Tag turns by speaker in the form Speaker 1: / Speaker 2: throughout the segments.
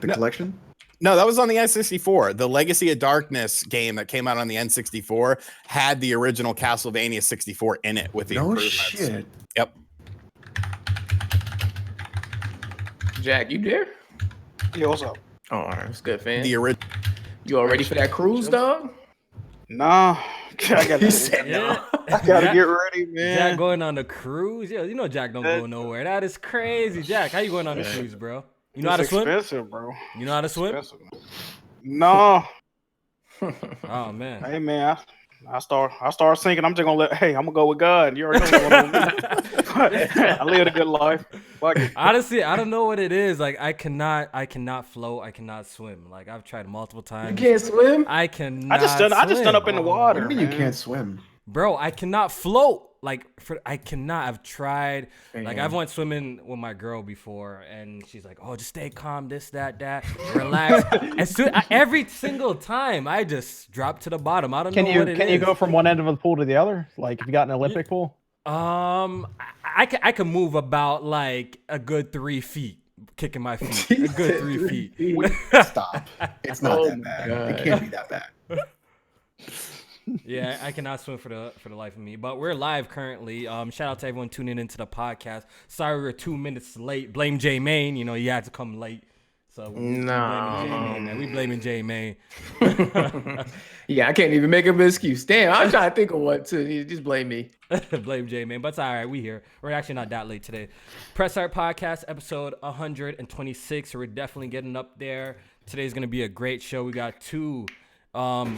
Speaker 1: The collection?
Speaker 2: No, that was on the N64. The Legacy of Darkness game that came out on the N64 had the original Castlevania 64 in it with the improvements.
Speaker 1: Shit.
Speaker 2: Yep.
Speaker 3: Jack, you there?
Speaker 4: Yeah, what's up?
Speaker 3: Oh, all right, it's good, fan.
Speaker 2: The original.
Speaker 3: You all ready for that cruise, dog?
Speaker 4: Nah, I gotta get ready, man.
Speaker 5: Jack going on a cruise? Yeah, you know Jack don't go nowhere. That is crazy. Jack, how you going on a cruise, bro? You know how to swim?
Speaker 4: Expensive, bro.
Speaker 5: You know how to swim?
Speaker 4: No.
Speaker 5: Oh man.
Speaker 4: Hey man, I start sinking. I'm just gonna I'm gonna go with God. You already know what I'm doing. I lived a good life.
Speaker 5: Honestly, I don't know what it is. Like I cannot float. I cannot swim. Like I've tried multiple times.
Speaker 3: You can't swim?
Speaker 5: I cannot.
Speaker 4: I just stood up in the water.
Speaker 1: What do you mean you can't swim?
Speaker 5: Bro, I cannot float. Like I cannot. I've tried.
Speaker 3: Damn.
Speaker 5: Like I've went swimming with my girl before, and she's like, "Oh, just stay calm. This, that, relax." Every single time, I just drop to the bottom. I don't know what it is.
Speaker 6: Can you go from one end of the pool to the other? Like if you got an Olympic pool?
Speaker 5: I can move about like a good 3 feet, kicking my feet. A good 3 feet.
Speaker 1: Stop. It's not that bad.
Speaker 3: God.
Speaker 1: It can't be that bad.
Speaker 5: Yeah, I cannot swim for the life of me. But we're live currently. Shout out to everyone tuning into the podcast. Sorry we were 2 minutes late. Blame J Main. You know, he had to come late. So we blaming J Main.
Speaker 3: Yeah, I can't even make up an excuse. Damn, I'm trying to think of what to just blame me.
Speaker 5: Blame J Main, but it's all right. We here. We're actually not that late today. Press Start Podcast episode 126. We're definitely getting up there. Today's gonna be a great show. We got 2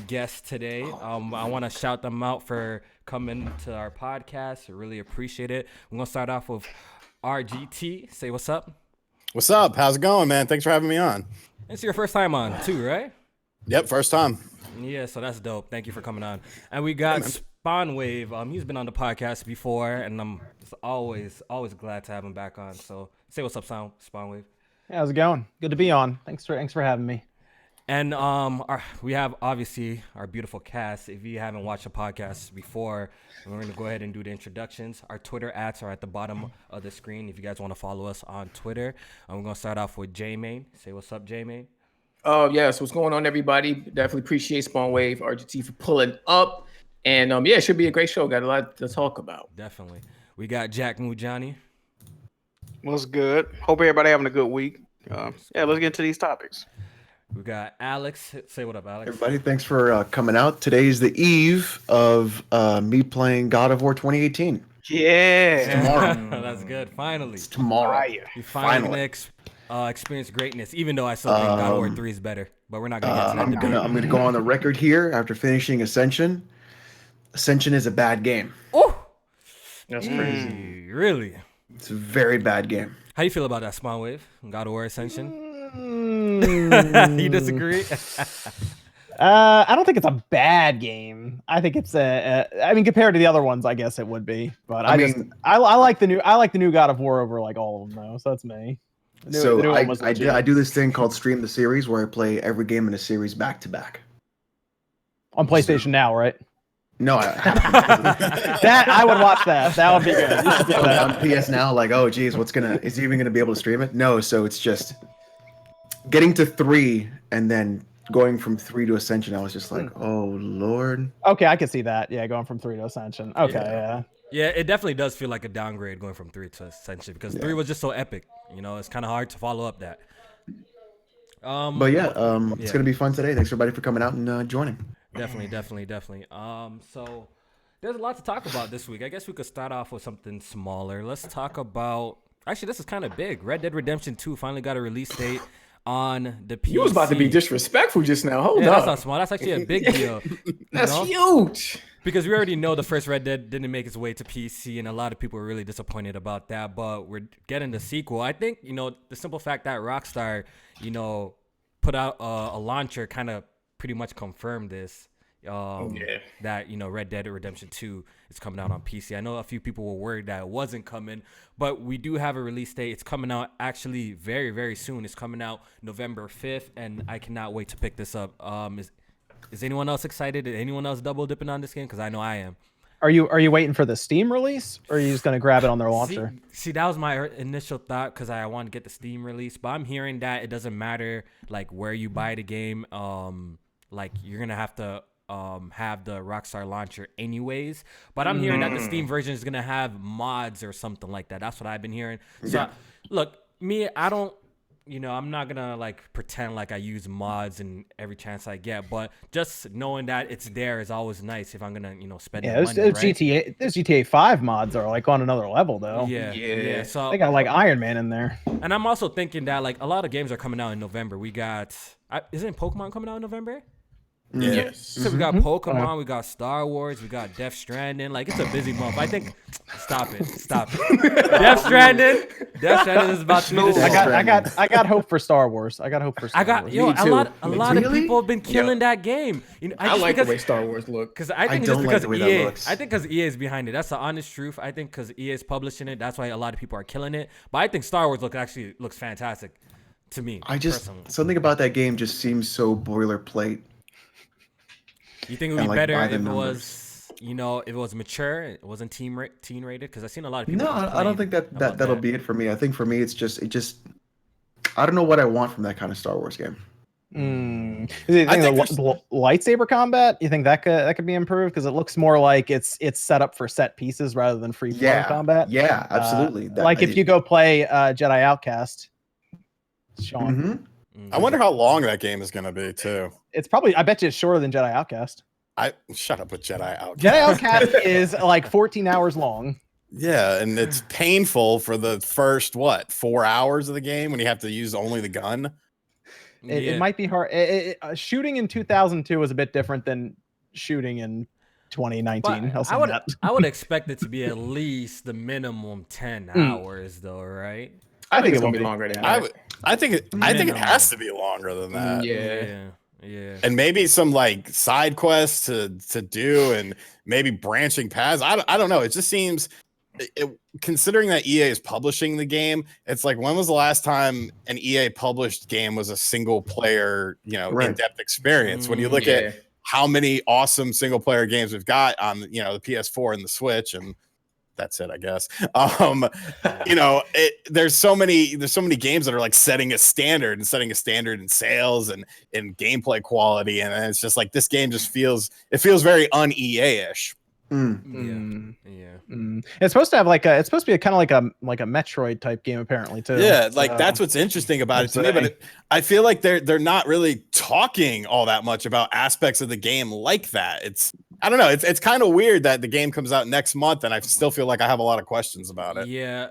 Speaker 5: guests today. I want to shout them out for coming to our podcast. I really appreciate it. I'm gonna start off with RGT. Say what's up.
Speaker 2: What's up? How's it going, man? Thanks for having me on.
Speaker 5: It's your first time on too, right?
Speaker 2: Yep, first time.
Speaker 5: Yeah, so that's dope. Thank you for coming on. And we got Spawn Wave. He's been on the podcast before, and I'm just always glad to have him back on. So say what's up, Spawn Wave.
Speaker 6: Yeah, how's it going? Good to be on. Thanks for having me.
Speaker 5: And we have obviously our beautiful cast. If you haven't watched the podcast before, we're going to go ahead and do the introductions. Our Twitter ads are at the bottom of the screen if you guys want to follow us on Twitter. And we're going to start off with J-Main. Say what's up, J-Main.
Speaker 3: Yes, what's going on, everybody? Definitely appreciate Spawn Wave, RGT for pulling up. And it should be a great show. Got a lot to talk about.
Speaker 5: Definitely. We got Jack Mujani.
Speaker 4: What's good? Hope everybody having a good week. Let's get into these topics.
Speaker 5: We got Alex. Say what up, Alex.
Speaker 1: Everybody, thanks for coming out. Today's the eve of me playing God of War 2018.
Speaker 4: Yeah.
Speaker 1: Tomorrow.
Speaker 5: That's good. Finally.
Speaker 1: It's tomorrow.
Speaker 5: You finally experience greatness, even though I still think God of War 3 is better. But we're not going to get to that debate.
Speaker 1: I'm gonna go on the record here after finishing Ascension. Ascension is a bad game.
Speaker 5: Oh,
Speaker 3: That's crazy.
Speaker 5: Really?
Speaker 1: It's a very bad game.
Speaker 5: How you feel about that, Spawn Wave? God of War Ascension? You disagree?
Speaker 6: I don't think it's a bad game. I think it's compared to the other ones, I guess it would be. But I like the new God of War over like all of them though. So that's me.
Speaker 1: I do this thing called Stream the Series where I play every game in a series back to back.
Speaker 6: On PlayStation now, right?
Speaker 1: No,
Speaker 6: that I would watch that. That would be good. You should do that.
Speaker 1: On PS Now, like, oh geez, is he even gonna be able to stream it? No, so it's just getting to 3 and then going from 3 to Ascension. I was just like, oh Lord.
Speaker 6: Okay, I can see that. Yeah, going from 3 to Ascension. Okay, yeah.
Speaker 5: Yeah, it definitely does feel like a downgrade going from 3 to Ascension because 3 was just so epic. You know, it's kind of hard to follow up that.
Speaker 1: It's gonna be fun today. Thanks everybody for coming out and joining.
Speaker 5: Definitely. So there's a lot to talk about this week. I guess we could start off with something smaller. Let's talk about. Actually, this is kind of big. Red Dead Redemption 2 finally got a release date on the PC.
Speaker 3: You was about to be disrespectful just now. Hold up.
Speaker 5: That's not small. That's actually a big deal.
Speaker 3: That's huge.
Speaker 5: Because we already know the first Red Dead didn't make its way to PC, and a lot of people were really disappointed about that. But we're getting the sequel. I think, the simple fact that Rockstar, put out a launcher kind of pretty much confirmed this. That Red Dead Redemption 2 is coming out on PC. I know a few people were worried that it wasn't coming, but we do have a release date. It's coming out actually very, very soon. It's coming out November 5th, and I cannot wait to pick this up. Is anyone else excited? Is anyone else double dipping on this game? Because I know I am.
Speaker 6: Are you waiting for the Steam release, or are you just gonna grab it on their launcher?
Speaker 5: See, that was my initial thought because I want to get the Steam release, but I'm hearing that it doesn't matter like where you buy the game. Like you're gonna have to have the Rockstar launcher anyways. But I'm hearing that the Steam version is gonna have mods or something like that. That's what I've been hearing. So look, me, I don't. I'm not gonna like pretend like I use mods in every chance I get, but just knowing that it's there is always nice if I'm gonna, spend money.
Speaker 6: Those GTA 5 mods are like on another level though.
Speaker 5: Yeah. So
Speaker 6: they got like Iron Man in there.
Speaker 5: And I'm also thinking that like a lot of games are coming out in November. We got, isn't Pokemon coming out in November?
Speaker 3: Yes.
Speaker 5: So we got Pokemon, we got Star Wars, we got Death Stranding. Like it's a busy month. I think. Stop it. Death Stranding is about to be this.
Speaker 6: I got hope for Star Wars. A
Speaker 5: lot of people have been killing that game.
Speaker 3: I like the way Star Wars look.
Speaker 5: Because I think it's just because EA. I think because EA is behind it. That's the honest truth. I think because EA is publishing it, that's why a lot of people are killing it. But I think Star Wars looks fantastic to me. Personally.
Speaker 1: Something about that game just seems so boilerplate.
Speaker 5: You think it would be better if it was, if it was mature, it wasn't teen rated? Because I've seen a lot of people.
Speaker 1: No, I don't think that'll be it for me. I think for me, it just I don't know what I want from that kind of Star Wars game.
Speaker 6: You think the lightsaber combat? You think that could be improved because it looks more like it's set up for set pieces rather than free flow combat?
Speaker 1: Yeah, absolutely.
Speaker 6: If you go play Jedi Outcast, Sean.
Speaker 2: I wonder how long that game is going to be too.
Speaker 6: It's probably, I bet you it's shorter than Jedi Outcast.
Speaker 2: Shut up with Jedi Outcast.
Speaker 6: Jedi Outcast is like 14 hours long.
Speaker 2: Yeah, and it's painful for the first 4 hours of the game when you have to use only the gun.
Speaker 6: It might be hard. Shooting in 2002 was a bit different than shooting in 2019.
Speaker 5: I would expect it to be at least the minimum 10 hours, though, right?
Speaker 3: I think it's gonna be longer than that.
Speaker 2: I think it has to be longer than that.
Speaker 5: Yeah.
Speaker 2: And maybe some like side quests to do, and maybe branching paths. I don't know. It just seems, considering that EA is publishing the game, it's like, when was the last time an EA published game was a single player, in-depth experience? When you look at how many awesome single player games we've got on, the PS4 and the Switch, and that's it, I guess. There's so many games that are like setting a standard in sales and in gameplay quality, and it's just like this game just feels very un-EA-ish.
Speaker 6: It's supposed to have it's supposed to be kind of like a Metroid type game apparently too.
Speaker 2: Yeah, that's what's interesting about it to me. But I feel like they're not really talking all that much about aspects of the game like that. I don't know. It's kind of weird that the game comes out next month, and I still feel like I have a lot of questions about it.
Speaker 5: Yeah.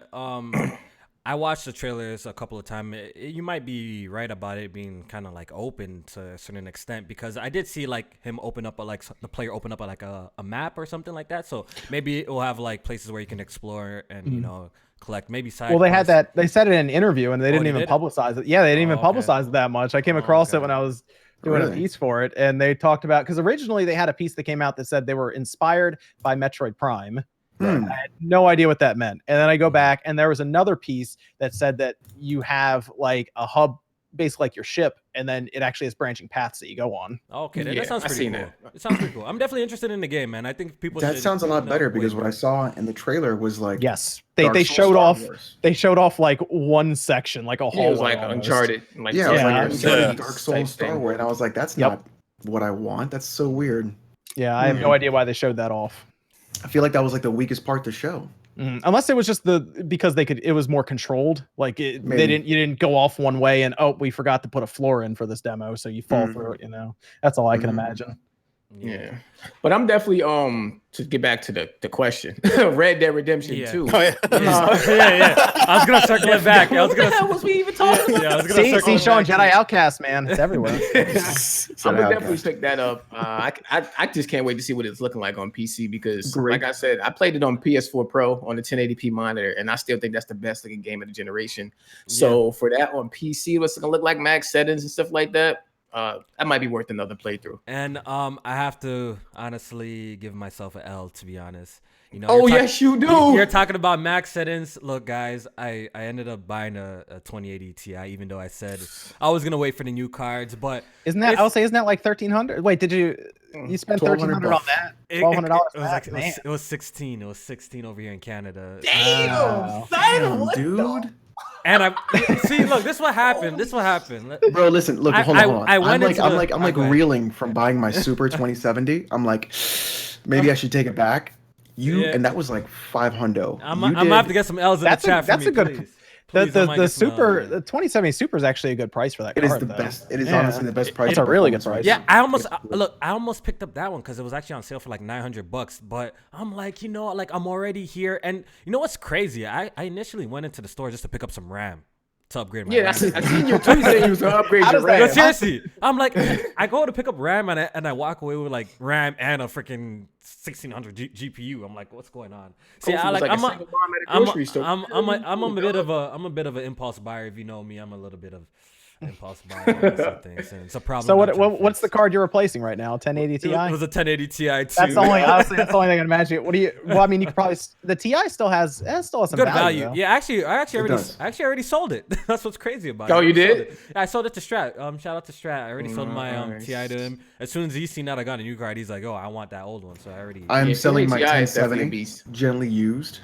Speaker 5: I watched the trailers a couple of times. You might be right about it being kind of like open to a certain extent, because I did see like him open up the player open up like a map or something like that. So maybe it will have like places where you can explore and collect maybe side.
Speaker 6: Well, they had that. They said it in an interview, and they didn't even publicize it. Yeah, they didn't even publicize it that much. I came across it when I was doing a piece for it, and they talked about, because originally they had a piece that came out that said they were inspired by Metroid Prime. I had no idea what that meant. And then I go back, and there was another piece that said that you have like a hub, basically like your ship, and then it actually has branching paths that you go on.
Speaker 5: Okay, that sounds pretty cool. It sounds pretty cool. I'm definitely interested in the game, man. I think people
Speaker 1: that sounds a lot better, because what I saw in the trailer was like,
Speaker 6: yes, they showed off like one section, like a hallway.
Speaker 3: It was like Uncharted. Like,
Speaker 1: Dark Souls Star Wars, and I was like, that's not what I want. That's so weird.
Speaker 6: Yeah, I have no idea why they showed that off.
Speaker 1: I feel like that was like the weakest part to show.
Speaker 6: Unless it was just because it was more controlled. Like you didn't go off one way and we forgot to put a floor in for this demo, so you fall through it. That's all I can imagine.
Speaker 3: Yeah, but I'm definitely to get back to the question, Red Dead Redemption 2.
Speaker 5: Oh, yeah. I was gonna circle it back.
Speaker 3: What the hell was we even talking about?
Speaker 6: I was gonna see Sean, Jedi Outcast, man, it's everywhere.
Speaker 3: I'm gonna definitely pick that up. I just can't wait to see what it's looking like on PC, because like I said, I played it on PS4 Pro on the 1080p monitor, and I still think that's the best looking game of the generation. So for that on PC, what's it gonna look like, max settings and stuff like that? That might be worth another playthrough.
Speaker 5: And I have to honestly give myself an L, to be honest. You know,
Speaker 3: Oh yes, you do.
Speaker 5: You're talking about max settings. Look, guys, I ended up buying a 2080 Ti, even though I said I was gonna wait for the new cards. But
Speaker 6: isn't that like 1,300? Wait, did you spend 1,300 on that? $1,200.
Speaker 5: It was 16. It was 16 over here in Canada.
Speaker 3: Damn,
Speaker 1: dude.
Speaker 5: And I see. Look, this is what happened.
Speaker 1: Bro, listen. Look, hold on. I'm like reeling from buying my Super 2070. I'm like, maybe I should take it back. And that was like $500.
Speaker 5: I'm gonna have to get some L's in the chat.
Speaker 6: That's a good.
Speaker 5: Please,
Speaker 6: the Super, the 2070 Super is actually a good price for that card.
Speaker 1: It is the best. It is honestly the best price.
Speaker 6: It's a really good price.
Speaker 5: Yeah, I almost picked up that one because it was actually on sale for like $900. But I'm like, like I'm already here, and you know what's crazy? I initially went into the store just to pick up some RAM to upgrade my RAM.
Speaker 3: I seen your tweet saying you was gonna upgrade your RAM.
Speaker 5: But seriously, I'm like, I go to pick up RAM and I walk away with like RAM and a freaking 1600 GPU. I'm like, what's going on? See, I'm a bit of an impulse buyer. If you know me, I'm a little bit of impulse buyer. Things, and it's a problem.
Speaker 6: So what's the card you're replacing right now? 1080 Ti.
Speaker 5: It was a 1080 Ti too.
Speaker 6: That's the only thing I can imagine. Well, I mean, you could probably the Ti still has some
Speaker 5: good value.
Speaker 6: Though.
Speaker 5: Yeah, I already sold it. That's what's crazy about it.
Speaker 3: Oh, you did?
Speaker 5: I sold it to Strat. Shout out to Strat. I already sold my Ti to him. As soon as he seen that I got a new card, he's like, "Oh, I want that old one." So I already.
Speaker 1: I'm selling my
Speaker 3: TI
Speaker 1: 1070 gently used.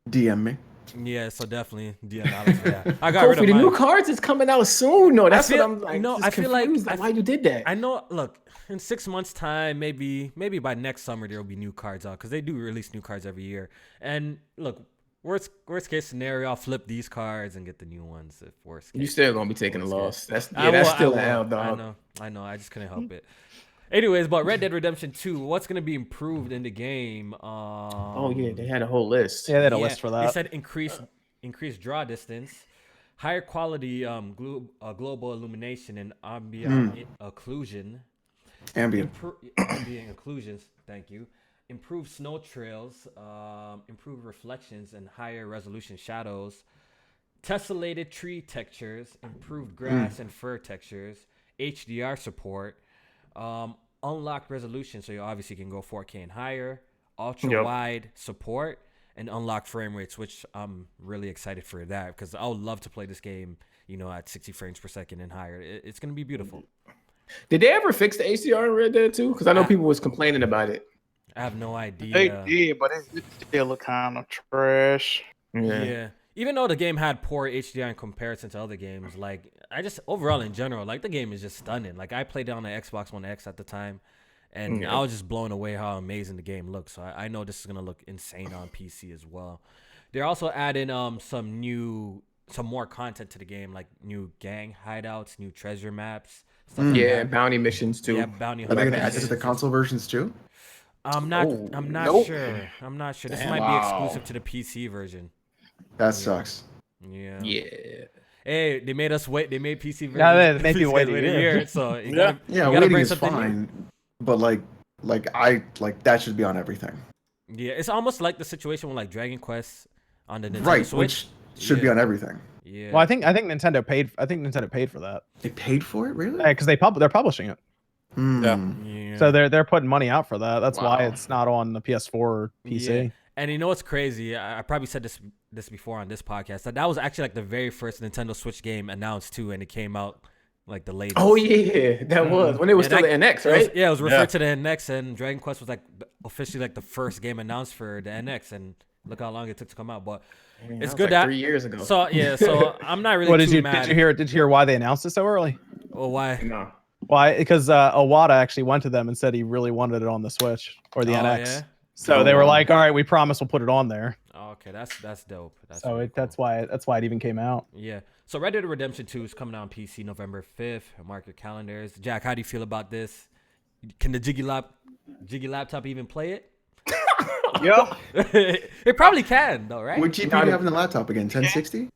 Speaker 1: DM me.
Speaker 5: Yeah, so definitely DM Alex for that. I got rid of
Speaker 3: the
Speaker 5: mine.
Speaker 3: new cards is coming out soon. No, that's what I'm like.
Speaker 5: No, I feel like
Speaker 3: why you did that.
Speaker 5: I know. Look, in 6 months' time, maybe by next summer there will be new cards out because they do release new cards every year. And look, worst case scenario, I'll flip these cards and get the new ones. If worst case,
Speaker 3: you still gonna be taking a loss. That's still a L, dog.
Speaker 5: I know. I just couldn't help it. Anyways, but Red Dead Redemption 2, what's going to be improved in the game?
Speaker 3: Oh, yeah, they had a whole list.
Speaker 6: Yeah, they had a list for that.
Speaker 5: They said increased draw distance, higher quality global illumination and ambient occlusion.
Speaker 1: Ambient
Speaker 5: occlusions, thank you. Improved snow trails, improved reflections and higher resolution shadows. Tessellated tree textures, improved grass and fur textures, HDR support. Unlocked resolution, so you obviously can go 4K and higher, ultra wide support, and unlocked frame rates, which I'm really excited for that because I would love to play this game, at 60 frames per second and higher. It's gonna be beautiful.
Speaker 3: Did they ever fix the HDR in Red Dead 2? Because I know people was complaining about it.
Speaker 5: I have no idea.
Speaker 4: They did, but it still look kind of trash.
Speaker 5: Yeah. Even though the game had poor HDR in comparison to other games, like overall in general, like the game is just stunning. Like I played it on the Xbox One X at the time, and I was just blown away how amazing the game looks. So I know this is gonna look insane on PC as well. They're also adding some more content to the game, like new gang hideouts, new treasure maps. Stuff like that.
Speaker 3: Bounty missions too.
Speaker 5: Yeah, bounty.
Speaker 1: Are they gonna add this to the console versions too?
Speaker 5: I'm not sure. I'm not sure. This might be exclusive to the PC version.
Speaker 1: That sucks.
Speaker 5: Yeah.
Speaker 3: Hey,
Speaker 5: they made us wait. They made PC version.
Speaker 6: Yeah, they made you wait a
Speaker 5: year. So you gotta
Speaker 1: waiting
Speaker 5: bring
Speaker 1: is
Speaker 5: something
Speaker 1: fine. But like that should be on everything.
Speaker 5: Yeah, it's almost like the situation with like Dragon Quest on the Nintendo
Speaker 1: right,
Speaker 5: Switch.
Speaker 1: which should be on everything.
Speaker 5: Yeah.
Speaker 6: Well, I think Nintendo paid. I think Nintendo paid for that.
Speaker 1: They paid for it, really?
Speaker 6: Because they're publishing it.
Speaker 5: Yeah.
Speaker 6: So they're putting money out for that. That's why it's not on the PS4 or PC.
Speaker 5: Yeah. And you know what's crazy? I probably said this before on this podcast. That was actually like the very first Nintendo Switch game announced too, and it came out like the latest.
Speaker 3: Oh yeah, that was when it was still the NX, right?
Speaker 5: It was referred to the NX, and Dragon Quest was like officially like the first game announced for the NX, and look how long it took to come out. But it's good
Speaker 3: like
Speaker 5: that
Speaker 3: 3 years ago.
Speaker 5: So so I'm not really too mad.
Speaker 6: Did you hear why they announced it so early?
Speaker 5: Well, why?
Speaker 3: No.
Speaker 6: Why? Because Iwata actually went to them and said he really wanted it on the Switch or the NX.
Speaker 5: Yeah?
Speaker 6: So they were like, "All right, we promise we'll put it on there."
Speaker 5: Oh, okay, that's dope. That's
Speaker 6: why it even came out.
Speaker 5: Yeah. So Red Dead Redemption 2 is coming out on PC November 5th. Mark your calendars. Jack, how do you feel about this? Can the Jiggy laptop even play it?
Speaker 4: Yeah.
Speaker 5: It probably can though, right?
Speaker 1: What GPU do you have in the laptop again? 1060?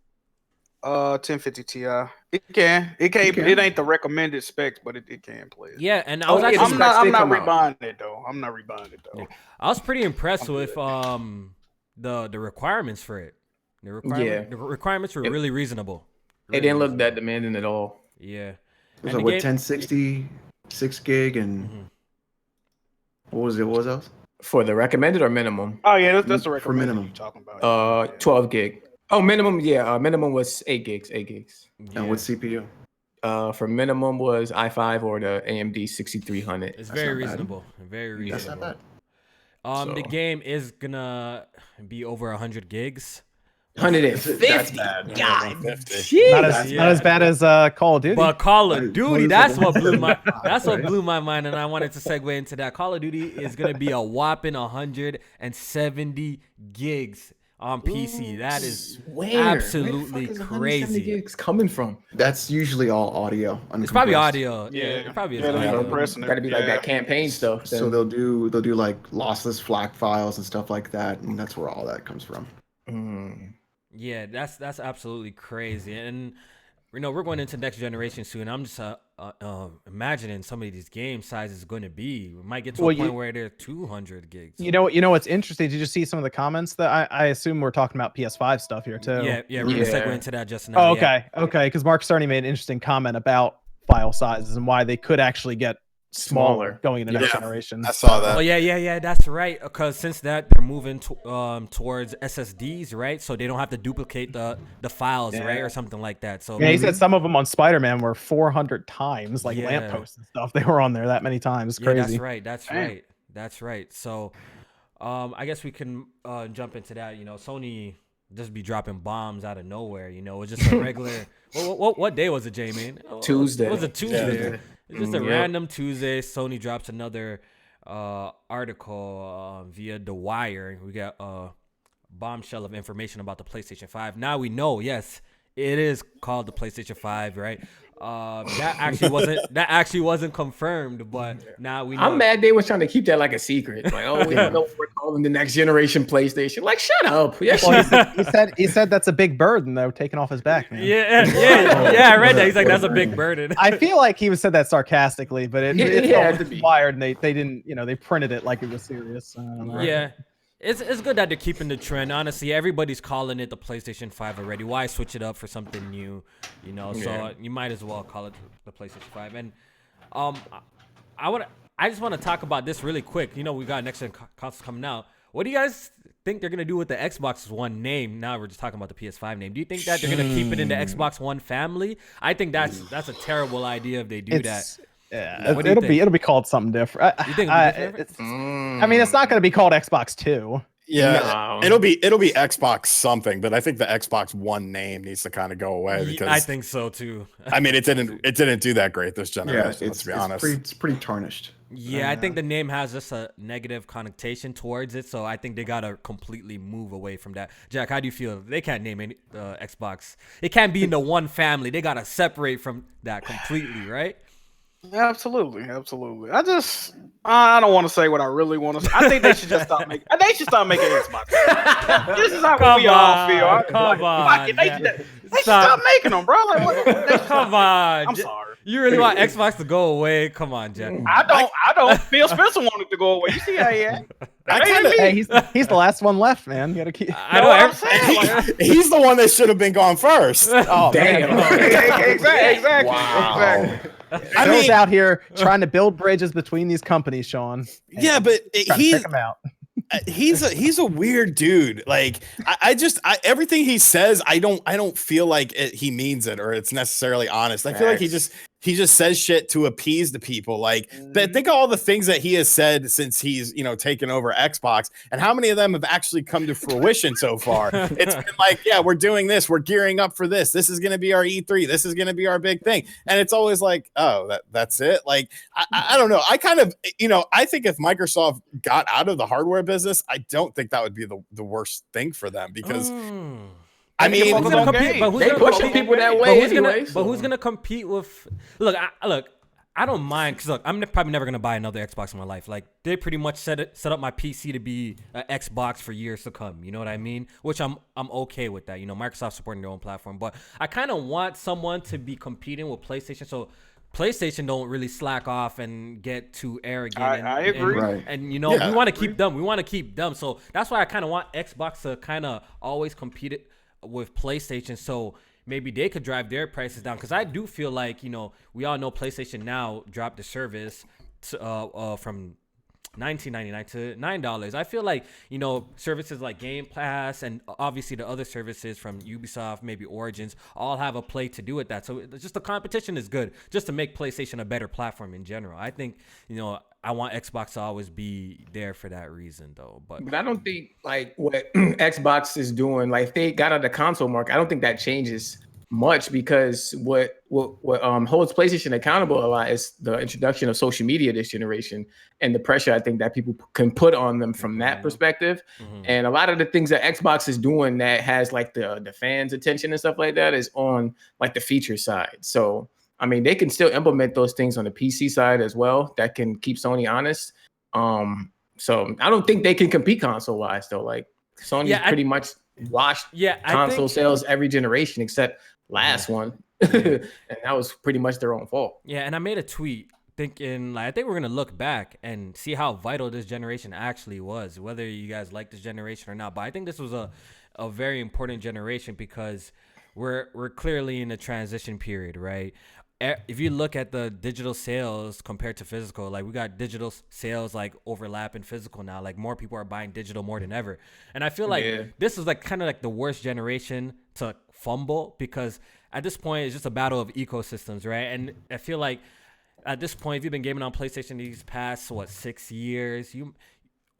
Speaker 4: 1050 Ti. It can. It ain't the recommended specs, but it can play it.
Speaker 5: Yeah, and I was actually
Speaker 4: I'm not rebuying it though. Yeah.
Speaker 5: I was pretty impressed with the requirements for it. The requirements were really reasonable.
Speaker 3: It didn't look that demanding at all.
Speaker 5: Yeah.
Speaker 1: So what, 1060, 6 gig, and what was else?
Speaker 3: For the recommended or minimum?
Speaker 4: Oh yeah, that's the recommended
Speaker 1: For minimum.
Speaker 4: you're talking about.
Speaker 3: 12 gig. Oh, minimum, yeah. Minimum was 8 gigs. 8 gigs.
Speaker 5: Yeah.
Speaker 1: And what CPU?
Speaker 3: For minimum was i5 or the AMD 6300.
Speaker 5: It's
Speaker 1: That's
Speaker 5: very
Speaker 1: not bad.
Speaker 5: reasonable. Very
Speaker 1: That's not
Speaker 5: reasonable.
Speaker 1: bad.
Speaker 5: The game is gonna be over 100 gigs.
Speaker 3: 150.
Speaker 1: That's bad.
Speaker 3: God,
Speaker 6: Not as bad as Call of Duty.
Speaker 5: But Call of
Speaker 1: What
Speaker 5: Duty,
Speaker 1: is
Speaker 5: that's
Speaker 1: it?
Speaker 5: what blew my
Speaker 1: Right?
Speaker 5: blew my mind, and I wanted to segue into that. Call of Duty is gonna be a whopping 170 gigs on PC. That is absolutely
Speaker 3: Where the fuck is 170
Speaker 5: crazy.
Speaker 3: gigs coming from?
Speaker 1: That's usually all audio.
Speaker 5: It's probably
Speaker 1: uncompressed.
Speaker 5: audio. Yeah,
Speaker 4: Yeah.
Speaker 5: it probably is
Speaker 4: Yeah, they're
Speaker 5: audio.
Speaker 4: compressing it.
Speaker 3: Got to be like
Speaker 4: Yeah.
Speaker 3: that campaign stuff.
Speaker 1: So
Speaker 3: then.
Speaker 1: they'll do like lossless FLAC files and stuff like that, and that's where all that comes from.
Speaker 5: Yeah, that's absolutely crazy. And we're going into next generation soon. I'm just imagining some of these game sizes going to be. We might get to a point where they're 200 gigs.
Speaker 6: You know what's interesting? Did you see some of the comments that I assume we're talking about PS5 stuff here too?
Speaker 5: Yeah, we're gonna segue into that just now.
Speaker 6: Oh, okay, because Mark Cerny made an interesting comment about file sizes and why they could actually get smaller going into next generation.
Speaker 2: I saw that.
Speaker 5: Oh yeah, that's right. Because since that they're moving towards SSDs, right? So they don't have to duplicate the files, right, or something like that. So
Speaker 6: yeah, he said some of them on Spider-Man were 400 times, like lampposts and stuff. They were on there that many times. It's crazy.
Speaker 5: That's right. So, I guess we can jump into that. Sony just be dropping bombs out of nowhere. It's just a regular. What day was it, J-Man?
Speaker 3: Tuesday.
Speaker 5: It was a Tuesday.
Speaker 3: Yeah.
Speaker 5: It's just a random Tuesday. Sony drops another article via The Wire. We got a bombshell of information about the PlayStation 5. Now we know, yes, it is called the PlayStation 5, right? That actually wasn't confirmed, but now we know.
Speaker 3: I'm mad they was trying to keep that like a secret. Like, oh, we don't know what we're calling the next generation PlayStation. Like, shut up. Yeah,
Speaker 6: he said that's a big burden though, taken off his back, man.
Speaker 5: Yeah, I read that. He's like, that's a big burden.
Speaker 6: I feel like he said that sarcastically, but it
Speaker 3: had to
Speaker 6: was
Speaker 3: be.
Speaker 6: wired, and they didn't, they printed it like it was serious.
Speaker 5: Yeah. It's good that they're keeping the trend. Honestly, everybody's calling it the PlayStation 5 already. Why switch it up for something new? So you might as well call it the PlayStation 5. And I just want to talk about this really quick. We got next gen consoles coming out. What do you guys think they're gonna do with the Xbox One name? Now we're just talking about the PS5 name. Do you think that they're gonna keep it in the Xbox One family? I think that's a terrible idea if they do that.
Speaker 6: Yeah, it'll be called something different.
Speaker 5: You think it'll be different?
Speaker 6: I mean, it's not going to be called Xbox 2.
Speaker 2: Yeah, it'll be Xbox something, but I think the Xbox One name needs to kind of go away because
Speaker 5: I think so too.
Speaker 2: I mean, it didn't do that great this generation.
Speaker 1: Yeah,
Speaker 2: let's be honest.
Speaker 1: It's pretty tarnished.
Speaker 5: Yeah, I think the name has just a negative connotation towards it, so I think they gotta completely move away from that. Jack, how do you feel? They can't name any Xbox. It can't be in the one family. They gotta separate from that completely, right?
Speaker 4: Absolutely. I don't want to say what I really want to say. I think they should just stop making. They should stop making Xbox. This is how we all feel.
Speaker 5: Come on.
Speaker 4: They should stop making them, bro. Like, what?
Speaker 5: Come on.
Speaker 4: I'm sorry.
Speaker 5: You really want Xbox to go away? Come on, Jack.
Speaker 4: I don't. Phil Spencer wanted to go away. You see how he act?
Speaker 6: Hey, he's the last one left, man. You gotta keep.
Speaker 5: I know what I'm saying.
Speaker 2: He's the one that should have been gone first.
Speaker 6: Oh,
Speaker 3: Damn.
Speaker 4: Exactly.
Speaker 2: Wow.
Speaker 4: Exactly.
Speaker 6: Phil's out here trying to build bridges between these companies, Sean.
Speaker 2: Yeah, but
Speaker 6: Check him out.
Speaker 2: he's a weird dude. Like I everything he says, I don't feel like he means it or it's necessarily honest. I feel like he just says shit to appease the people. Like, but think of all the things that he has said since he's taken over Xbox, and how many of them have actually come to fruition so far. It's been like, yeah, we're doing this, we're gearing up for this. This is going to be our E3. This is going to be our big thing, and it's always like, oh, that's it. Like, I don't know. I kind of, I think if Microsoft got out of the hardware business, I don't think that would be the worst thing for them because. I mean,
Speaker 3: they pushing people that way anyway.
Speaker 5: But who's gonna compete with? Look, I don't mind because look, I'm probably never gonna buy another Xbox in my life. Like they pretty much set up my PC to be an Xbox for years to come. You know what I mean? Which I'm okay with that. Microsoft supporting their own platform, but I kind of want someone to be competing with PlayStation. So PlayStation don't really slack off and get too arrogant.
Speaker 4: I agree.
Speaker 5: And we want to keep them. We want to keep them. So that's why I kind of want Xbox to kind of always compete with PlayStation, so maybe they could drive their prices down. Because I do feel like we all know PlayStation Now dropped the service from $19.99 to $9. I feel like, services like Game Pass and obviously the other services from Ubisoft, maybe Origins, all have a play to do with that. So just the competition is good, just to make PlayStation a better platform in general. I think, I want Xbox to always be there for that reason, though. But
Speaker 3: I don't think like what Xbox is doing, like if they got on the console market, I don't think that changes much, because what holds PlayStation accountable a lot is the introduction of social media this generation and the pressure I think that people can put on them from that perspective. And a lot of the things that Xbox is doing that has like the fans' attention and stuff like that is on like the feature side. So I mean, they can still implement those things on the PC side as well that can keep Sony honest. So I don't think they can compete console wise though. Like Sony's pretty much washed console sales every generation except last one. And that was pretty much their own fault.
Speaker 5: Yeah, and I made a tweet thinking, like, I think we're going to look back and see how vital this generation actually was, whether you guys like this generation or not. But I think this was a very important generation because we're clearly in a transition period, right? If you look at the digital sales compared to physical, like we got digital sales like overlapping physical now. Like more people are buying digital more than ever. And I feel like this is like kind of like the worst generation to fumble, because at this point it's just a battle of ecosystems, right? And I feel like at this point, if you've been gaming on PlayStation these past 6 years,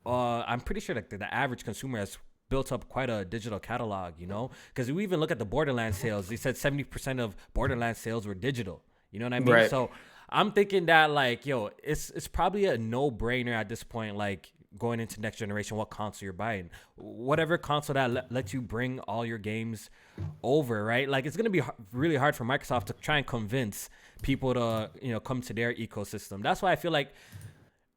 Speaker 5: I'm pretty sure that the average consumer has built up quite a digital catalog, because we even look at the Borderlands sales. They said 70% of Borderlands sales were digital. You know what I mean?
Speaker 3: Right.
Speaker 5: So I'm thinking that like, it's probably a no-brainer at this point, like going into next generation, what console you're buying. Whatever console that lets you bring all your games over, right? Like it's going to be really hard for Microsoft to try and convince people to, come to their ecosystem. That's why I feel like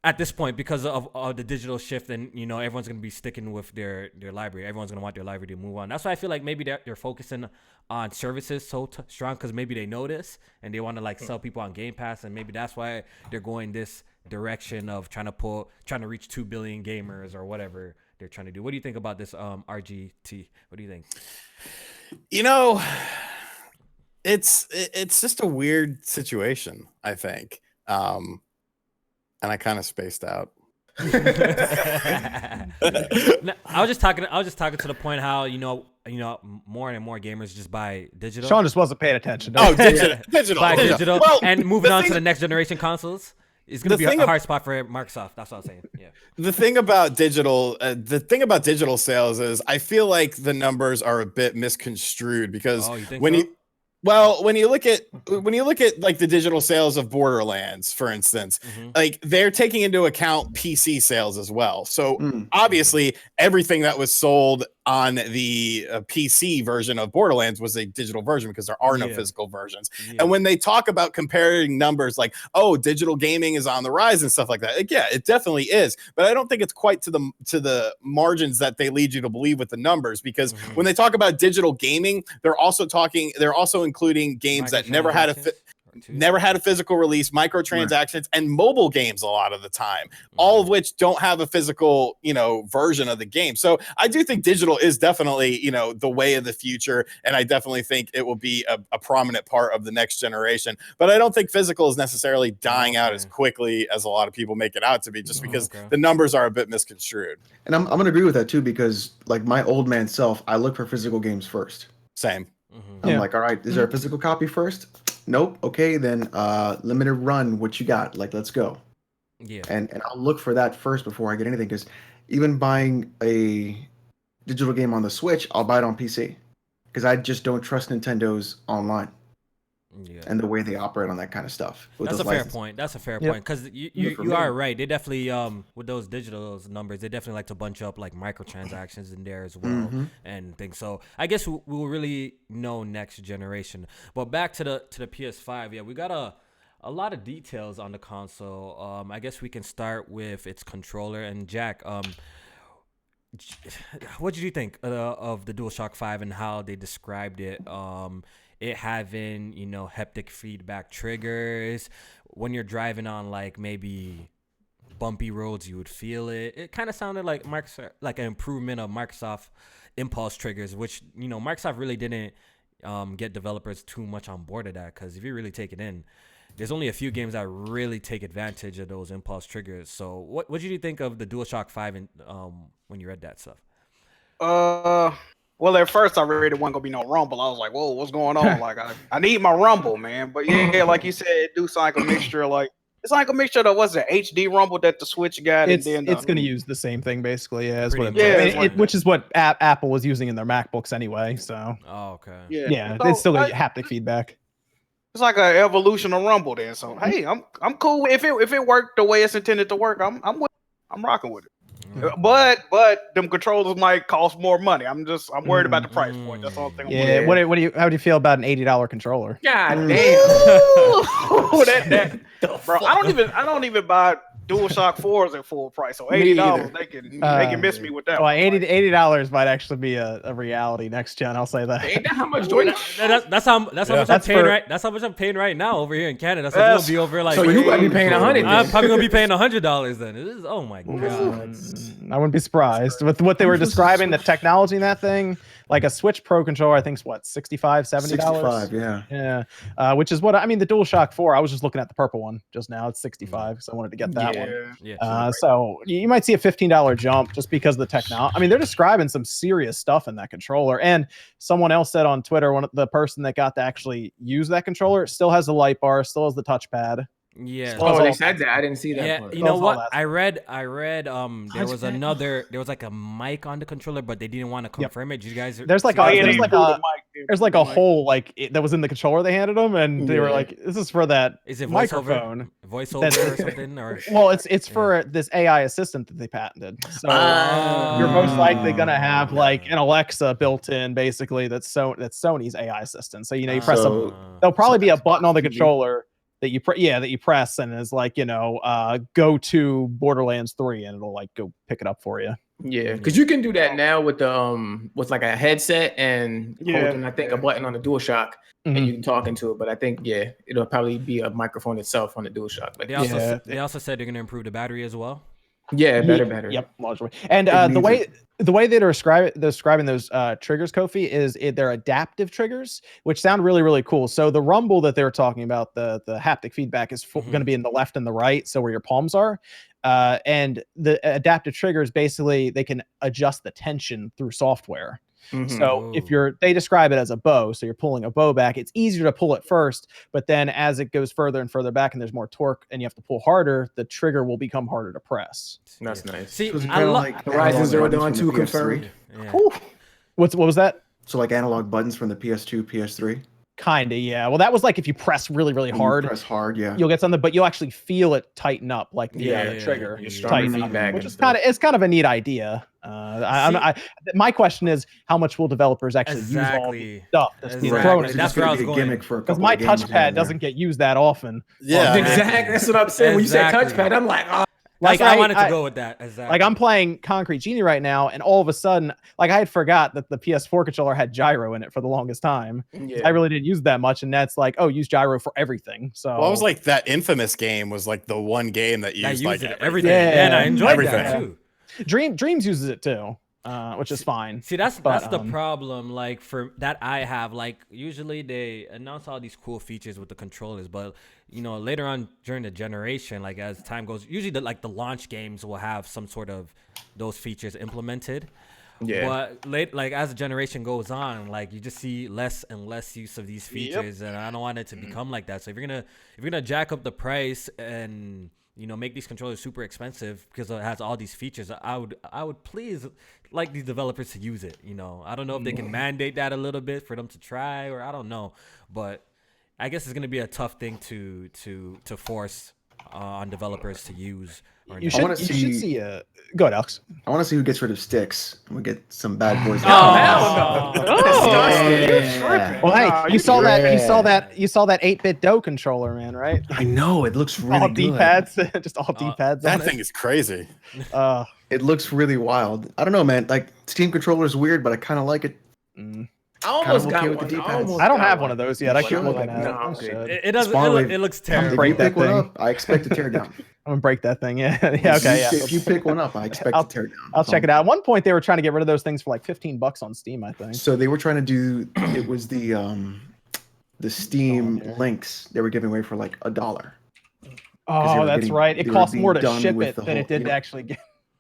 Speaker 5: at this point, because of the digital shift, and everyone's going to be sticking with their library. Everyone's going to want their library to move on. That's why I feel like maybe they're focusing on services so strong, because maybe they know this and they want to like sell people on Game Pass, and maybe that's why they're going this direction of trying to reach 2 billion gamers or whatever they're trying to do. What do you think about this RGT? What do you think?
Speaker 2: It's just a weird situation, I think. And I kind of spaced out.
Speaker 5: No, I was just talking to the point how more and more gamers just buy digital.
Speaker 6: Sean just wasn't paying attention.
Speaker 2: Digital.
Speaker 5: Buy digital,
Speaker 2: well,
Speaker 5: and moving on to the next generation consoles. It's going to be a hard spot for Microsoft. That's what I'm saying. Yeah.
Speaker 2: The thing about digital sales is I feel like the numbers are a bit misconstrued, because when you look at like the digital sales of Borderlands, for instance, like they're taking into account PC sales as well. So obviously everything that was sold on the PC version of Borderlands was a digital version, because there are no physical versions. And when they talk about comparing numbers like, oh, digital gaming is on the rise and stuff like that, yeah, it definitely is. But I don't think it's quite to the margins that they lead you to believe with the numbers, because when they talk about digital gaming, they're also including games that never had a physical release, microtransactions, and mobile games a lot of the time, all of which don't have a physical, version of the game. So I do think digital is definitely, the way of the future. And I definitely think it will be a prominent part of the next generation. But I don't think physical is necessarily dying out as quickly as a lot of people make it out to be, just because the numbers are a bit misconstrued.
Speaker 1: And I'm going to agree with that too, because like my old man self, I look for physical games first.
Speaker 2: Same.
Speaker 1: I'm like, all right, is there a physical copy first? Nope. Okay, then limited run, what you got? Like, let's go. Yeah. And I'll look for that first before I get anything, because even buying a digital game on the Switch, I'll buy it on PC, because I just don't trust Nintendo's online. Yeah. And the way they operate on that kind of stuff.
Speaker 5: That's a fair point. That's a fair point, because you are right. They definitely with those digital numbers, they definitely like to bunch up like microtransactions in there as well and things. So I guess we'll really know next generation. But back to the PS5, yeah, we got a lot of details on the console. I guess we can start with its controller. And Jack, what did you think of the DualShock 5 and how they described it? It having, haptic feedback triggers. When you're driving on like maybe bumpy roads, you would feel it. It kind of sounded like an improvement of Microsoft impulse triggers, which, Microsoft really didn't get developers too much on board of that, because if you really take it in, there's only a few games that really take advantage of those impulse triggers. So what did you think of the DualShock 5 when you read that stuff?
Speaker 4: Well, at first I really wasn't gonna be no rumble. I was like, whoa, what's going on? Like I need my rumble, man. But yeah, like you said, it do sound like a mixture. Like it's like a mixture of what's the HD rumble that the Switch got.
Speaker 6: It's
Speaker 4: and then,
Speaker 6: it's going to use the same thing basically as what which is what Apple was using in their MacBooks anyway. So
Speaker 5: okay.
Speaker 6: Yeah, so, it's still haptic feedback.
Speaker 4: It's like an evolution of rumble then. So hey, I'm cool if it worked the way it's intended to work. I'm rocking with it. But them controllers might cost more money. I'm worried about the price point. That's the only thing.
Speaker 6: Yeah. How do you feel about an $80 controller?
Speaker 3: God damn.
Speaker 4: that bro. I don't even buy DualShock 4s at full price. So $80 they can miss me with that.
Speaker 6: Well, $80 might actually be a reality next gen. I'll say that.
Speaker 3: Ain't that how much Jordan?
Speaker 5: That's how much I'm paying right. That's how much I'm paying right now over here in Canada. So it's gonna be over like.
Speaker 3: So you might be paying $100.
Speaker 5: I'm probably gonna be paying $100 then. It is, oh my god.
Speaker 6: I wouldn't be surprised with what they were describing. The technology in that thing, like a Switch Pro controller, I think is what $65, $70.
Speaker 1: Yeah.
Speaker 6: Which is what I mean. The DualShock 4. I was just looking at the purple one just now. It's $65, so I wanted to get that one.
Speaker 5: Yeah.
Speaker 6: So you might see a $15 jump just because of the technology. I mean, they're describing some serious stuff in that controller. And someone else said on Twitter, the person that got to actually use that controller still has the light bar, still has the touchpad.
Speaker 5: Yeah.
Speaker 3: Oh, they said that. I didn't see that.
Speaker 5: Yeah,
Speaker 3: part.
Speaker 5: you know what? I read. There was like a mic on the controller, but they didn't want to confirm it. Did you guys?
Speaker 6: There's like a hole that was in the controller they handed them, and they were like, "This is for that."
Speaker 5: Is it
Speaker 6: microphone?
Speaker 5: Voiceover or something? Or
Speaker 6: well, it's for this AI assistant that they patented. So you're most likely gonna have like an Alexa built in, basically. That's Sony's AI assistant. So you press there'll probably be a button on the controller that you press, and it's like, go to Borderlands 3, and it'll like go pick it up for you.
Speaker 3: Yeah, because you can do that now with the with like a headset and holding, I think, a button on the DualShock, and you can talk into it. But I think it'll probably be a microphone itself on the DualShock. But
Speaker 5: they also said they're gonna improve the battery as well.
Speaker 3: Yeah, better.
Speaker 6: Yep, largely. And the way they describing those triggers, Kofi, is they're adaptive triggers, which sound really, really cool. So the rumble that they were talking about, the haptic feedback is going to be in the left and the right, so where your palms are. And the adaptive triggers, basically, they can adjust the tension through software. So they describe it as a bow, so you're pulling a bow back. It's easier to pull it first, but then as it goes further and further back and there's more torque and you have to pull harder, the trigger will become harder to press.
Speaker 3: That's nice.
Speaker 5: See,
Speaker 1: I
Speaker 3: like Horizon Zero Dawn 2 confirmed.
Speaker 5: Yeah.
Speaker 6: What was that?
Speaker 1: So like analog buttons from the PS2, PS3?
Speaker 6: Kinda, yeah. Well, that was like if you press really, really hard.
Speaker 1: Press hard, yeah.
Speaker 6: You'll get something, but you'll actually feel it tighten up, like the trigger tighten up, which is kind of a neat idea. My question is, how much will developers actually use all this stuff that's being thrown in?
Speaker 5: That's where I was going.
Speaker 6: Because my touchpad doesn't get used that often.
Speaker 2: Yeah,
Speaker 3: exactly. That's what I'm saying. When you say touchpad, I'm like, oh.
Speaker 5: That's where I wanted to go with that. Exactly.
Speaker 6: Like I'm playing Concrete Genie right now, and all of a sudden, like I had forgot that the PS4 controller had gyro in it for the longest time. I really didn't use that much, and that's like, use gyro for everything. So
Speaker 2: well, I was like, that Infamous game was like the one game that used like
Speaker 5: everything. Yeah, and I enjoyed that too.
Speaker 6: Dreams uses it too. Which is fine.
Speaker 5: See, that's the problem. Like for that, I have like usually they announce all these cool features with the controllers, but later on during the generation, like as time goes, usually the launch games will have some sort of those features implemented. Yeah. But as the generation goes on, like you just see less and less use of these features, and I don't want it to become like that. So if you're gonna jack up the price and make these controllers super expensive because it has all these features, I would please like these developers to use it. I don't know if they can mandate that a little bit for them to try, or I don't know, but I guess it's gonna be a tough thing to force on developers to use.
Speaker 6: You should see. Go ahead, Alex.
Speaker 1: I want to see who gets rid of sticks. We get some bad boys.
Speaker 3: Hell no!
Speaker 6: Well, hey, you saw that 8-bit dough controller, man, right?
Speaker 1: I know, it looks really
Speaker 6: all
Speaker 1: good.
Speaker 6: D-pads, just all D-pads.
Speaker 2: That thing is crazy.
Speaker 1: It looks really wild. I don't know, man. Like Steam controller is weird, but I kind of like it.
Speaker 3: I almost got one.
Speaker 6: I don't have one of those yet. I keep looking at it.
Speaker 5: It doesn't. It looks terrible.
Speaker 1: If you pick one up, I expect to tear down.
Speaker 6: I'm gonna break that thing. Yeah. Okay.
Speaker 1: If you pick one up, I expect to tear down.
Speaker 6: I'll check it out. At one point, they were trying to get rid of those things for like $15 on Steam, I think.
Speaker 1: So they were trying to do. It was the the Steam links they were giving away for like $1.
Speaker 6: Oh, that's right. It costs more to ship it than it did to actually get.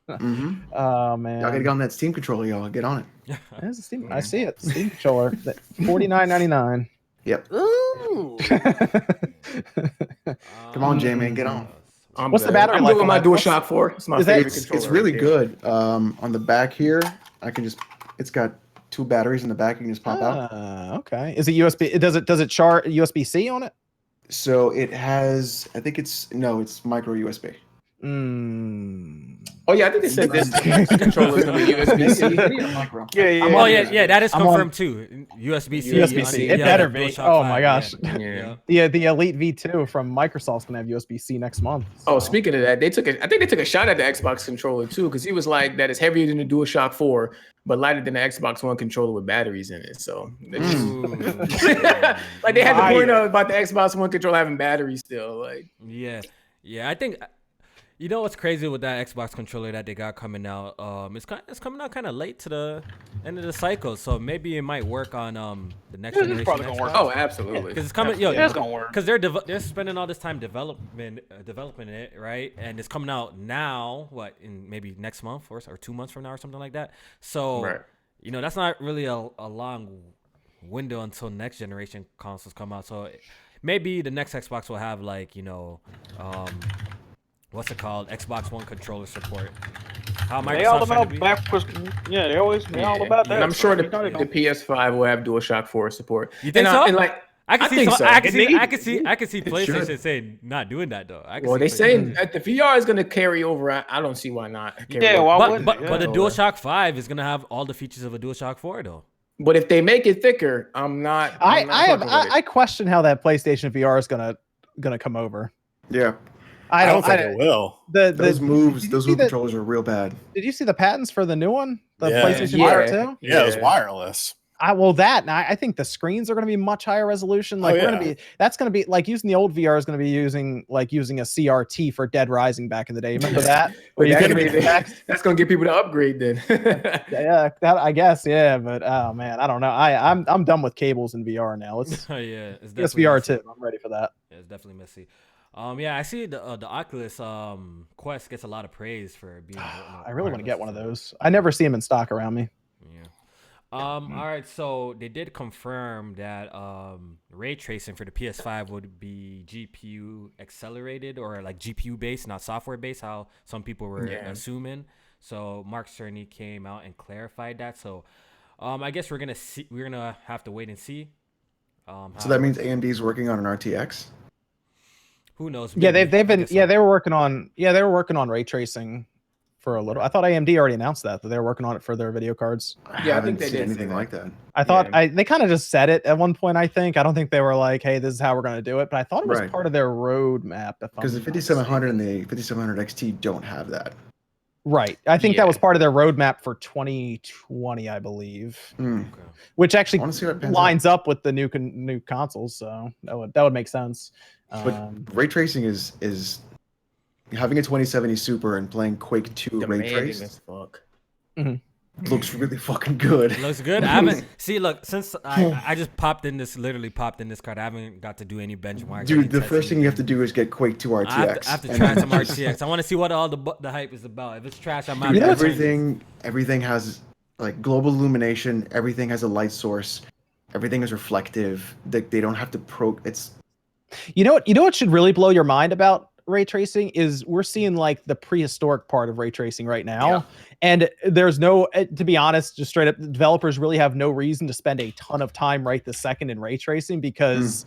Speaker 6: Oh man.
Speaker 1: Y'all gotta get on that Steam controller, y'all. Get on it.
Speaker 6: There's a Steam. I see it. Steam controller. $49.99.
Speaker 1: Yep.
Speaker 4: Ooh.
Speaker 1: Come on, J-Man, get on.
Speaker 6: What's the battery
Speaker 3: I'm
Speaker 6: life
Speaker 3: doing
Speaker 6: on
Speaker 3: my
Speaker 6: that?
Speaker 3: DualShock 4. It's my favorite controller.
Speaker 1: It's really good. On the back here, I can just. It's got 2 batteries in the back. You can just pop out.
Speaker 6: Okay. Is it USB? Does it chart USB-C on it?
Speaker 1: So it has. I think it's micro USB.
Speaker 3: Oh yeah, I think they said this controller is gonna be USB-C.
Speaker 5: Yeah. That is confirmed too. USB-C.
Speaker 6: USB-C. It better be. Oh my gosh. Yeah. The Elite V2 from Microsoft's gonna have USB-C next month.
Speaker 3: So. Oh, speaking of that, I think they took a shot at the Xbox controller too, because he was like that is heavier than the DualShock 4, but lighter than the Xbox One controller with batteries in it. So like they had to point out about the Xbox One controller having batteries still. Like
Speaker 5: I think. You know what's crazy with that Xbox controller that they got coming out? It's coming out kind of late to the end of the cycle, so maybe it might work on the next generation.
Speaker 4: It's probably gonna work.
Speaker 3: Oh, absolutely.
Speaker 5: Because it's coming.
Speaker 4: It's gonna work.
Speaker 5: Because they're spending all this time developing it, right? And it's coming out now. What, in maybe next month or 2 months from now or something like that. So that's not really a long window until next generation consoles come out. So maybe the next Xbox will have what's it called? Xbox One controller support. How
Speaker 4: they all about backwards. Yeah, they all about that.
Speaker 3: And I'm sure the PS5 will have DualShock 4 support.
Speaker 5: You think so?
Speaker 3: And like,
Speaker 5: I can see PlayStation saying not doing that though.
Speaker 3: They say that the VR is going to carry over. I don't see why not.
Speaker 5: But the DualShock 5 is going to have all the features of a DualShock 4 though.
Speaker 3: But if they make it thicker,
Speaker 6: I question how that PlayStation VR is gonna come over.
Speaker 1: Yeah.
Speaker 2: I don't think it will.
Speaker 1: Those move controllers are real bad.
Speaker 6: Did you see the patents for the new one? The PlayStation VR 2?
Speaker 2: Yeah, it was wireless.
Speaker 6: I think the screens are going to be much higher resolution. Like that's going to be like using the old VR is going to be using a CRT for Dead Rising back in the day. Remember that?
Speaker 3: That's going to get people to upgrade then.
Speaker 6: That I guess, yeah. But oh man, I don't know. I'm done with cables in VR now. It's VR 2. I'm ready for that.
Speaker 5: Yeah, it's definitely messy. I see the Oculus Quest gets a lot of praise for being.
Speaker 6: I really want to get one of those. I never see them in stock around me.
Speaker 5: Yeah. All right. So they did confirm that ray tracing for the PS5 would be GPU accelerated or like GPU based, not software based. How some people were assuming. So Mark Cerny came out and clarified that. So I guess we're gonna have to wait and see.
Speaker 1: So that means AMD is working on an RTX.
Speaker 5: Who knows?
Speaker 6: Maybe. They were working on ray tracing for a little. I thought AMD already announced that they were working on it for their video cards.
Speaker 1: I think they did anything like that.
Speaker 6: I thought they kind of just said it at one point. I don't think they were like, "Hey, this is how we're going to do it," but I thought it was part of their roadmap.
Speaker 1: Because the 5700 and the 5700 XT don't have that.
Speaker 6: Right. I think that was part of their roadmap for 2020, I believe. Okay. Which actually lines up with the new consoles, so that would make sense.
Speaker 1: But ray tracing is having a 2070 Super and playing Quake 2 ray trace. Looks really fucking good.
Speaker 5: It looks good. I haven't since I just popped in this card. I haven't got to do any benchmarks.
Speaker 1: Dude, the first thing you have to do is get Quake 2 RTX.
Speaker 5: I have to try some RTX. I want to see what all the hype is about. If it's trash, I'm out.
Speaker 1: Everything has like global illumination. Everything has a light source. Everything is reflective. They don't have to it's.
Speaker 6: You know what should really blow your mind about ray tracing is we're seeing like the prehistoric part of ray tracing right now, and there's no, to be honest, just straight up, developers really have no reason to spend a ton of time right this second in ray tracing because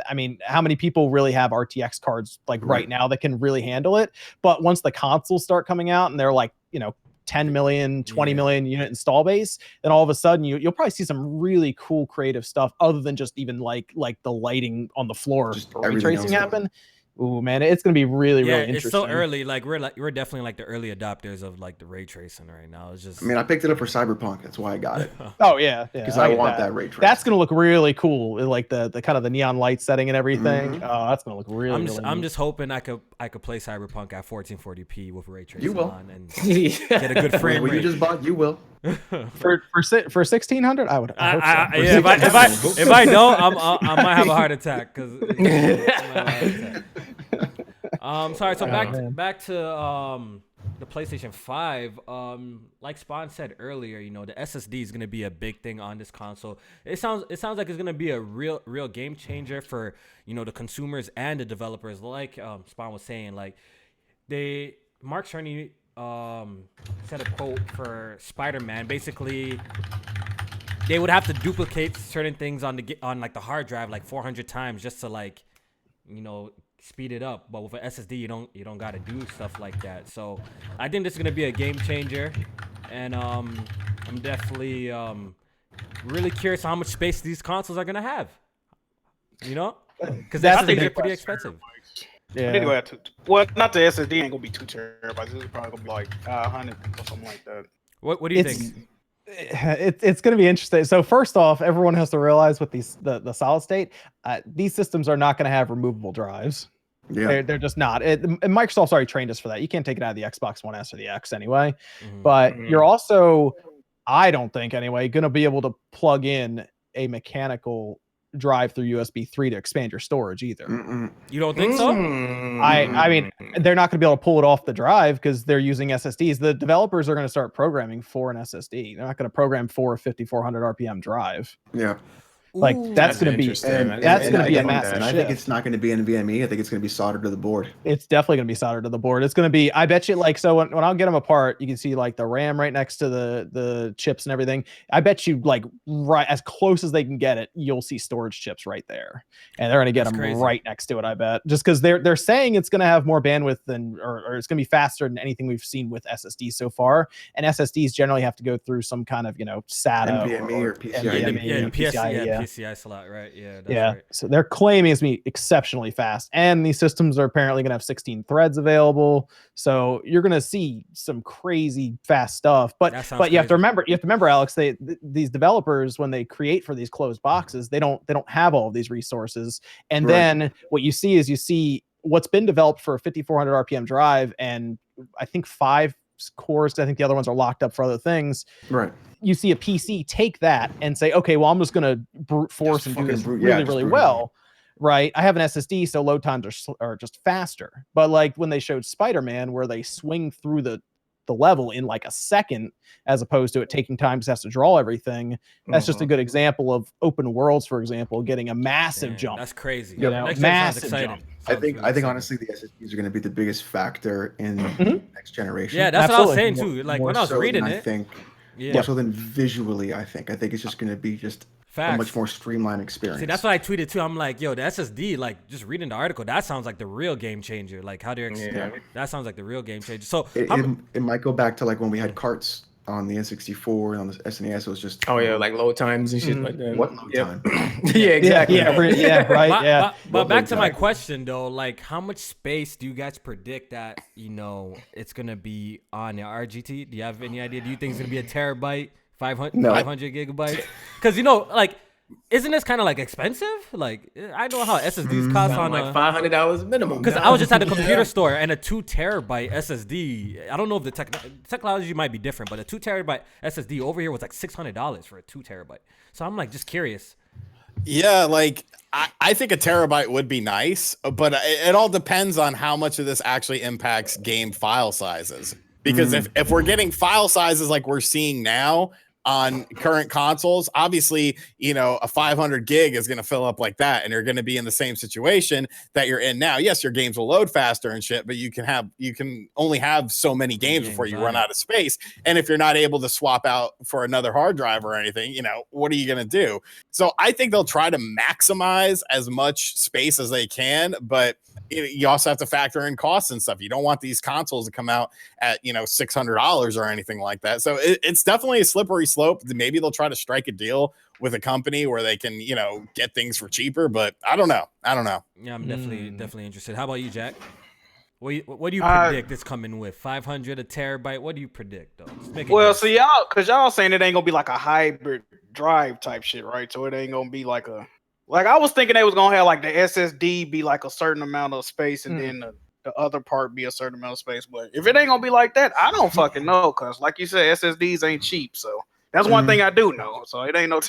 Speaker 6: I mean, how many people really have RTX cards like right now that can really handle it? But once the consoles start coming out and they're like 10 million, 20 million unit install base, then all of a sudden you'll probably see some really cool creative stuff other than just even like the lighting on the floor ray tracing happen. Ooh, man, it's gonna be really interesting.
Speaker 5: It's so early. We're definitely like the early adopters of like the ray tracing right now. It's just.
Speaker 1: I mean, I picked it up for Cyberpunk. That's why I got it.
Speaker 6: Oh yeah,
Speaker 1: because I want that ray tracing.
Speaker 6: That's gonna look really cool, like the kind of the neon light setting and everything. Oh, that's gonna look really.
Speaker 5: I'm just hoping I could play Cyberpunk at 1440p with ray tracing
Speaker 1: you will.
Speaker 5: on and get a good frame rate.
Speaker 1: You just bought. You will.
Speaker 6: for 1600, I would. I hope so.
Speaker 5: Yeah, if I don't, I might have a heart attack because. Sorry. So back to the PlayStation 5. Like Spawn said earlier, the SSD is gonna be a big thing on this console. It sounds like it's gonna be a real game changer for the consumers and the developers. Like Spawn was saying, like Mark Cerny said a quote for Spider-Man. Basically, they would have to duplicate certain things on like the hard drive like 400 times just to speed it up. But with an SSD, you don't got to do stuff like that. So I think this is gonna be a game changer, and I'm definitely really curious how much space these consoles are gonna have. Because they're pretty expensive.
Speaker 4: Yeah. Anyway, well, not the SSD ain't gonna be 2 terabytes. This is probably gonna be like 500 or something like that.
Speaker 5: What do you think?
Speaker 6: It's going to be interesting. So first off, everyone has to realize with the solid state, these systems are not going to have removable drives. Yeah. They're just not. And Microsoft's already trained us for that. You can't take it out of the Xbox One S or the X anyway. But you're also, I don't think anyway, going to be able to plug in a mechanical drive through USB 3 to expand your storage either.
Speaker 5: You don't think so?
Speaker 6: I mean, they're not going to be able to pull it off the drive because they're using SSDs. The developers are going to start programming for an SSD. They're not going to program for a 5400 RPM drive.
Speaker 1: Yeah.
Speaker 6: Like that's going to be a massive
Speaker 1: shift. I think it's not going to be NVMe. I think it's going to be soldered to the board.
Speaker 6: It's definitely going to be soldered to the board. It's going to be. I bet you when I'll get them apart, you can see like the RAM right next to the chips and everything. I bet you like right as close as they can get it, you'll see storage chips right there, and they're going to get them right next to it. I bet just because they're saying it's going to have more bandwidth than or it's going to be faster than anything we've seen with SSDs so far. And SSDs generally have to go through some kind of SATA
Speaker 1: NVMe or PCIe.
Speaker 5: PCI slot, right? Yeah, that's right.
Speaker 6: So they're claiming it's going to be exceptionally fast, and these systems are apparently going to have 16 threads available. So you're going to see some crazy fast stuff. But you have to remember, Alex, these developers, when they create for these closed boxes, they don't have all of these resources. And then what you see what's been developed for a 5400 RPM drive, and I think 5 cores. I think the other ones are locked up for other things.
Speaker 1: Right.
Speaker 6: You see a PC take that and say, okay, well, I'm just going to brute force and do this really well. Right. I have an SSD, so load times are just faster. But like when they showed Spider-Man, where they swing through the level in like a second, as opposed to it taking time to have to draw everything. That's just a good example of open worlds, for example, getting a massive jump.
Speaker 5: That's crazy.
Speaker 6: Massive jump.
Speaker 1: I think honestly the SSDs are going to be the biggest factor in next generation.
Speaker 5: Yeah, that's what I was saying too. Like when I was reading it,
Speaker 1: I think more so than visually. I think it's just going to be just a much more streamlined experience.
Speaker 5: See, that's what I tweeted too. I'm like, yo, the SSD, like just reading the article, that sounds like the real game changer. Like how they're that sounds like the real game changer. So
Speaker 1: it might go back to like when we had carts on the N64 and on the SNES. It was just
Speaker 3: like load times and shit like that.
Speaker 1: What load time?
Speaker 3: Yeah, exactly.
Speaker 5: But back to my question though, like how much space do you guys predict that it's gonna be on the RGT? Do you have any idea? Do you think it's gonna be a terabyte, 500 gigabytes? Because isn't this kind of like expensive? Like I know how SSDs cost on
Speaker 3: like $500 minimum.
Speaker 5: Because I was just at the computer store and a 2 terabyte SSD. I don't know if the technology might be different, but a 2 terabyte SSD over here was like $600 for a 2 terabyte. So I'm like just curious.
Speaker 2: Yeah, like I think a terabyte would be nice, but it all depends on how much of this actually impacts game file sizes. Because if we're getting file sizes like we're seeing now on current consoles, obviously, a 500 gig is going to fill up like that, and you're going to be in the same situation that you're in now. Yes, your games will load faster and shit, but you can only have so many games before you run out of space. And if you're not able to swap out for another hard drive or anything, what are you going to do? So I think they'll try to maximize as much space as they can, but you also have to factor in costs and stuff. You don't want these consoles to come out at $600 or anything like that. So it's definitely a slippery slope. Maybe they'll try to strike a deal with a company where they can get things for cheaper, but I don't know.
Speaker 5: Yeah, I'm definitely interested. How about you, Jack? What do you predict it's coming with? 500, a terabyte? What do you predict though?
Speaker 4: So y'all saying it ain't gonna be like a hybrid drive type shit, right? So it ain't gonna be like I was thinking they was gonna have like the SSD be like a certain amount of space and then the other part be a certain amount of space. But if it ain't gonna be like that, I don't fucking know. Cause like you said, SSDs ain't cheap. So that's one thing I do know. So it ain't no.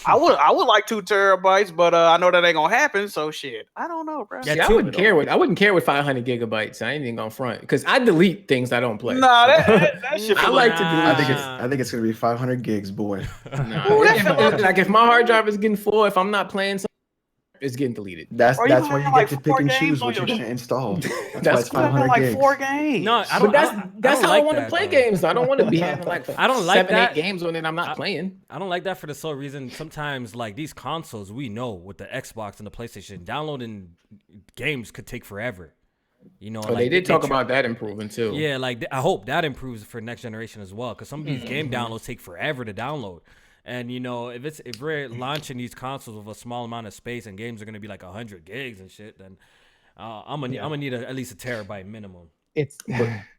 Speaker 4: I would like 2 terabytes, but I know that ain't gonna happen. So shit, I don't know, bro.
Speaker 3: Yeah, I wouldn't care with 500 gigabytes. I ain't even gonna front because I delete things I don't play.
Speaker 4: Nah, that shit.
Speaker 3: I like to delete.
Speaker 1: I think it's gonna be 500 gigs, boy.
Speaker 3: Like if my hard drive is getting full, if I'm not playing something, it's getting deleted.
Speaker 1: That's why you get to pick and choose what you're gonna install. That's 500
Speaker 4: like
Speaker 1: gigs.
Speaker 4: 4 games.
Speaker 5: No, I don't.
Speaker 3: That's how I want to play games. I don't want to be having like
Speaker 5: I don't like
Speaker 3: 7-8 games on it. I'm not playing.
Speaker 5: I don't like that for the sole reason. Sometimes like these consoles, we know with the Xbox and the PlayStation, downloading games could take forever. You know,
Speaker 3: like, they did talk about that improving too.
Speaker 5: Yeah, like I hope that improves for next generation as well, because some of these game downloads take forever to download. And you know, if we're launching these consoles with a small amount of space and games are gonna be like 100 gigs and shit, then I'm gonna need at least a terabyte minimum.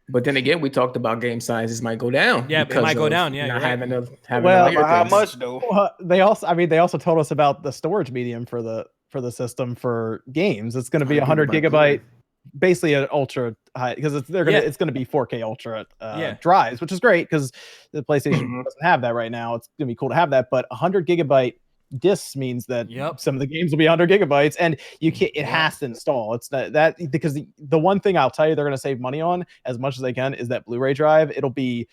Speaker 3: But then again, we talked about game sizes might go down.
Speaker 5: Yeah, it might go down. Yeah,
Speaker 3: not
Speaker 5: having
Speaker 4: how much though?
Speaker 6: Well, they also told us about the storage medium for the system for games. It's going to be 100 gigabyte, basically an ultra high, because it's going to be 4K ultra drives, which is great because the PlayStation doesn't have that right now. It's going to be cool to have that, but 100 gigabyte discs means that some of the games will be 100 gigabytes, and it has to install. It's that because the one thing I'll tell you they're going to save money on as much as they can is that Blu-ray drive. It'll be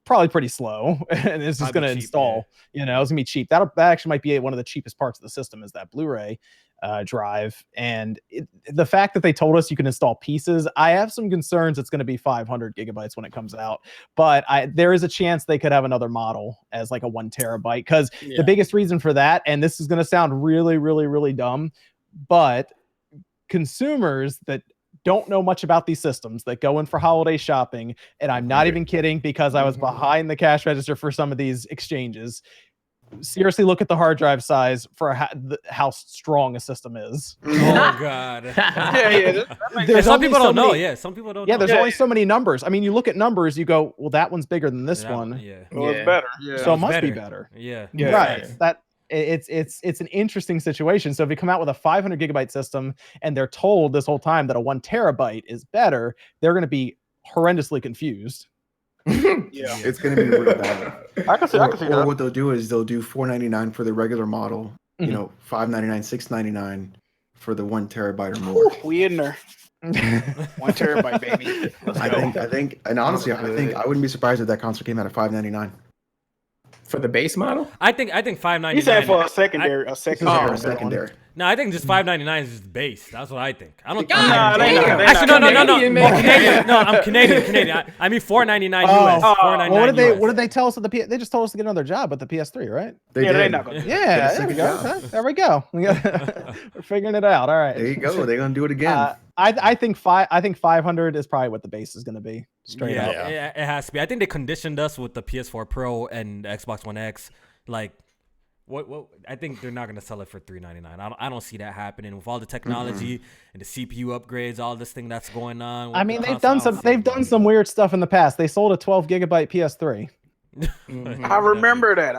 Speaker 6: probably pretty slow, and it's just going to install. Yeah. You know, it's going to be cheap. That actually might be one of the cheapest parts of the system is that Blu-ray drive. And the fact that they told us you can install pieces, I have some concerns it's going to be 500 gigabytes when it comes out, but there is a chance they could have another model as like a 1 terabyte, because the biggest reason for that, and this is going to sound really, really, really dumb, but consumers that don't know much about these systems that go in for holiday shopping, and I'm not even kidding because I was behind the cash register for some of these exchanges, seriously look at the hard drive size for how strong a system is.
Speaker 5: Oh god.
Speaker 6: Some
Speaker 5: people don't know. Yeah, some people don't know.
Speaker 6: Yeah, there's only so many numbers. I mean, you look at numbers, you go, well, that one's bigger than this one.
Speaker 4: Well, it's better.
Speaker 6: So it must be better.
Speaker 5: Yeah.
Speaker 6: Right. That it's an interesting situation. So if you come out with a 500 gigabyte system and they're told this whole time that a 1 terabyte is better, they're going to be horrendously confused.
Speaker 1: It's going to be really bad.
Speaker 4: I can see that.
Speaker 1: Or what they'll do is they'll do $499 for the regular model, you know, $599, $699 for the 1 terabyte or more.
Speaker 4: We in there. 1 terabyte, baby.
Speaker 1: I think, and honestly, I wouldn't be surprised if that console came out at $599
Speaker 3: for the base model.
Speaker 5: I think $599.
Speaker 4: You said for a secondary.
Speaker 5: No, I think just $599 is the base. That's what I think. I don't.
Speaker 3: Actually,
Speaker 5: no. No, I'm Canadian. I mean $499 US. $499.
Speaker 6: What did they tell us? They just told us to get another job at the PS3, right?
Speaker 4: They're not gonna.
Speaker 6: Yeah, there we go. There we go. We're figuring it out. All right.
Speaker 1: There you go. They're gonna do it again.
Speaker 6: I think 500 is probably what the base is gonna be. Straight up.
Speaker 5: Yeah, it has to be. I think they conditioned us with the PS4 Pro and the Xbox One X. Like, what? I think they're not gonna sell it for $399. I don't see that happening with all the technology and the CPU upgrades, all this thing that's going on.
Speaker 6: I mean, they've done some weird stuff in the past. They sold a 12 gigabyte PS3.
Speaker 4: I remember that.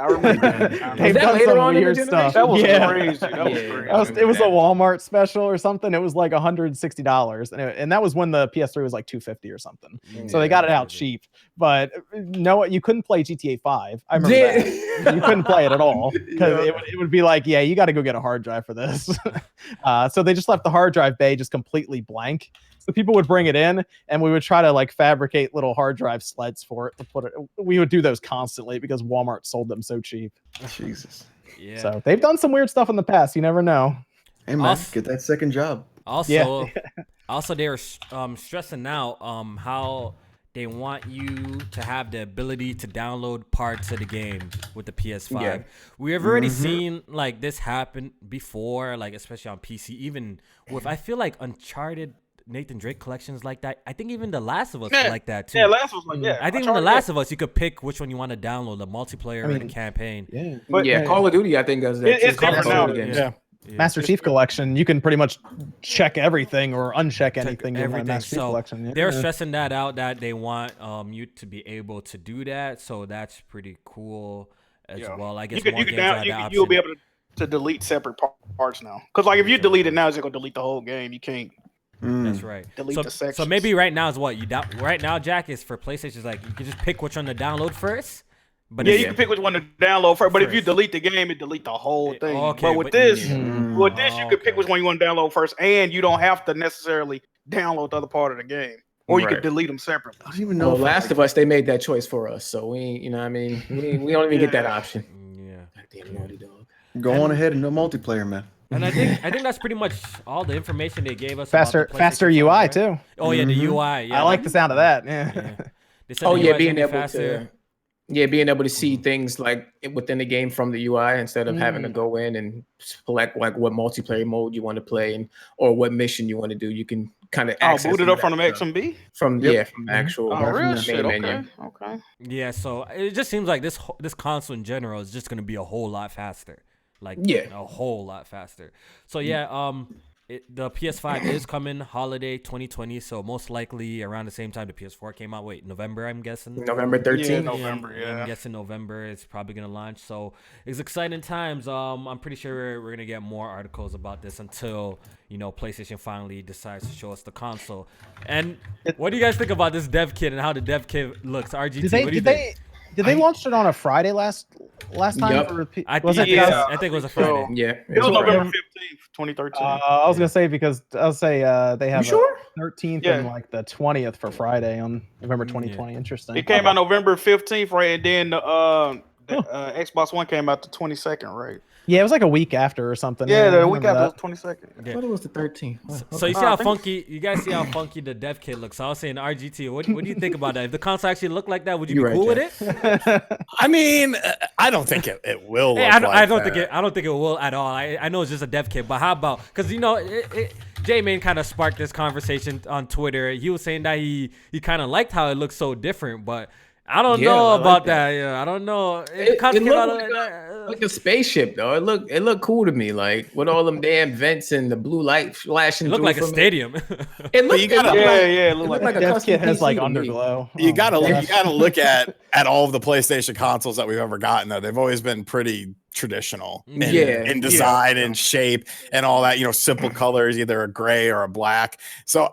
Speaker 6: They've done some weird stuff.
Speaker 4: That was crazy. That was
Speaker 6: it was a Walmart special or something. It was like $160, and that was when the PS3 was like $250 or something. So they got it out cheap. But no, you couldn't play GTA 5. I remember that. You couldn't play it at all because it would be like, yeah, you got to go get a hard drive for this. So they just left the hard drive bay just completely blank. So people would bring it in, and we would try to like fabricate little hard drive sleds for it to put it. We would do those constantly because Walmart sold them so cheap.
Speaker 1: Jesus.
Speaker 5: Yeah.
Speaker 6: So they've done some weird stuff in the past. You never know.
Speaker 1: Hey man, get that second job.
Speaker 5: Also, they were stressing out how they want you to have the ability to download parts of the game with the PS5. Yeah. We have already seen like this happen before, like especially on PC. Even with I feel like Uncharted. Nathan Drake collections like that. I think even The Last of Us like that too.
Speaker 4: Yeah, Last of Us like
Speaker 5: I think in The Last of Us you could pick which one you want to download, the multiplayer or the campaign.
Speaker 1: Yeah,
Speaker 3: but Call of Duty I think does that.
Speaker 4: It's different now.
Speaker 6: Master Chief Collection, you can pretty much check everything or uncheck anything.
Speaker 5: Everything.
Speaker 6: Master Chief Collection.
Speaker 5: They're stressing that out that they want you to be able to do that. So that's pretty cool as well. I guess
Speaker 4: you'll be able to delete separate parts now. Because like if you delete it now, it's gonna delete the whole game. You can't
Speaker 5: That's right.
Speaker 4: Delete the sections.
Speaker 5: So maybe right now is what right now, Jack, is for PlayStation. Is like you can just pick which one to download first. But
Speaker 4: you can pick which one to download first. But if you delete the game, it delete the whole thing. Okay, but with this, you can pick which one you want to download first, and you don't have to necessarily download the other part of the game, or you could delete them separately.
Speaker 3: I don't even know. Last of Us, they made that choice for us, so we, you know, what I mean, we don't even get that option.
Speaker 5: Yeah.
Speaker 3: Goddamn Naughty Dog.
Speaker 1: Go on ahead and no multiplayer, man.
Speaker 5: And I think that's pretty much all the information they gave us.
Speaker 6: Faster UI
Speaker 5: right?
Speaker 6: too.
Speaker 5: Oh yeah, the UI. Yeah,
Speaker 6: I like the sound of that. Yeah.
Speaker 3: Being able to. Yeah, being able to see things like within the game from the UI instead of having to go in and select like what multiplayer mode you want to play or what mission you want to do. You can kind of
Speaker 4: boot it up from the XMB.
Speaker 3: From the actual
Speaker 4: real shit.
Speaker 3: menu.
Speaker 4: Okay.
Speaker 5: Yeah, so it just seems like this console in general is just gonna be a whole lot faster. A whole lot faster. So the PS5 is coming holiday 2020, so most likely around the same time the PS4 came out. November, I'm guessing.
Speaker 3: November 13th.
Speaker 4: Yeah, November,
Speaker 5: I'm guessing November is probably going to launch. So it's exciting times. I'm pretty sure we're going to get more articles about this until, PlayStation finally decides to show us the console. And what do you guys think about this dev kit and how the dev kit looks? RGT, what do you think?
Speaker 6: Did they launch it on a Friday last time?
Speaker 3: Yep.
Speaker 5: I think it was a Friday.
Speaker 3: Yeah.
Speaker 4: It was November 15th, 2013.
Speaker 6: I was going to say, because I'll say they have
Speaker 3: the
Speaker 6: 13th and like the 20th for Friday on November 2020. Yeah. Interesting.
Speaker 4: It came out November 15th, right? And then the Xbox One came out the 22nd, right?
Speaker 6: Yeah, it was like a week after or something.
Speaker 4: Yeah, the week after was 22nd.
Speaker 3: I thought it was the 13th.
Speaker 5: So you see how funky, you guys see how funky the dev kit looks. So I was saying, RGT, what do you think about that? If the console actually looked like that, would you be cool with it?
Speaker 2: I mean, I don't think it will.
Speaker 5: I don't think it will at all. I know it's just a dev kit, but how about, because J-Man kind of sparked this conversation on Twitter. He was saying that he kind of liked how it looks so different, but I don't know about that. Yeah, I don't know.
Speaker 3: It looked like a spaceship, though. It looked cool to me, like with all them damn vents and the blue light flashing.
Speaker 5: It looked like a stadium.
Speaker 3: It looked,
Speaker 4: it looked like
Speaker 6: a dev kit has like underglow.
Speaker 2: You gotta look at all of the PlayStation consoles that we've ever gotten. Though they've always been pretty traditional in design and shape and all that. Simple colors, either a gray or a black. So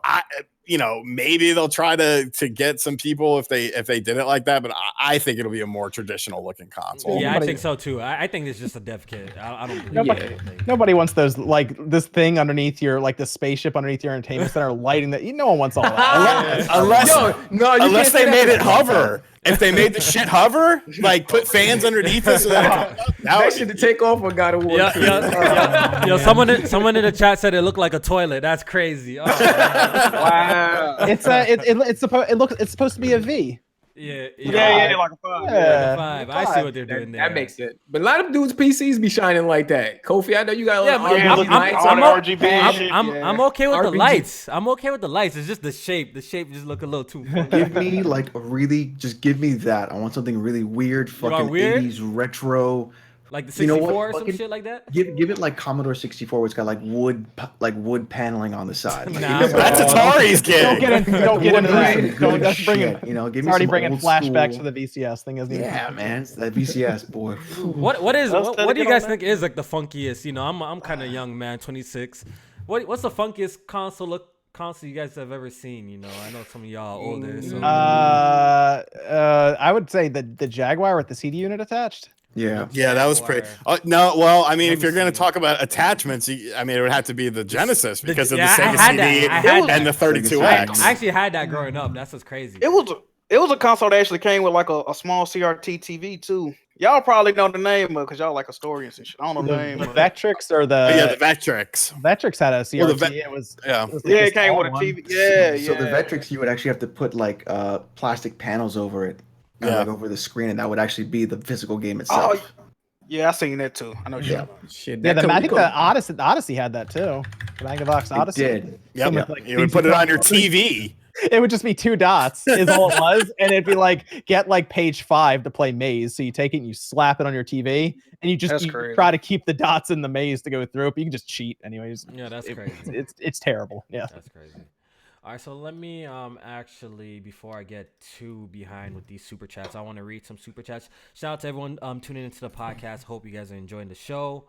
Speaker 2: maybe they'll try to get some people if they did it like that, but I think it'll be a more traditional looking console.
Speaker 5: Yeah, I think so too. I think it's just a dev kit. I don't believe
Speaker 6: nobody wants those, like this thing underneath your, like the spaceship underneath your entertainment center lighting that. No one wants all that.
Speaker 2: Unless they made it hover. If they made the shit hover, like put fans underneath it, so
Speaker 3: that should take off on God of War.
Speaker 5: Someone in the chat said it looked like a toilet. That's crazy. Oh,
Speaker 4: wow.
Speaker 6: It's supposed to be a V.
Speaker 5: Yeah,
Speaker 4: like a 5.
Speaker 5: Yeah, 5. I see what they're doing there.
Speaker 3: That makes it. But a lot of dudes' PCs be shining like that. Kofi, I know you got
Speaker 5: I'm okay with the lights. I'm okay with the lights. It's just the shape. The shape just look a little too funny.
Speaker 1: Give me give me that. I want something really weird, fucking 80s retro.
Speaker 5: Like the 64 or some shit like that?
Speaker 1: Give it like Commodore 64 where it's got like wood paneling on the side.
Speaker 2: That's Atari's kid.
Speaker 6: Don't get into that. That's bringing,
Speaker 1: give me
Speaker 6: already bringing flashbacks to the VCS thing, isn't it?
Speaker 1: Yeah, man. It's that VCS, boy.
Speaker 5: What do you guys think is like the funkiest? I'm kind of young, man, 26. What's the funkiest console you guys have ever seen? I know some of y'all older. So.
Speaker 6: I would say the Jaguar with the CD unit attached.
Speaker 1: Yeah,
Speaker 2: that was pretty. No, well, I mean, if you're going to talk about attachments, it would have to be the Genesis because of the Sega CD and the 32X.
Speaker 5: I actually had that growing up. That's what's crazy.
Speaker 4: It was a console that actually came with like a small CRT TV too. Y'all probably know the name of it because y'all like historians and shit. I don't know the name.
Speaker 6: The Vectrix or the
Speaker 2: the Vectrix.
Speaker 6: Vectrix had a CRT.
Speaker 4: It came with a TV. Yeah.
Speaker 1: So the Vectrix, you would actually have to put like plastic panels over it. Like over the screen, and that would actually be the physical game itself.
Speaker 4: Yeah, I seen that too. I know.
Speaker 6: I think the Odyssey had that too. The Magnavox Odyssey.
Speaker 1: It did.
Speaker 2: Yep. You would put it on your TV.
Speaker 6: It would just be 2 dots is all it was, and it'd be like get like page 5 to play Maze. So you take it and you slap it on your TV, and you try to keep the dots in the maze to go through it. But you can just cheat anyways.
Speaker 5: Yeah, that's crazy.
Speaker 6: It's terrible. Yeah,
Speaker 5: that's crazy. All right, so let me actually, before I get too behind with these super chats, I want to read some super chats. Shout out to everyone tuning into the podcast. Hope you guys are enjoying the show.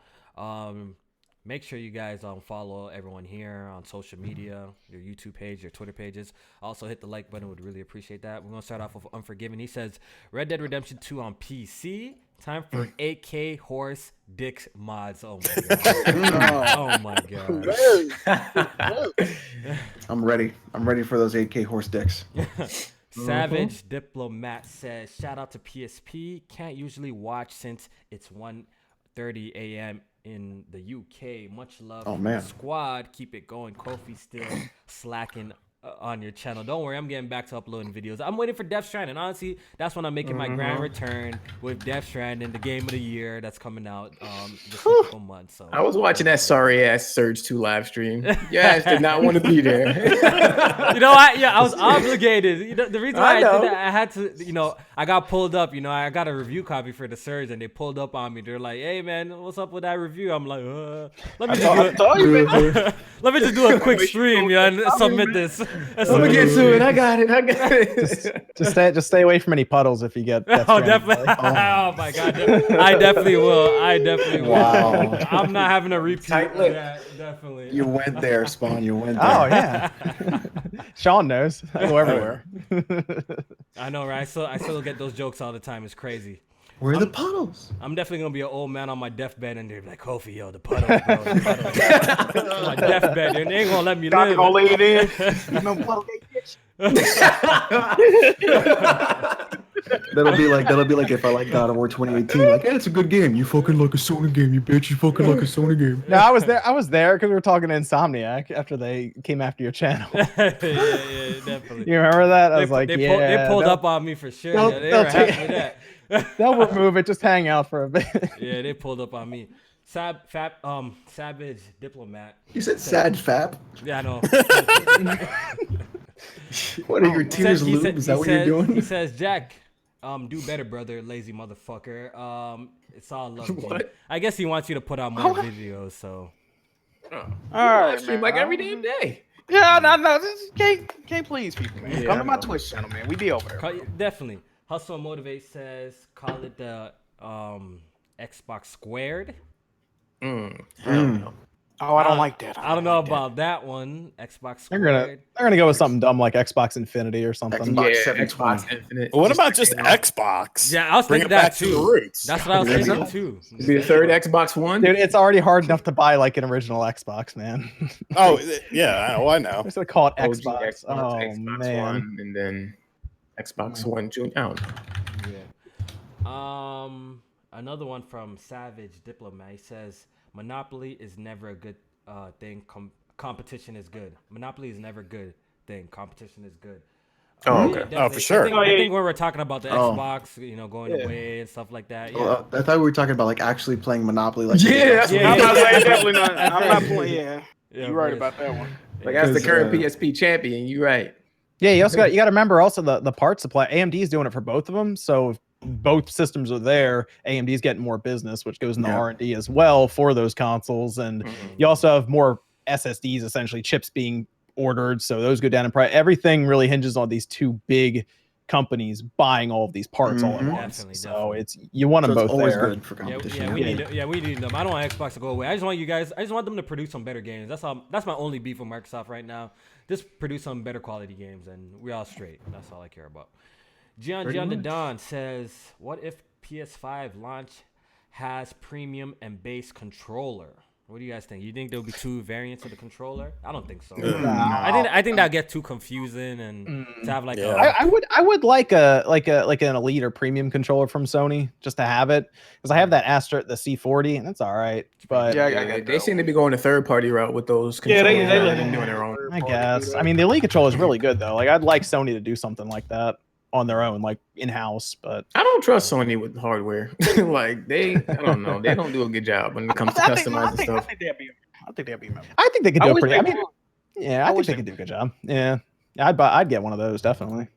Speaker 5: Make sure you guys follow everyone here on social media, your YouTube page, your Twitter pages. Also hit the like button. Would really appreciate that. We're gonna start off with Unforgiven. He says Red Dead Redemption 2 on PC. Time for 8K horse dicks mods. Oh my god.
Speaker 1: I'm ready. I'm ready for those 8K horse dicks.
Speaker 5: Savage Diplomat says, shout out to PSP. Can't usually watch since it's 1:30 a.m. in the UK. Much love
Speaker 1: Oh,
Speaker 5: from
Speaker 1: man.
Speaker 5: the squad. Keep it going. Kofi still slacking on your channel. Don't worry, I'm getting back to uploading videos. I'm waiting for Death Stranding. Honestly, that's when I'm making my grand return with Death Stranding, the game of the year that's coming out just in a couple months. So
Speaker 3: I was watching that sorry ass Surge 2 live stream. Yes, did not want to be there.
Speaker 5: You know what? Yeah, I was obligated. You know, the reason why I did that, I had to, I got pulled up. I got a review copy for the Surge, and they pulled up on me. They're like, "Hey, man, what's up with that review?" I'm like, let me just do a quick stream, and submit this.
Speaker 3: Let me get to it. I got it.
Speaker 6: Just stay away from any puddles if you get.
Speaker 5: Oh, definitely. Oh my god, I definitely will.
Speaker 1: Wow.
Speaker 5: I'm not having a repeat.
Speaker 3: Tight lip.
Speaker 5: Yeah, definitely.
Speaker 1: You went there, Spawn. You went there.
Speaker 6: Oh yeah. Sean knows. I go everywhere.
Speaker 5: I know, right? I still get those jokes all the time. It's crazy.
Speaker 1: Where are the puddles?
Speaker 5: I'm definitely gonna be an old man on my deathbed, and they're like, "Kofi, yo, the puddles, bro, the puddles." My deathbed, and they ain't gonna let me live.
Speaker 4: Gonna lay it in.
Speaker 1: That'll be like if I like God of War 2018. Like, yeah, it's a good game. You fucking like a Sony game, you bitch. You fucking like a Sony game.
Speaker 6: No, I was there because we were talking to Insomniac after they came after your channel.
Speaker 5: yeah, definitely.
Speaker 6: You remember that? I was
Speaker 5: they pulled up on me for sure. Yeah, they were happy with that.
Speaker 6: They'll remove it. Just hang out for a bit.
Speaker 5: Yeah, they pulled up on me. Savage Diplomat.
Speaker 1: You said sad fap?
Speaker 5: Yeah, I know.
Speaker 1: What are your tears, Lube? Is that what you're doing?
Speaker 5: He says, Jack, do better, brother, lazy motherfucker. It's all love.
Speaker 3: What?
Speaker 5: I guess he wants you to put out more videos, so.
Speaker 4: All right,
Speaker 3: Stream like every damn day.
Speaker 4: Yeah, no, this can't please people, man.
Speaker 3: Yeah,
Speaker 4: Come to my
Speaker 3: I know.
Speaker 4: Twitch channel, man. We be over there.
Speaker 5: Definitely. Hustle and Motivate says, call it the Xbox Squared.
Speaker 4: Oh, I don't like that.
Speaker 5: I don't know about that one. Xbox
Speaker 6: They're
Speaker 5: Squared.
Speaker 6: gonna go with something dumb like Xbox Infinity or something.
Speaker 1: Xbox
Speaker 3: Yeah,
Speaker 1: 720.
Speaker 3: Xbox Infinite.
Speaker 2: What about just Xbox?
Speaker 5: Yeah, I was
Speaker 2: Bring
Speaker 5: thinking
Speaker 2: it
Speaker 5: that
Speaker 2: back to
Speaker 5: too.
Speaker 2: the roots.
Speaker 5: That's what I was
Speaker 1: There you
Speaker 5: thinking
Speaker 1: go.
Speaker 5: too.
Speaker 3: Be the third Xbox One?
Speaker 6: Dude, it's already hard enough to buy like an original Xbox, man.
Speaker 2: Oh yeah, I know.
Speaker 6: They're gonna call it
Speaker 3: OG
Speaker 6: Xbox. Oh
Speaker 3: Xbox
Speaker 6: man.
Speaker 3: One, and then Xbox One Junior. I don't know.
Speaker 5: Yeah. Another one from Savage Diplomat. He says Monopoly is never a good thing. Competition is good. Monopoly is never a good thing. Competition is good.
Speaker 3: Oh,
Speaker 5: Yeah,
Speaker 3: okay.
Speaker 5: definitely.
Speaker 2: Oh, for sure.
Speaker 5: I think when we're talking about the
Speaker 1: Oh.
Speaker 5: Xbox, going away and stuff like that. Yeah.
Speaker 1: Well, I thought we were talking about like actually playing Monopoly. Like,
Speaker 3: Yeah, that's
Speaker 5: Yeah,
Speaker 4: I'm not
Speaker 5: yeah.
Speaker 4: saying definitely not. I'm not playing. Yeah,
Speaker 5: Yeah,
Speaker 4: you're right
Speaker 5: but
Speaker 4: about that one.
Speaker 3: Like, as the
Speaker 1: Because,
Speaker 3: current PSP champion, you're right.
Speaker 6: Yeah, you got to remember also the part supply. AMD is doing it for both of them, so if both systems are there, AMD's getting more business, which goes in the
Speaker 1: Yeah.
Speaker 6: R&D as well for those consoles, and you also have more SSDs, essentially chips being ordered, so those go down in price. Everything really hinges on these two big companies buying all of these parts all at
Speaker 1: Mhm.
Speaker 6: once.
Speaker 5: Definitely,
Speaker 6: so
Speaker 5: definitely.
Speaker 6: it's you want
Speaker 1: So
Speaker 6: them
Speaker 1: it's
Speaker 6: both
Speaker 1: always
Speaker 6: there.
Speaker 1: good for competition.
Speaker 5: We need them. I don't want Xbox to go away. I just want them to produce some better games. That's my only beef with Microsoft right now. Just produce some better quality games, and we're all straight. That's all I care about. Gian the Don says, "What if PS5 launch has premium and base controller?" What do you guys think? You think there'll be two variants of the controller? I don't think so. I think that'll get too confusing and to have like
Speaker 6: I would like an elite or premium controller from Sony just to have it, because I have that Astra, the C40, and that's all right. But
Speaker 3: Yeah, they seem to be going the third party route with those
Speaker 4: Yeah,
Speaker 3: controllers.
Speaker 4: they
Speaker 3: rather
Speaker 4: let
Speaker 3: than
Speaker 4: them
Speaker 3: doing their own.
Speaker 6: I guess. I mean, the elite controller is really good though. Like, I'd like Sony to do something like that on their own, like in house. But
Speaker 3: I don't trust Sony with hardware. Like, I don't know. They don't do a good job when it comes to customizing stuff.
Speaker 4: I think they'll be.
Speaker 6: I think they could do a
Speaker 4: wish
Speaker 6: pretty.
Speaker 4: they
Speaker 6: I mean,
Speaker 4: would.
Speaker 6: yeah,
Speaker 4: I
Speaker 6: I think
Speaker 4: wish
Speaker 6: they
Speaker 4: they
Speaker 6: could do a good job. Yeah, I'd get one of those definitely.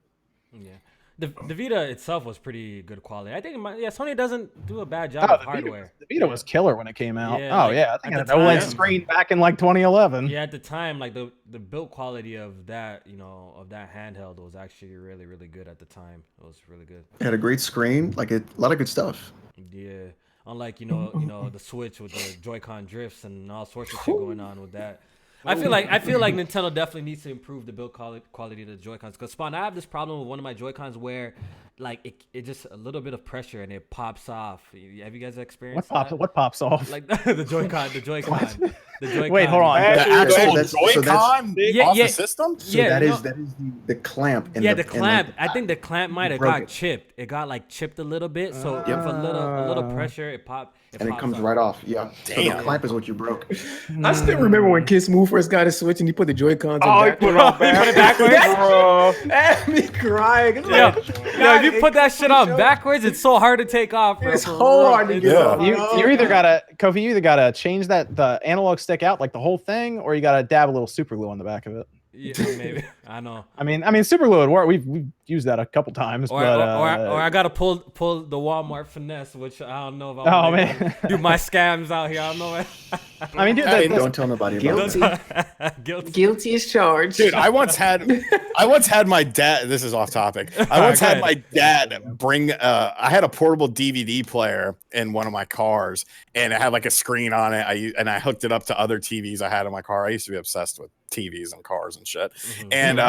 Speaker 5: Yeah. The Vita itself was pretty good quality. I think Sony doesn't do a bad job of hardware.
Speaker 6: The Vita was killer when it came out.
Speaker 5: Yeah,
Speaker 6: Oh
Speaker 5: like,
Speaker 6: yeah, I think
Speaker 5: at
Speaker 6: it
Speaker 5: the
Speaker 6: had an OLED
Speaker 5: time-
Speaker 6: screen back in like 2011.
Speaker 5: Yeah, at the time, like the build quality of that, of that handheld was actually really, really good at the time. It was really good.
Speaker 1: It had a great screen, like a lot of good stuff.
Speaker 5: Yeah. Unlike the Switch with the Joy-Con drifts and all sorts of shit going on with that. I feel like Nintendo definitely needs to improve the build quality of the Joy-Cons. Because Spawn, I have this problem with one of my Joy-Cons where like it just a little bit of pressure and it pops off. Have you guys experienced
Speaker 6: what pops off?
Speaker 5: Like the Joy-Con. The Joy-Con.
Speaker 6: Wait, hold on.
Speaker 2: The actual Joy-Con off the system?
Speaker 1: So that is the clamp.
Speaker 5: The clamp. I think the clamp might have got chipped. It got like chipped a little bit. So with a little pressure, it popped.
Speaker 1: And it comes right off. Yeah. Damn. So the clamp is what you broke.
Speaker 3: I still remember when Kid Smooth first got his Switch and he put the Joy-Cons
Speaker 4: he put it on
Speaker 3: backwards. That me crying.
Speaker 5: If you put that shit on backwards, it's so hard to take off. Bro.
Speaker 3: It's so hard to get off.
Speaker 6: You either gotta, Kofi, you either gotta change the analog stick out, like the whole thing, or you gotta dab a little super glue on the back of it.
Speaker 5: Yeah, maybe. I know.
Speaker 6: I mean, super glue would work. We've used that a couple times.
Speaker 5: Or I gotta pull the Walmart finesse, which I don't know if
Speaker 6: I
Speaker 5: do my scams out here. I don't know.
Speaker 6: I mean, dude,
Speaker 1: don't tell nobody about
Speaker 3: it. Guilty as charged.
Speaker 2: Dude, I once had my dad. This is off topic. I once had my dad bring. I had a portable DVD player in one of my cars, and it had like a screen on it. I hooked it up to other TVs I had in my car. I used to be obsessed with TVs and cars and shit. Mm-hmm. And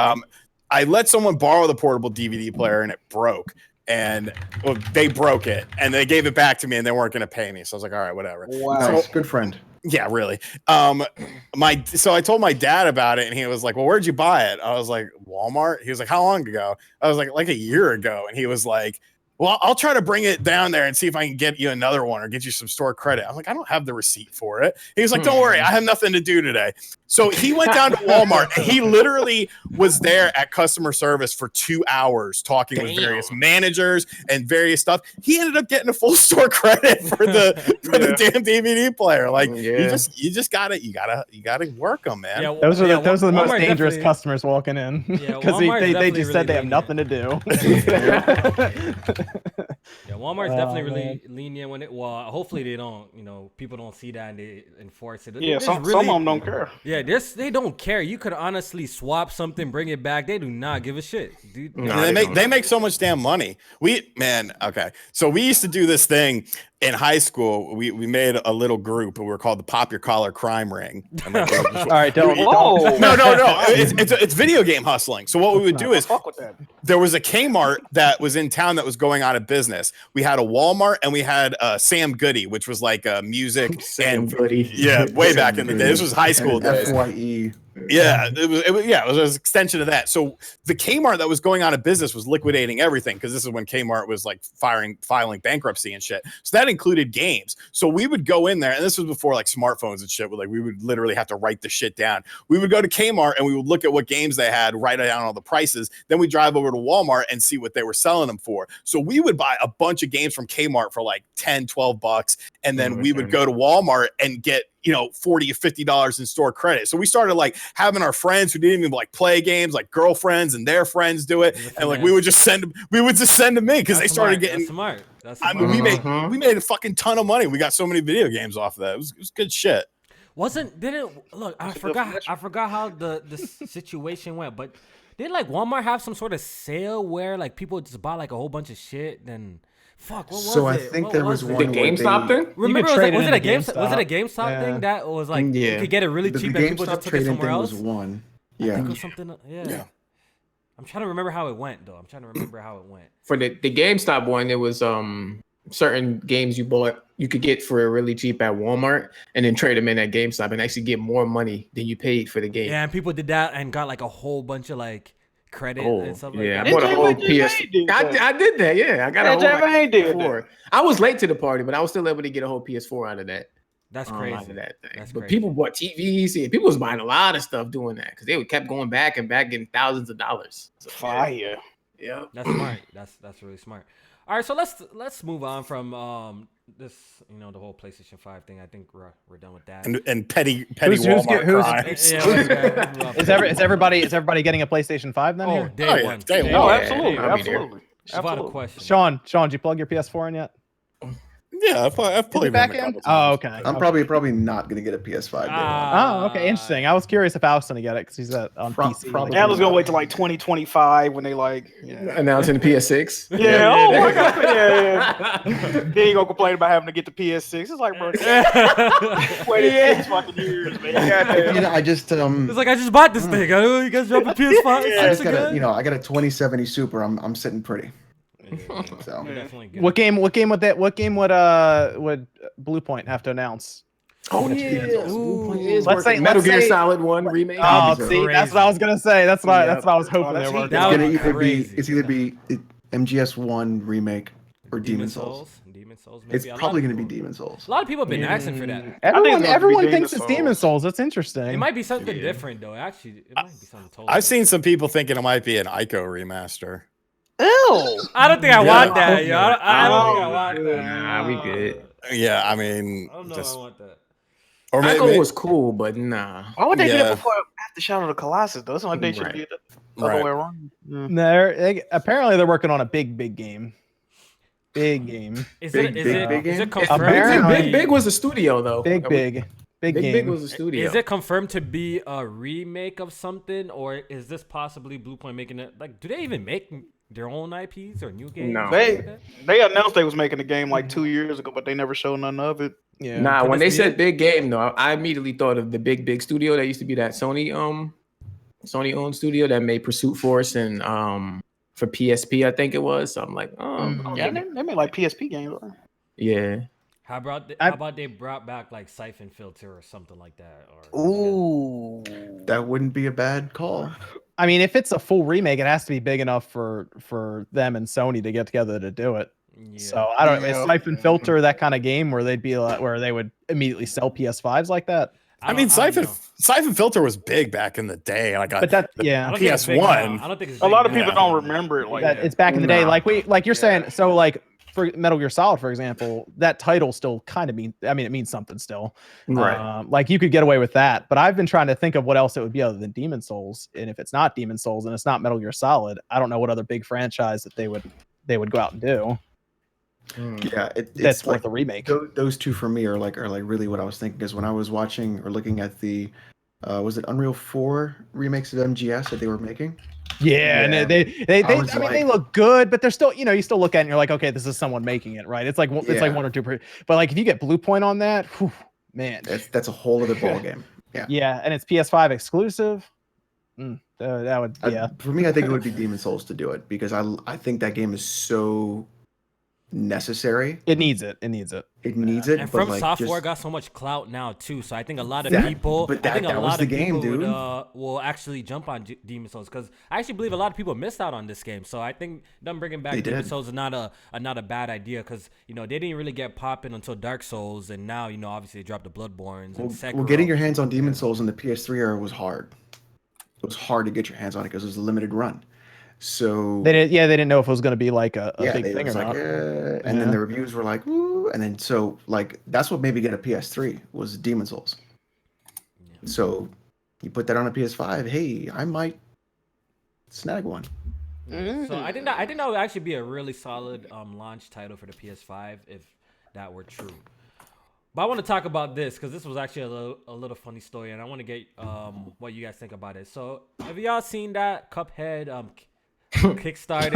Speaker 2: I let someone borrow the portable DVD player, and it broke. And they broke it, and they gave it back to me, and they weren't going to pay me. So I was like, all right, whatever.
Speaker 1: Wow, nice. Good friend.
Speaker 2: Yeah, really. So I told my dad about it, and he was like, well, where'd you buy it? I was like, Walmart. He was like, how long ago? I was like a year ago. And he was like, well, I'll try to bring it down there and see if I can get you another one or get you some store credit. I'm like, I don't have the receipt for it. He was like, don't worry, I have nothing to do today. So he went down to Walmart, and he literally was there at customer service for 2 hours talking with various managers and various stuff. He ended up getting a full store credit for the damn DVD player. Like you just gotta work them, man.
Speaker 6: Yeah, those are the most dangerous customers walking in because they just said they have nothing to do.
Speaker 5: Yeah, Walmart's definitely really lenient when hopefully they don't, people don't see that and they enforce it.
Speaker 4: Yeah, some of them don't care.
Speaker 5: Yeah, they don't care. You could honestly swap something, bring it back. They do not give a shit, dude.
Speaker 2: They make so much damn money. Okay. So we used to do this thing in high school. We made a little group, and we were called the Pop Your Collar Crime Ring.
Speaker 6: All right, don't.
Speaker 2: No. It's video game hustling. So what we would do is there was a Kmart that was in town that was going out of business. We had a Walmart, and we had Sam Goody, which was like music and
Speaker 3: Goody.
Speaker 2: Yeah, way back in the day. This was high school days.
Speaker 1: FYE.
Speaker 2: Yeah, it was an extension of that. So the Kmart that was going out of business was liquidating everything, because this is when Kmart was like filing bankruptcy and shit. So that included games. So we would go in there, and this was before like smartphones and shit. We would literally have to write the shit down. We would go to Kmart, and we would look at what games they had, write down all the prices. Then we drive over to Walmart and see what they were selling them for. So we would buy a bunch of games from Kmart for like $10-12, and then we would go to Walmart and get $40 or $50 in store credit. So we started like having our friends who didn't even like play games, like girlfriends and their friends do it, and like we would just send them in because they started getting
Speaker 5: smart.
Speaker 2: I mean, we made a fucking ton of money. We got so many video games off of that. It was good shit.
Speaker 5: I forgot how the situation went, but did like Walmart have some sort of sale where like people just buy like a whole bunch of shit? Then fuck, what was it?
Speaker 1: So I think there was one.
Speaker 3: The GameStop thing?
Speaker 5: Remember, was it a GameStop thing that was like you could get it really cheap and people just took it somewhere else?
Speaker 1: Was one.
Speaker 5: Yeah. I think it was something. Yeah. I'm trying to remember how it went though.
Speaker 3: For the GameStop one, it was certain games you could get for really cheap at Walmart and then trade them in at GameStop and actually get more money than you paid for the game.
Speaker 5: Yeah, and people did that and got like a whole bunch of like credit and stuff like that.
Speaker 3: I bought a whole PS. I did that. Yeah, I got a whole PS4. I was late to the party, but I was still able to get a whole PS4 out of that.
Speaker 5: That's crazy.
Speaker 3: Out of that thing. But people bought TVs. Yeah, people was buying a lot of stuff doing that because they kept going back and back, getting thousands of dollars. So,
Speaker 4: fire.
Speaker 3: Yeah,
Speaker 5: that's smart. That's really smart. All right, so let's move on from this, the whole PlayStation 5 thing. I think we're done with that.
Speaker 2: And petty Walmart crimes.
Speaker 6: Is everybody getting a PlayStation 5 then?
Speaker 5: Oh, day one.
Speaker 4: Oh, absolutely.
Speaker 5: Absolutely. Question.
Speaker 6: Sean, did you plug your PS4 in yet?
Speaker 2: Yeah, I've played
Speaker 6: back
Speaker 2: him a
Speaker 6: in.
Speaker 2: couple
Speaker 6: Oh,
Speaker 2: times.
Speaker 6: okay.
Speaker 1: I'm probably not gonna get a PS5 day one.
Speaker 6: Oh, okay, interesting. I was curious if Alex gonna get it because he's on PC.
Speaker 1: Probably.
Speaker 4: Alex gonna wait till like 2025 when they like
Speaker 3: announcing the PS6.
Speaker 4: Yeah, I got Then he gonna complain about having to get the PS6. It's like, bro, waited 6 fucking years, man.
Speaker 1: I just
Speaker 5: it's like I just bought this thing. I know you guys dropped a PS5.
Speaker 1: I just got I got a 2070 Super. I'm sitting pretty. So
Speaker 6: what game would Blue Point have to announce?
Speaker 3: Oh yeah,
Speaker 6: let's say
Speaker 3: Metal Gear Solid 1 remake.
Speaker 6: Oh, see, that's what I was gonna say. That's what I was hoping they were.
Speaker 1: It's either be MGS1 remake or Demon Souls.
Speaker 5: Demon Souls.
Speaker 1: It's probably gonna be Demon Souls.
Speaker 5: A lot of people have been asking for that.
Speaker 6: Everyone thinks it's Demon Souls. That's interesting.
Speaker 5: It might be something different though. Actually, it might be something totally.
Speaker 2: I've seen some people thinking it might be an Ico remaster.
Speaker 6: Ew!
Speaker 5: I don't think I want that, yo. I don't think I want that.
Speaker 3: Nah, we good.
Speaker 2: Yeah, I mean,
Speaker 5: I don't know if I want that.
Speaker 2: Or
Speaker 3: Ico was cool, but nah.
Speaker 4: Why would they do that before after Shadow of the Colossus? Though, so like they should do it the other way around.
Speaker 6: Apparently, they're working on a big game. Big game.
Speaker 5: Is it confirmed?
Speaker 3: Big was a studio though.
Speaker 6: Big game.
Speaker 3: Big was a studio.
Speaker 5: Is it confirmed to be a remake of something, or is this possibly Blue Point making it? Like, do they even make their own IPs or new games?
Speaker 3: No.
Speaker 4: They announced they was making a game like 2 years ago, but they never showed none of it.
Speaker 6: Yeah.
Speaker 3: Nah, when they said big game though, I immediately thought of the big studio that used to be that Sony owned studio that made Pursuit Force and for PSP, I think it was. So I'm like,
Speaker 4: yeah, they made like PSP games.
Speaker 3: Yeah.
Speaker 5: How about they brought back like Siphon Filter or something like that?
Speaker 6: Ooh,
Speaker 1: that wouldn't be a bad call.
Speaker 6: I mean, if it's a full remake, it has to be big enough for them and Sony to get together to do it. Yeah. So I don't know. Is Siphon Filter that kind of game where they'd be where they would immediately sell PS5s like that?
Speaker 2: I mean, Siphon Filter was big back in the day. Like,
Speaker 6: but that
Speaker 2: PS1.
Speaker 5: I don't think it's
Speaker 4: a lot of people don't remember it like that.
Speaker 6: It's back in the day, like you're saying. So like for Metal Gear Solid, for example, that title still kind of means. I mean, it means something still.
Speaker 3: Right.
Speaker 6: Like you could get away with that, but I've been trying to think of what else it would be other than Demon Souls. And if it's not Demon Souls and it's not Metal Gear Solid, I don't know what other big franchise that they would go out and do.
Speaker 1: Yeah,
Speaker 6: that's worth a remake.
Speaker 1: Those two for me are like really what I was thinking. Because when I was watching or looking at the was it Unreal 4 remakes of MGS that they were making?
Speaker 6: Yeah, and they look good, but they're still, you still look at it and you're like, okay, this is someone making it, right? It's like it's like 1 or 2 but like if you get Blue Point on that, whew, man,
Speaker 1: that's a whole other ball game.
Speaker 6: Yeah, and it's PS5 exclusive. That would
Speaker 1: for me, I think it would be Demon Souls to do it because I think that game is so necessary.
Speaker 6: It needs it.
Speaker 5: And From Software got so much clout now too, so I think a lot of people. But that was the game, dude. Will actually jump on Demon Souls because I actually believe a lot of people missed out on this game. So I think them bringing back Demon Souls is not a bad idea because they didn't really get popping until Dark Souls, and now obviously they dropped the Bloodborns and Sekiro.
Speaker 1: Well, getting your hands on Demon Souls in the PS3 era was hard. It was hard to get your hands on it because it was a limited run. So
Speaker 6: they didn't know if it was going to be like a big thing or not.
Speaker 1: And then the reviews were like, ooh, and then so like that's what made me get a PS3 was Demon Souls. Yeah. So you put that on a PS5, hey, I might snag one.
Speaker 5: So I think that would actually be a really solid launch title for the PS5 if that were true. But I want to talk about this because this was actually a little funny story, and I want to get what you guys think about it. So have y'all seen that Cuphead Kickstarter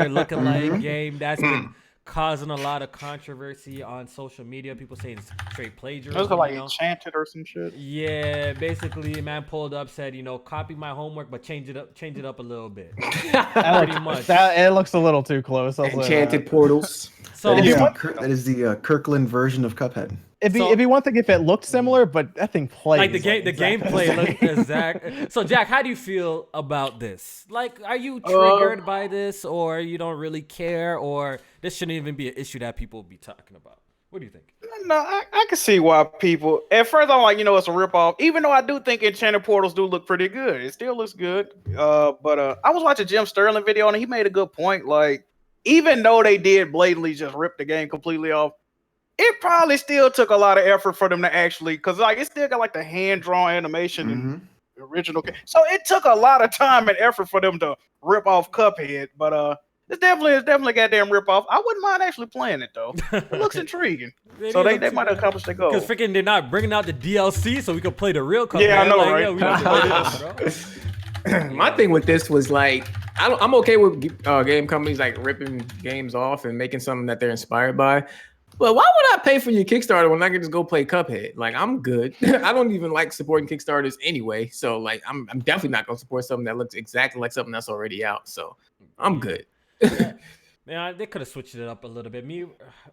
Speaker 5: lookalike game that's been causing a lot of controversy on social media? People saying it's straight plagiarism.
Speaker 4: It was like Enchanted or some shit.
Speaker 5: Yeah, basically, a man pulled up, said, copy my homework, but change it up a little bit. Pretty much.
Speaker 6: It looks a little too close.
Speaker 3: Enchanted portals.
Speaker 5: So
Speaker 1: that is the Kirkland version of Cuphead.
Speaker 6: It'd be one thing if it looked similar, but that thing plays
Speaker 5: like the gameplay looked exact. So Jack, how do you feel about this? Like, are you triggered by this, or you don't really care, or this shouldn't even be an issue that people be talking about? What do you think?
Speaker 4: No, I can see why people. At first, I'm like, it's a ripoff. Even though I do think Enchanted Portals do look pretty good, it still looks good. But I was watching Jim Sterling video, and he made a good point. Like, even though they did blatantly just rip the game completely off, it probably still took a lot of effort for them to actually, because like it still got like the hand-drawn animation and the original. So it took a lot of time and effort for them to rip off Cuphead. But It's definitely a goddamn ripoff. I wouldn't mind actually playing it though. It looks intriguing. So they might accomplish their goal.
Speaker 5: Because freaking they're not bringing out the DLC so we can play the real Cuphead.
Speaker 4: Yeah, I know, right?
Speaker 5: Yeah, we don't play this, bro.
Speaker 3: My thing with this was like, I'm okay with game companies like ripping games off and making something that they're inspired by. But why would I pay for your Kickstarter when I can just go play Cuphead? Like, I'm good. I don't even like supporting Kickstarters anyway. So like, I'm definitely not gonna support something that looks exactly like something that's already out. So I'm good.
Speaker 5: Yeah, they could have switched it up a little bit. Me,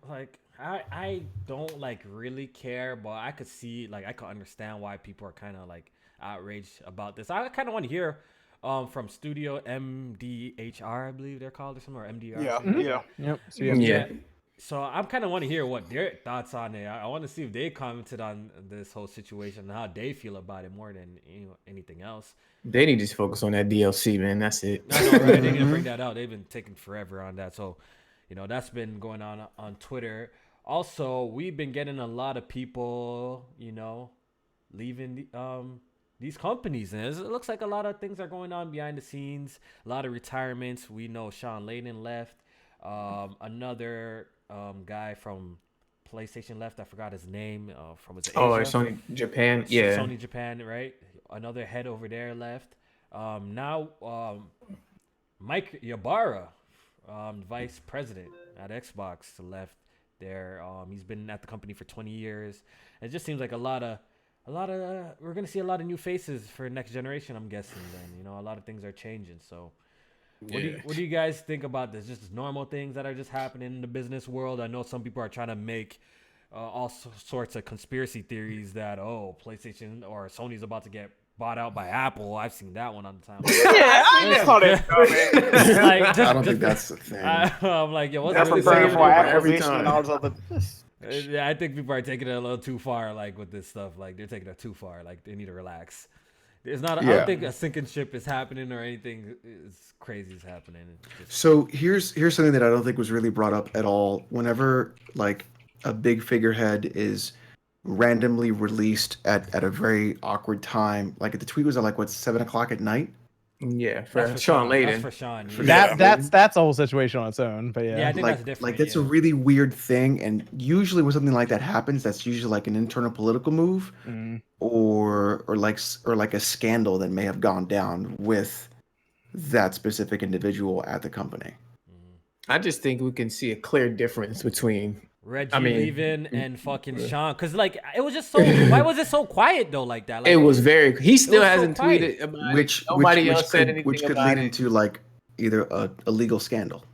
Speaker 5: like, I don't like really care, but I could see, like, I could understand why people are kind of like outraged about this. I kind of want to hear from Studio MDHR, I believe they're called, or something, or MDR.
Speaker 4: Yeah.
Speaker 5: So I'm kind of want to hear what their thoughts on it. I want to see if they commented on this whole situation and how they feel about it more than anything else.
Speaker 3: They need to just focus on that DLC, man. That's it.
Speaker 5: I know, right? They're gonna bring that out. They've been taking forever on that. So, that's been going on Twitter. Also, we've been getting a lot of people, leaving these companies, and it looks like a lot of things are going on behind the scenes. A lot of retirements. We know Sean Layden left. Another guy from PlayStation left. I forgot his name. From Asia.
Speaker 3: Sony Japan. Yeah,
Speaker 5: Sony Japan, right? Another head over there left. Now Mike Ybarra, vice president at Xbox, left there. He's been at the company for 20 years. It just seems like a lot of we're gonna see a lot of new faces for next generation, I'm guessing. Then a lot of things are changing. So what do you guys think about this? Just normal things that are just happening in the business world? I know some people are trying to make all sorts of conspiracy theories that PlayStation or Sony's about to get bought out by Apple. I've seen that one on the time.
Speaker 4: I saw that coming.
Speaker 1: I don't think that's the thing.
Speaker 5: I'm like, what's
Speaker 4: That's
Speaker 5: really
Speaker 4: preparing for
Speaker 3: every
Speaker 4: acquisition
Speaker 3: time.
Speaker 4: and all this other.
Speaker 5: Yeah, I think people are taking it a little too far, like with this stuff. Like they're taking it too far. Like they need to relax. It's not. I don't think a sinking ship is happening or anything is crazy is happening.
Speaker 1: So here's something that I don't think was really brought up at all. Whenever like a big figurehead is randomly released at a very awkward time, like the tweet was at 7:00 at night.
Speaker 3: Yeah, for Sean Layden.
Speaker 5: That's for Sean. Yeah.
Speaker 6: That's a whole situation on its own. But
Speaker 5: I think that's different.
Speaker 1: Like that's a really weird thing, and usually when something like that happens, that's usually like an internal political move, or like a scandal that may have gone down with that specific individual at the company.
Speaker 3: I just think we can see a clear difference between
Speaker 5: Reggie leaving and fucking Sean, because it was just so. Why was it so quiet though, like that?
Speaker 3: It was very. He still hasn't tweeted about
Speaker 1: which
Speaker 3: nobody else said anything
Speaker 1: which could
Speaker 3: about
Speaker 1: lead into like either a legal scandal.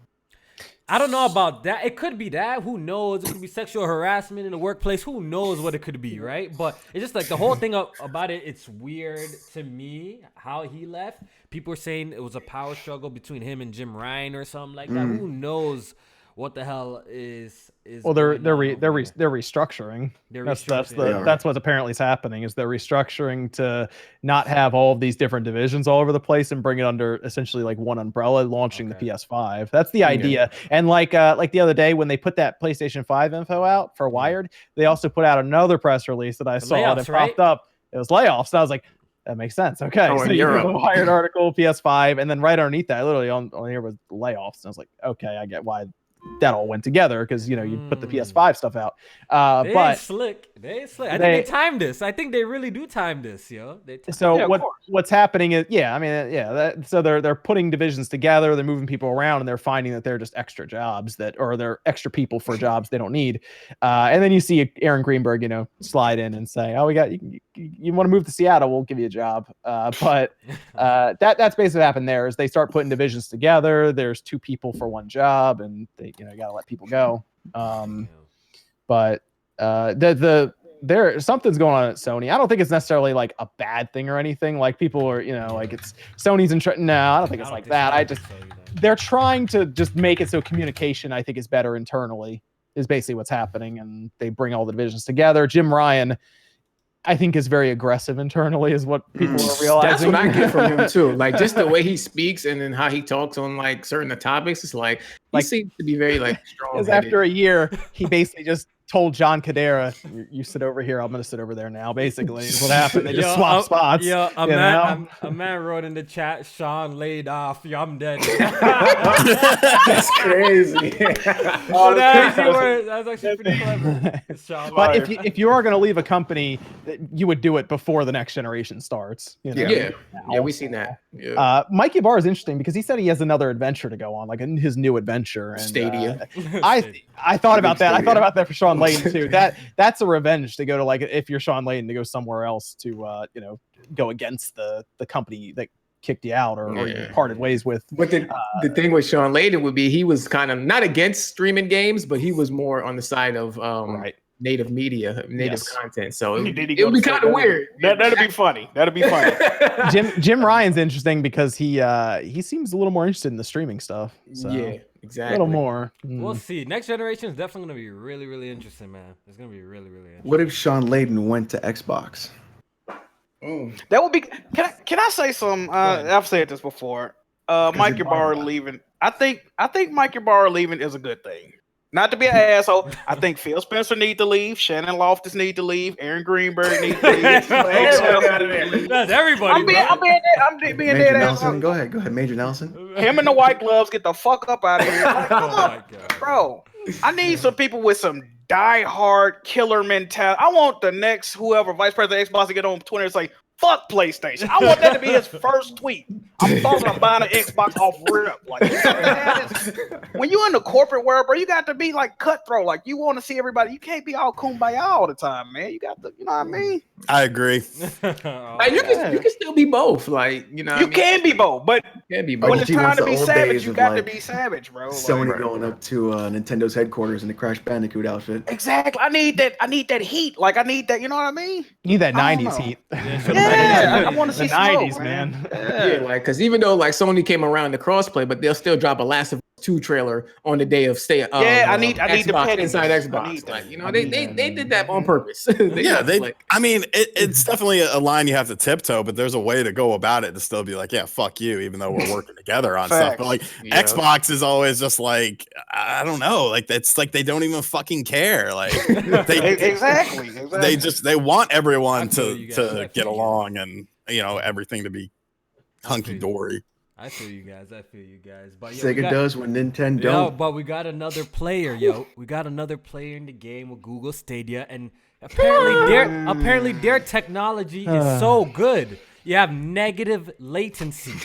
Speaker 5: I don't know about that. It could be that. Who knows? It could be sexual harassment in the workplace. Who knows what it could be, right? But it's just like the whole thing about it. It's weird to me how he left. People are saying it was a power struggle between him and Jim Ryan or something like that. Who knows what the hell is
Speaker 6: well, they're restructuring. That's what's apparently is happening is they're restructuring to not have all of these different divisions all over the place and bring it under essentially like one umbrella, launching the PS5. That's the idea. And like the other day when they put that PlayStation 5 info out for Wired, they also put out another press release that I saw that popped up. It was layoffs. And I was like, that makes sense. Okay. So you have a Wired article, PS5, and then right underneath that, literally on here was layoffs. And I was like, okay, I get why that all went together, because you put the PS5 stuff out.
Speaker 5: They ain't slick. I think they timed this. I think they really do time this, yo.
Speaker 6: What's happening is so they're putting divisions together, they're moving people around, and they're finding that they're just extra jobs or they're extra people for jobs they don't need. And then you see Aaron Greenberg, slide in and say, "Oh, we got you want to move to Seattle? We'll give you a job." But that's basically what happened there. Is they start putting divisions together. There's two people for one job, and they gotta let people go. But something's going on at Sony. I don't think it's necessarily like a bad thing or anything. Like people are, like it's Sony's no, I don't think it's like that. They're trying to just make it so communication, I think, is better internally, is basically what's happening. And they bring all the divisions together. Jim Ryan, I think, is very aggressive internally, is what people are realizing.
Speaker 3: That's what I get from him too. Like just the way he speaks and then how he talks on like certain topics. It's like he seems to be very like strong.
Speaker 6: Because after a year, he basically just told John Cadera, "You sit over here. I'm gonna sit over there now." Basically, is what happened. They just swapped spots.
Speaker 5: Yo, a man wrote in the chat, "Sean laid off. Yo, I'm dead."
Speaker 3: That's crazy.
Speaker 5: That's actually pretty clever.
Speaker 6: But if you are gonna leave a company, you would do it before the next generation starts. You know?
Speaker 3: Yeah, we seen that. Yeah.
Speaker 6: Mikey Barr is interesting because he said he has another adventure to go on, like his new adventure. And,
Speaker 3: Stadia.
Speaker 6: I thought about that. I thought about that for Sean Layden too. That's a revenge to go to, like, if you're Sean Layden, to go somewhere else to go against the company that kicked you out or you parted ways with.
Speaker 3: But the thing with Sean Layden would be he was kind of not against streaming games, but he was more on the side of native media, native content. So it would be kind of weird.
Speaker 4: That'd be funny. That'd be funny.
Speaker 6: Jim Ryan's interesting because he seems a little more interested in the streaming stuff. So.
Speaker 3: Yeah. Exactly.
Speaker 6: A little more.
Speaker 5: We'll see. Next generation is definitely going to be really, really interesting, man. It's going to be really, really interesting.
Speaker 1: What if Sean Layden went to Xbox?
Speaker 4: That would be. Can I say some? I've said this before. Mikey Barr leaving. I think Mikey Barr leaving is a good thing. Not to be an asshole. I think Phil Spencer need to leave. Shannon Loftus need to leave. Aaron Greenberg need to leave.
Speaker 5: That's everybody.
Speaker 4: I'm being
Speaker 1: Major
Speaker 4: dead
Speaker 1: Nelson. Go ahead, Major Nelson.
Speaker 4: Him and the white gloves, get the fuck up out of here. Like, come on, bro. I need some people with some die-hard killer mentality. I want the next whoever vice president of Xbox to get on Twitter and say, "Fuck PlayStation." I want that to be his first tweet. I'm talking about buying an Xbox off rip. Like, when you're in the corporate world, bro, you got to be like cutthroat. Like, you want to see everybody. You can't be all kumbaya all the time, man. You got to, you know what I mean?
Speaker 2: I agree.
Speaker 3: Like, you can still be both. Like, you know,
Speaker 4: you can be both, but when it's time to be savage, you got to be savage, bro.
Speaker 1: Sony going up to Nintendo's headquarters in the Crash Bandicoot outfit.
Speaker 4: Exactly. I need that heat. Like, I need that. You know what I mean?
Speaker 6: You need that '90s heat.
Speaker 4: Yeah, I want to see
Speaker 6: the '90s, man.
Speaker 3: Yeah, like, because even though like Sony came around the crossplay, but they'll still drop a Last of Us 2 trailer on the day of
Speaker 4: I need the pet
Speaker 3: inside Xbox. Like, you know, they did that on purpose.
Speaker 2: I mean, it's definitely a line you have to tiptoe, but there's a way to go about it to still be like, yeah, fuck you, even though we're working together on stuff. But like Xbox is always just like, I don't know, like it's like they don't even fucking care. Like
Speaker 4: exactly.
Speaker 2: They want everyone to get along and everything to be hunky dory.
Speaker 5: I feel you guys. But
Speaker 1: Sega does when Nintendo don't.
Speaker 5: Yo, but we got another player, We got another player in the game with Google Stadia, and apparently their technology is so good. You have negative latency,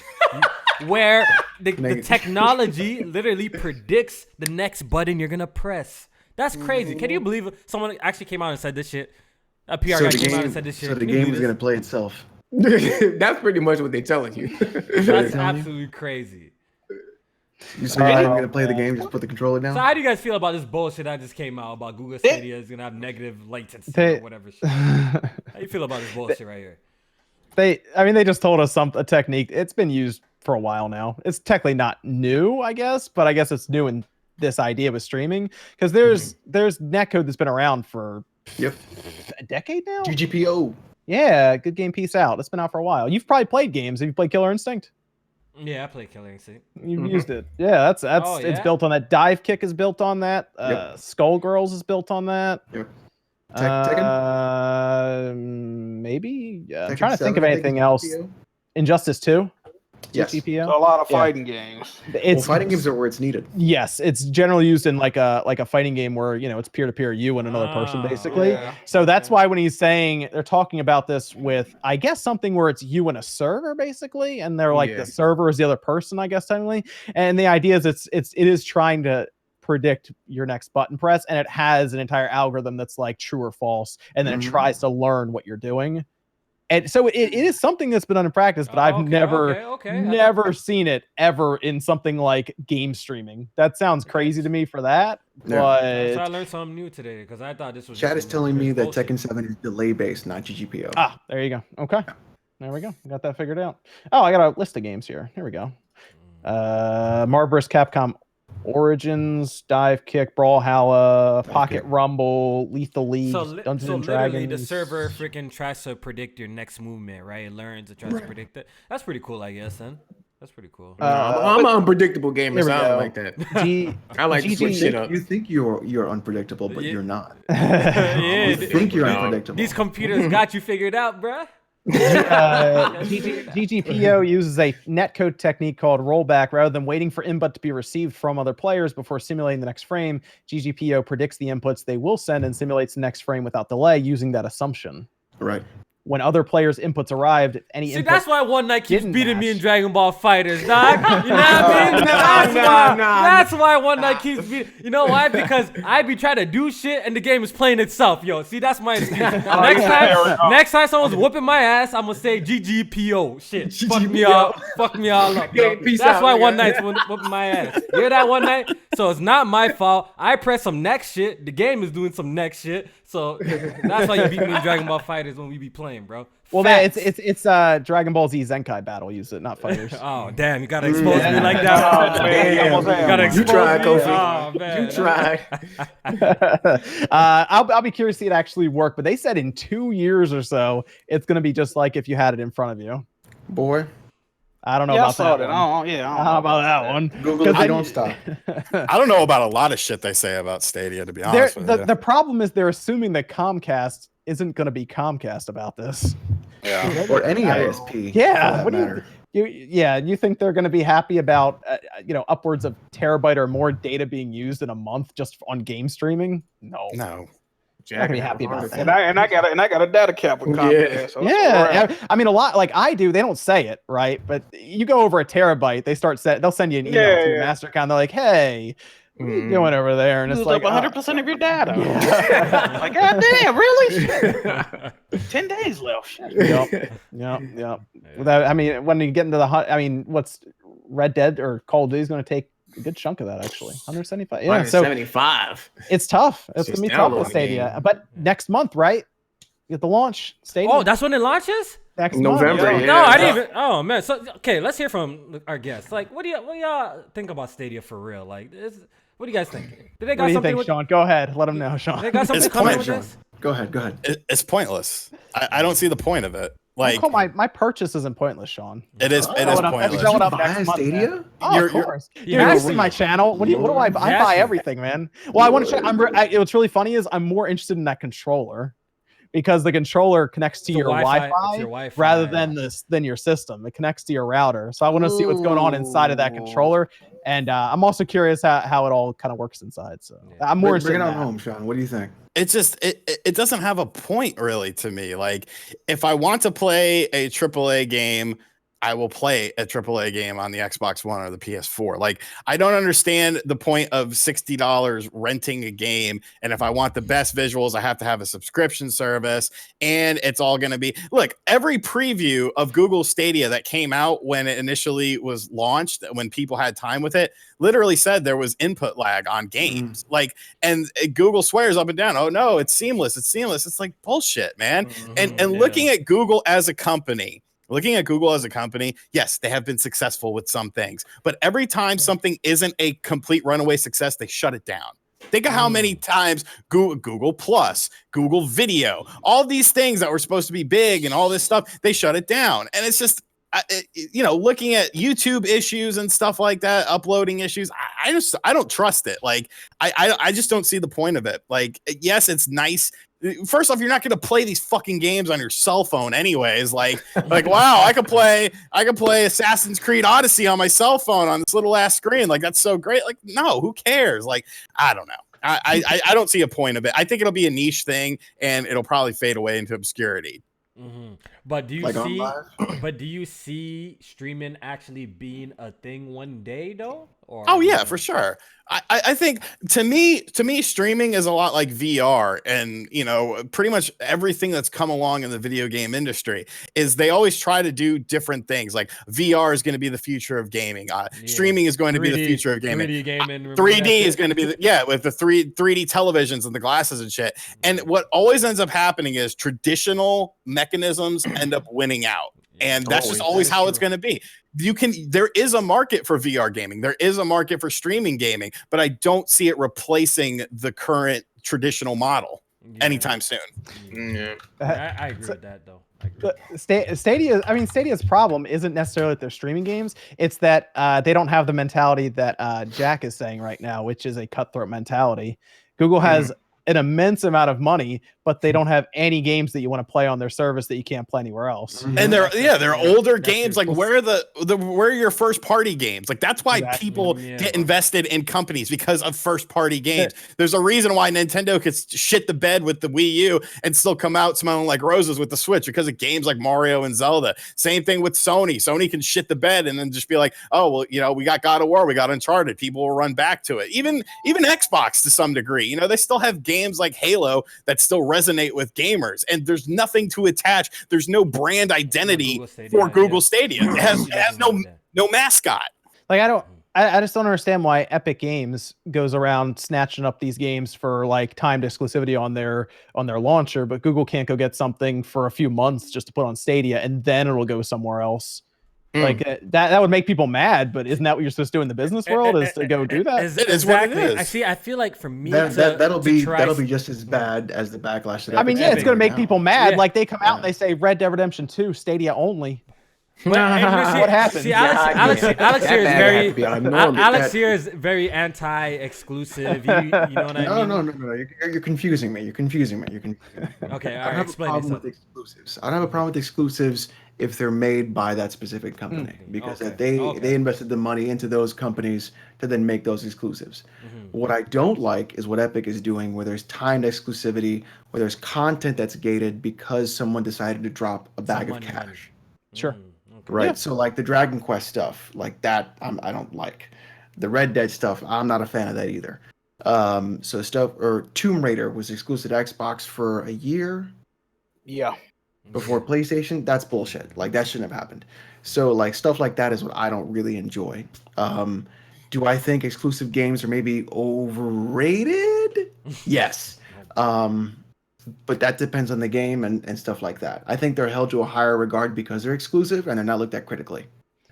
Speaker 5: where the technology literally predicts the next button you're gonna press. That's crazy. Can you believe it? Someone actually came out and said this shit? A PR guy came out and said this shit.
Speaker 1: So the game is gonna play itself.
Speaker 3: That's pretty much what they're telling you.
Speaker 5: That's absolutely crazy.
Speaker 1: You say you're gonna play the game, just put the controller down?
Speaker 5: So how do you guys feel about this bullshit that just came out about Google Stadia is gonna have negative latency or whatever shit? How do you feel about this bullshit right here?
Speaker 6: They just told us a technique. It's been used for a while now. It's technically not new, I guess, but I guess it's new in this idea with streaming, because there's netcode that's been around for a decade now.
Speaker 1: GGPO.
Speaker 6: Yeah, good game. Peace out. It's been out for a while. You've probably played games. Have you played Killer Instinct?
Speaker 5: Yeah, I played Killer Instinct.
Speaker 6: You've used it. Yeah, that's it's built on that. Dive Kick is built on that. Skullgirls is built on that.
Speaker 1: Yep.
Speaker 6: Maybe. I'm trying to think of anything else. Injustice 2.
Speaker 1: Yes.
Speaker 6: GPO.
Speaker 4: So a lot of fighting games.
Speaker 1: Fighting games are where it's needed.
Speaker 6: Yes, it's generally used in like a fighting game where it's peer to peer, you and another person basically. Yeah. So that's why when he's saying they're talking about this with, I guess, something where it's you and a server basically, and they're like the server is the other person, I guess technically. And the idea is it is trying to predict your next button press, and it has an entire algorithm that's like true or false, and then it tries to learn what you're doing. And so it is something that's been under practice, but I've never seen it ever in something like game streaming. That sounds crazy to me for that.
Speaker 1: Yeah.
Speaker 6: But
Speaker 5: so I learned something new today because I thought this was.
Speaker 1: Chat is telling me that Tekken 7 is delay based, not GGPO.
Speaker 6: Ah, there you go. Okay, there we go. Got that figured out. Oh, I got a list of games here. Here we go. Marvel vs. Capcom Origins, Dive Kick, Brawlhalla, Pocket Rumble, Lethal League, Dungeons and Dragons.
Speaker 5: The server freaking tries to predict your next movement, right? It learns, it tries to predict it. That's pretty cool, I guess, then. That's pretty cool.
Speaker 3: I'm an unpredictable gamer, so I don't like that. I like to switch shit up.
Speaker 1: You think you're unpredictable, but you're not.
Speaker 5: You
Speaker 1: think you're unpredictable.
Speaker 5: These computers got you figured out, bruh.
Speaker 6: GGPO uses a netcode technique called rollback. Rather than waiting for input to be received from other players before simulating the next frame, GGPO predicts the inputs they will send and simulates the next frame without delay using that assumption.
Speaker 1: Right.
Speaker 6: When other players' inputs arrived, if any input
Speaker 5: that's why One Night keeps beating me in Dragon Ball Fighters, dog. You know what I mean? That's why One Night keeps beating. You know why? Because I be trying to do shit and the game is playing itself, yo. See, that's my excuse. Next time someone's whooping my ass, I'm gonna say GGPO. Shit, fuck me all up. Yo. That's why One Night's whooping my ass. You hear that, One Night? So it's not my fault. I press some next shit. The game is doing some next shit. So that's why you beat me in Dragon Ball Fighters when we be playing, bro.
Speaker 6: Well, it's Dragon Ball Z Zenkai battle. Use it, not Fighters.
Speaker 5: Oh damn! You gotta expose me like that.
Speaker 3: You tried, Kofi. You tried.
Speaker 6: I'll be curious to see it actually work. But they said in 2 years or so, it's gonna be just like if you had it in front of you.
Speaker 1: Boy.
Speaker 6: I don't know about that. I don't know about that one.
Speaker 1: Google, they don't stop.
Speaker 2: I don't know about a lot of shit they say about Stadia, to be honest with you.
Speaker 6: The problem is they're assuming that Comcast isn't going to be Comcast about this.
Speaker 2: Yeah.
Speaker 1: Or any ISP.
Speaker 6: Yeah. What do you think they're going to be happy about upwards of terabyte or more data being used in a month just on game streaming? No. I'm not gonna be happy about that.
Speaker 4: And I got a data cap with Comcast. So
Speaker 6: I mean, a lot like I do. They don't say it, right? But you go over a terabyte, they'll send you an email to your master account. They're like, "Hey, what are you doing over there?" And it's like
Speaker 4: 100% of your data. Like, God damn, really? 10 days left.
Speaker 6: Yep. I mean, when you get into what's Red Dead or Call of Duty is going to take a good chunk of that, actually. 175. Yeah,
Speaker 3: 175.
Speaker 6: It's tough. It's gonna be tough with Stadia. But next month, right? You get the launch. Stadia.
Speaker 5: Oh, that's when it launches?
Speaker 6: Next
Speaker 3: November.
Speaker 6: month.
Speaker 3: Yeah.
Speaker 5: No, I didn't even. Oh man. So okay, let's hear from our guests. Like, what do y'all think about Stadia for real? Like, what do you guys think? Did they got
Speaker 6: what do you
Speaker 5: something
Speaker 6: think,
Speaker 5: with
Speaker 6: Sean? Go ahead. Let them know, Sean.
Speaker 5: They got something coming with this?
Speaker 1: Go ahead.
Speaker 2: It's pointless. I don't see the point of it. Like,
Speaker 6: my purchase isn't pointless, Sean.
Speaker 2: It is pointless.
Speaker 6: Showing up next month,
Speaker 1: Stadia?
Speaker 6: Oh, of course. You see my channel. What do I buy? I buy everything, man. Well, I want to check. What's really funny is I'm more interested in that controller because the controller connects to your Wi-Fi rather than your system. It connects to your router. So I want to see what's going on inside of that controller. And I'm also curious how it all kind of works inside. So I'm more interested in that.
Speaker 1: Bring it on home, Sean. What do you think?
Speaker 2: It's just it doesn't have a point really to me. Like, if I want to play a AAA game, I will play a AAA game on the Xbox One or the PS4. Like, I don't understand the point of $60 renting a game. And if I want the best visuals, I have to have a subscription service. And it's all going to be, look, every preview of Google Stadia that came out when it initially was launched, when people had time with it, literally said there was input lag on games. Like, and Google swears up and down, oh no, it's seamless. It's like bullshit, man. Looking at Google as a company, yes, they have been successful with some things, but every time something isn't a complete runaway success, they shut it down. Think of how many times Google Plus, Google Video, all these things that were supposed to be big and all this stuff, they shut it down. And it's just, looking at YouTube issues and stuff like that, uploading issues, I don't trust it. Like, I just don't see the point of it. Like, yes, it's nice. First off, you're not going to play these fucking games on your cell phone anyways. Like, wow, I could play Assassin's Creed Odyssey on my cell phone on this little ass screen. Like, that's so great. Like, no, who cares? Like, I don't know. I don't see a point of it. I think it'll be a niche thing and it'll probably fade away into obscurity.
Speaker 5: Mm-hmm. But do you see streaming actually being a thing one day though? Or
Speaker 2: oh yeah, for sure. I think to me, streaming is a lot like VR, and pretty much everything that's come along in the video game industry is they always try to do different things. Like, VR is going to be the future of gaming. Streaming is going to be the future of gaming.
Speaker 5: 3D gaming.
Speaker 2: 3D is going to be with the 3D televisions and the glasses and shit. And what always ends up happening is traditional mechanisms end up winning out. And that's just always how it's going to be. There is a market for VR gaming. There is a market for streaming gaming, but I don't see it replacing the current traditional model anytime soon.
Speaker 5: I agree with that though.
Speaker 6: Stadia. I mean, Stadia's problem isn't necessarily that they're streaming games. It's that they don't have the mentality that Jack is saying right now, which is a cutthroat mentality. Google has an immense amount of money, but they don't have any games that you want to play on their service that you can't play anywhere else.
Speaker 2: And they're older games. Like where are your first party games? Like that's why people get invested in companies, because of first party games. There's a reason why Nintendo could shit the bed with the Wii U and still come out smelling like roses with the Switch, because of games like Mario and Zelda. Same thing with Sony. Sony can shit the bed and then just be like, oh well, you know, we got God of War, we got Uncharted. People will run back to it. Even Xbox to some degree. You know, they still have games like Halo that still resonate with gamers, and there's nothing to attach. There's no brand identity for Google Stadia. It has no mascot.
Speaker 6: Like I just don't understand why Epic Games goes around snatching up these games for like timed exclusivity on their launcher, but Google can't go get something for a few months just to put on Stadia and then it'll go somewhere else. Like that would make people mad, but isn't that what you're supposed to do in the business world? Is to go do that?
Speaker 2: It is what it is.
Speaker 5: I feel like for me,
Speaker 1: that'll be just as bad as the backlash.
Speaker 6: I mean, yeah, it's going to make people mad. Like they come out and they say Red Dead Redemption 2 Stadia only. What happened?
Speaker 5: See, Alex here is very anti-exclusive. You know what I mean?
Speaker 1: No. You're confusing me.
Speaker 5: Okay, all right. Explain yourself.
Speaker 1: I don't have a problem with exclusives if they're made by that specific company, because they invested the money into those companies to then make those exclusives. What I don't like is what Epic is doing, where there's timed exclusivity, where there's content that's gated because someone decided to drop a bag of cash.
Speaker 6: Sure.
Speaker 1: Right. Yeah. So like the Dragon Quest stuff, like that, I don't like. The Red Dead stuff, I'm not a fan of that either. So stuff, or Tomb Raider was exclusive to Xbox for a year.
Speaker 4: Yeah.
Speaker 1: Before PlayStation, that's bullshit. Like that shouldn't have happened. So like stuff like that is what I don't really enjoy. Do I think exclusive games are maybe overrated? Yes. But that depends on the game and stuff like that. I think they're held to a higher regard because they're exclusive and they're not looked at critically.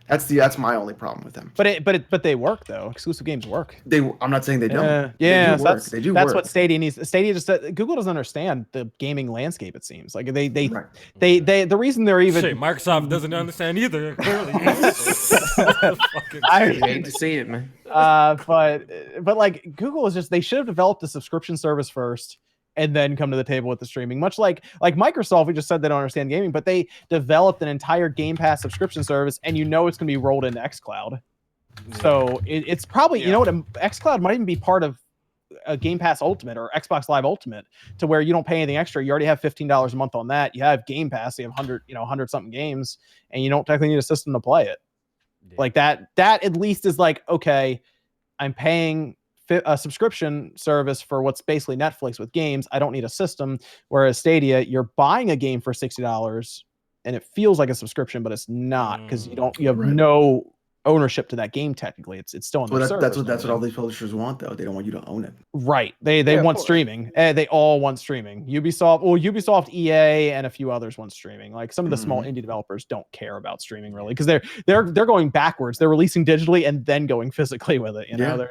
Speaker 1: That's my only problem with them.
Speaker 6: But they work though. Exclusive games work.
Speaker 1: I'm not saying they don't.
Speaker 6: They do work. That's what Stadia needs. Stadia just Google doesn't understand the gaming landscape. It seems like they the reason they're even
Speaker 5: Microsoft doesn't understand either. Clearly,
Speaker 3: I hate to see it, man.
Speaker 6: But like Google is just, they should have developed a subscription service first and then come to the table with the streaming. Much like Microsoft, we just said they don't understand gaming, but they developed an entire Game Pass subscription service, and it's going to be rolled into xCloud. So it's probably, you know what, xCloud might even be part of a Game Pass Ultimate or Xbox Live Ultimate, to where you don't pay anything extra. You already have $15 a month on that. You have Game Pass, you have 100 something games, and you don't technically need a system to play it. Like that at least is like, okay, I'm paying a subscription service for what's basically Netflix with games. I don't need a system. Whereas Stadia, you're buying a game for $60 and it feels like a subscription, but it's not, because you have no ownership to that game techecally. It's still on their service.
Speaker 1: That's what all these publishers want, though. They don't want you to own it.
Speaker 6: Right. They want streaming. They all want streaming. Ubisoft, EA, and a few others want streaming. Like some of the small indie developers don't care about streaming really, because they're going backwards. They're releasing digitally and then going physically with it.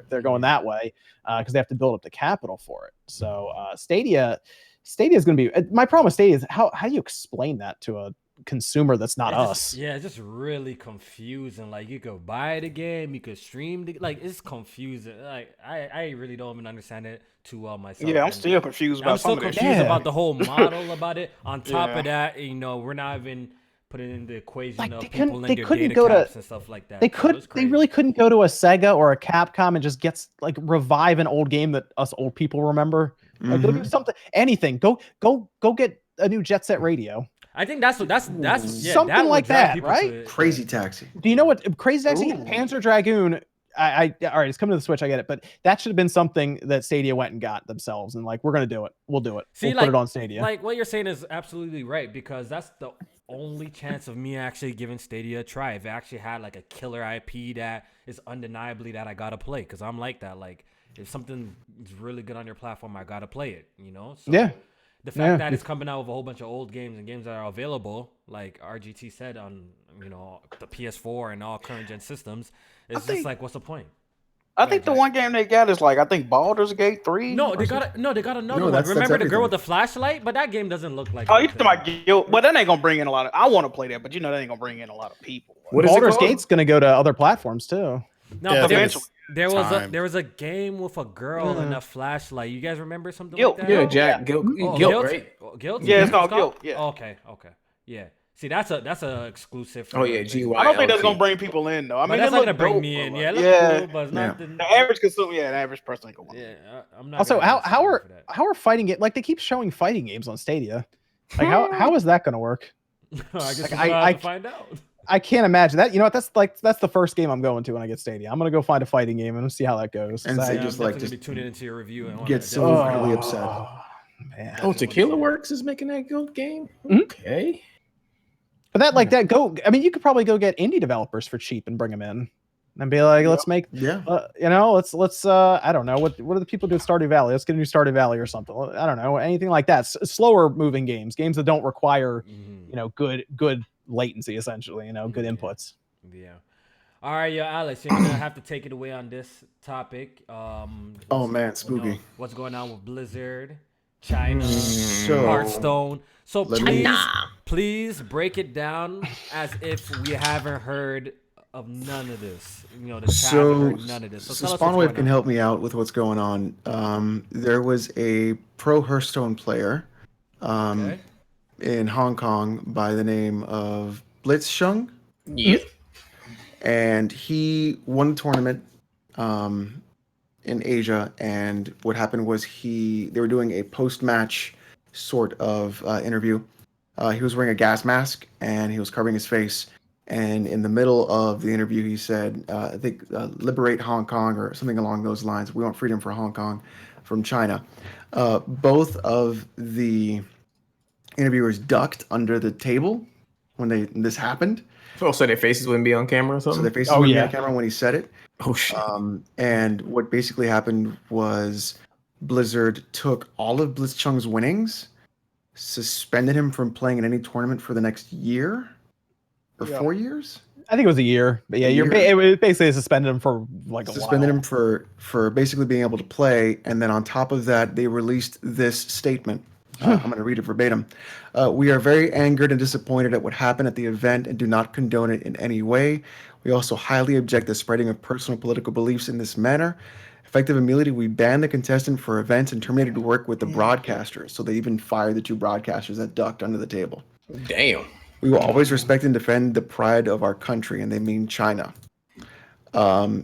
Speaker 6: They're going that way because they have to build up the capital for it. So Stadia is going to be. My problem with Stadia is how do you explain that to a consumer that's not us?
Speaker 5: It's just really confusing. Like you could buy the game, you could stream like it's confusing. Like I really don't even understand it too well myself.
Speaker 4: I'm still confused about
Speaker 5: about the whole model about it. On top of that, we're not even putting in the equation of people in their data caps and stuff like that.
Speaker 6: They really couldn't go to a Sega or a Capcom and just revive an old game that us old people remember. Like, go do something, anything. Go get a new Jet Set Radio.
Speaker 5: I think that's
Speaker 6: something like that, right?
Speaker 1: Crazy Taxi.
Speaker 6: Do you know what Crazy Taxi? Panzer Dragoon. All right, it's coming to the Switch. I get it, but that should have been something that Stadia went and got themselves, and we're gonna do it. We'll do it. We'll put it on Stadia.
Speaker 5: Like what you're saying is absolutely right, because that's the only chance of me actually giving Stadia a try. If it actually had like a killer IP that is undeniably that I gotta play, because I'm like that. Like if something is really good on your platform, I gotta play it. So, the fact that it's coming out with a whole bunch of old games and games that are available, like RGT said, on the PS4 and all current gen systems, it's just like, what's the point?
Speaker 4: I think the one game they got is like, I think Baldur's Gate 3.
Speaker 5: No, they got another one.
Speaker 1: that's
Speaker 5: Remember the girl
Speaker 1: everything.
Speaker 5: with the flashlight? But that game doesn't look like.
Speaker 4: Oh, you talking about Guild? Well, that ain't gonna bring in a lot of. I want to play that, but you know that ain't gonna bring in a lot of people.
Speaker 6: Baldur's Gate's gonna go to other platforms too.
Speaker 5: No,
Speaker 2: Yeah,
Speaker 5: but
Speaker 2: eventually.
Speaker 5: there was a game with a girl and a flashlight. You guys remember something
Speaker 4: Guild.
Speaker 5: like that?
Speaker 3: Yeah, Jack. Guild, right?
Speaker 5: Guild?
Speaker 4: Yeah, it's called Guild. Yeah.
Speaker 5: Okay. Yeah. See, that's a exclusive.
Speaker 3: Oh yeah, GY.
Speaker 4: I don't think that's gonna bring people in though. I mean,
Speaker 5: that's not gonna bring me in. Yeah, it cool, but it's nothing.
Speaker 4: The average consumer, the average person ain't gonna.
Speaker 5: Yeah, I'm not.
Speaker 6: Also, how are fighting it? Like they keep showing fighting games on Stadia. Like how is that gonna work?
Speaker 5: I guess
Speaker 6: I
Speaker 5: find out.
Speaker 6: I can't imagine that. You know what? That's the first game I'm going to when I get Stadia. I'm gonna go find a fighting game and see how that goes.
Speaker 1: And
Speaker 6: I
Speaker 1: just
Speaker 5: be tuning into your review and
Speaker 1: get so really upset.
Speaker 6: Man.
Speaker 3: Oh, Tequila Works is making that Guild game. Okay.
Speaker 6: But I mean, you could probably go get indie developers for cheap and bring them in and be like, let's make, let's I don't know, what do the people do at Stardew Valley? Let's get a new Stardew Valley or something. I don't know, anything like that. Slower moving games that don't require, good latency, essentially, good inputs.
Speaker 5: Yeah. All right, Alex, you're gonna have to take it away on this topic.
Speaker 1: Oh man, spooky.
Speaker 5: What's going on with Blizzard, China,
Speaker 1: So,
Speaker 5: Hearthstone? So please break it down as if we haven't heard of none of this. The chat haven't heard none of this.
Speaker 1: So Spawnwave can help me out with what's going on. There was a pro Hearthstone player in Hong Kong by the name of Blitzchung.
Speaker 3: Yeah.
Speaker 1: And he won the tournament in Asia, and what happened was they were doing a post-match sort of interview. He was wearing a gas mask and he was covering his face, and in the middle of the interview he said, I think liberate Hong Kong or something along those lines. We want freedom for Hong Kong from China. Both of the interviewers ducked under the table when this happened.
Speaker 3: Oh, so their faces wouldn't be on camera or something?
Speaker 1: So their faces wouldn't be on camera when he said it.
Speaker 3: Oh shit.
Speaker 1: And what basically happened was Blizzard took all of Blitzchung's winnings, suspended him from playing in any tournament for the next year or 4 years.
Speaker 6: I think it was a year, but yeah, it basically suspended him for like
Speaker 1: suspended him for basically being able to play, and then on top of that, they released this statement. I'm going to read it verbatim. We are very angered and disappointed at what happened at the event and do not condone it in any way. We also highly object to the spreading of personal political beliefs in this manner. Effective immediately, we banned the contestant for events and terminated work with the broadcasters. So they even fired the 2 broadcasters that ducked under the table.
Speaker 3: Damn.
Speaker 1: We will always respect and defend the pride of our country, and they mean China.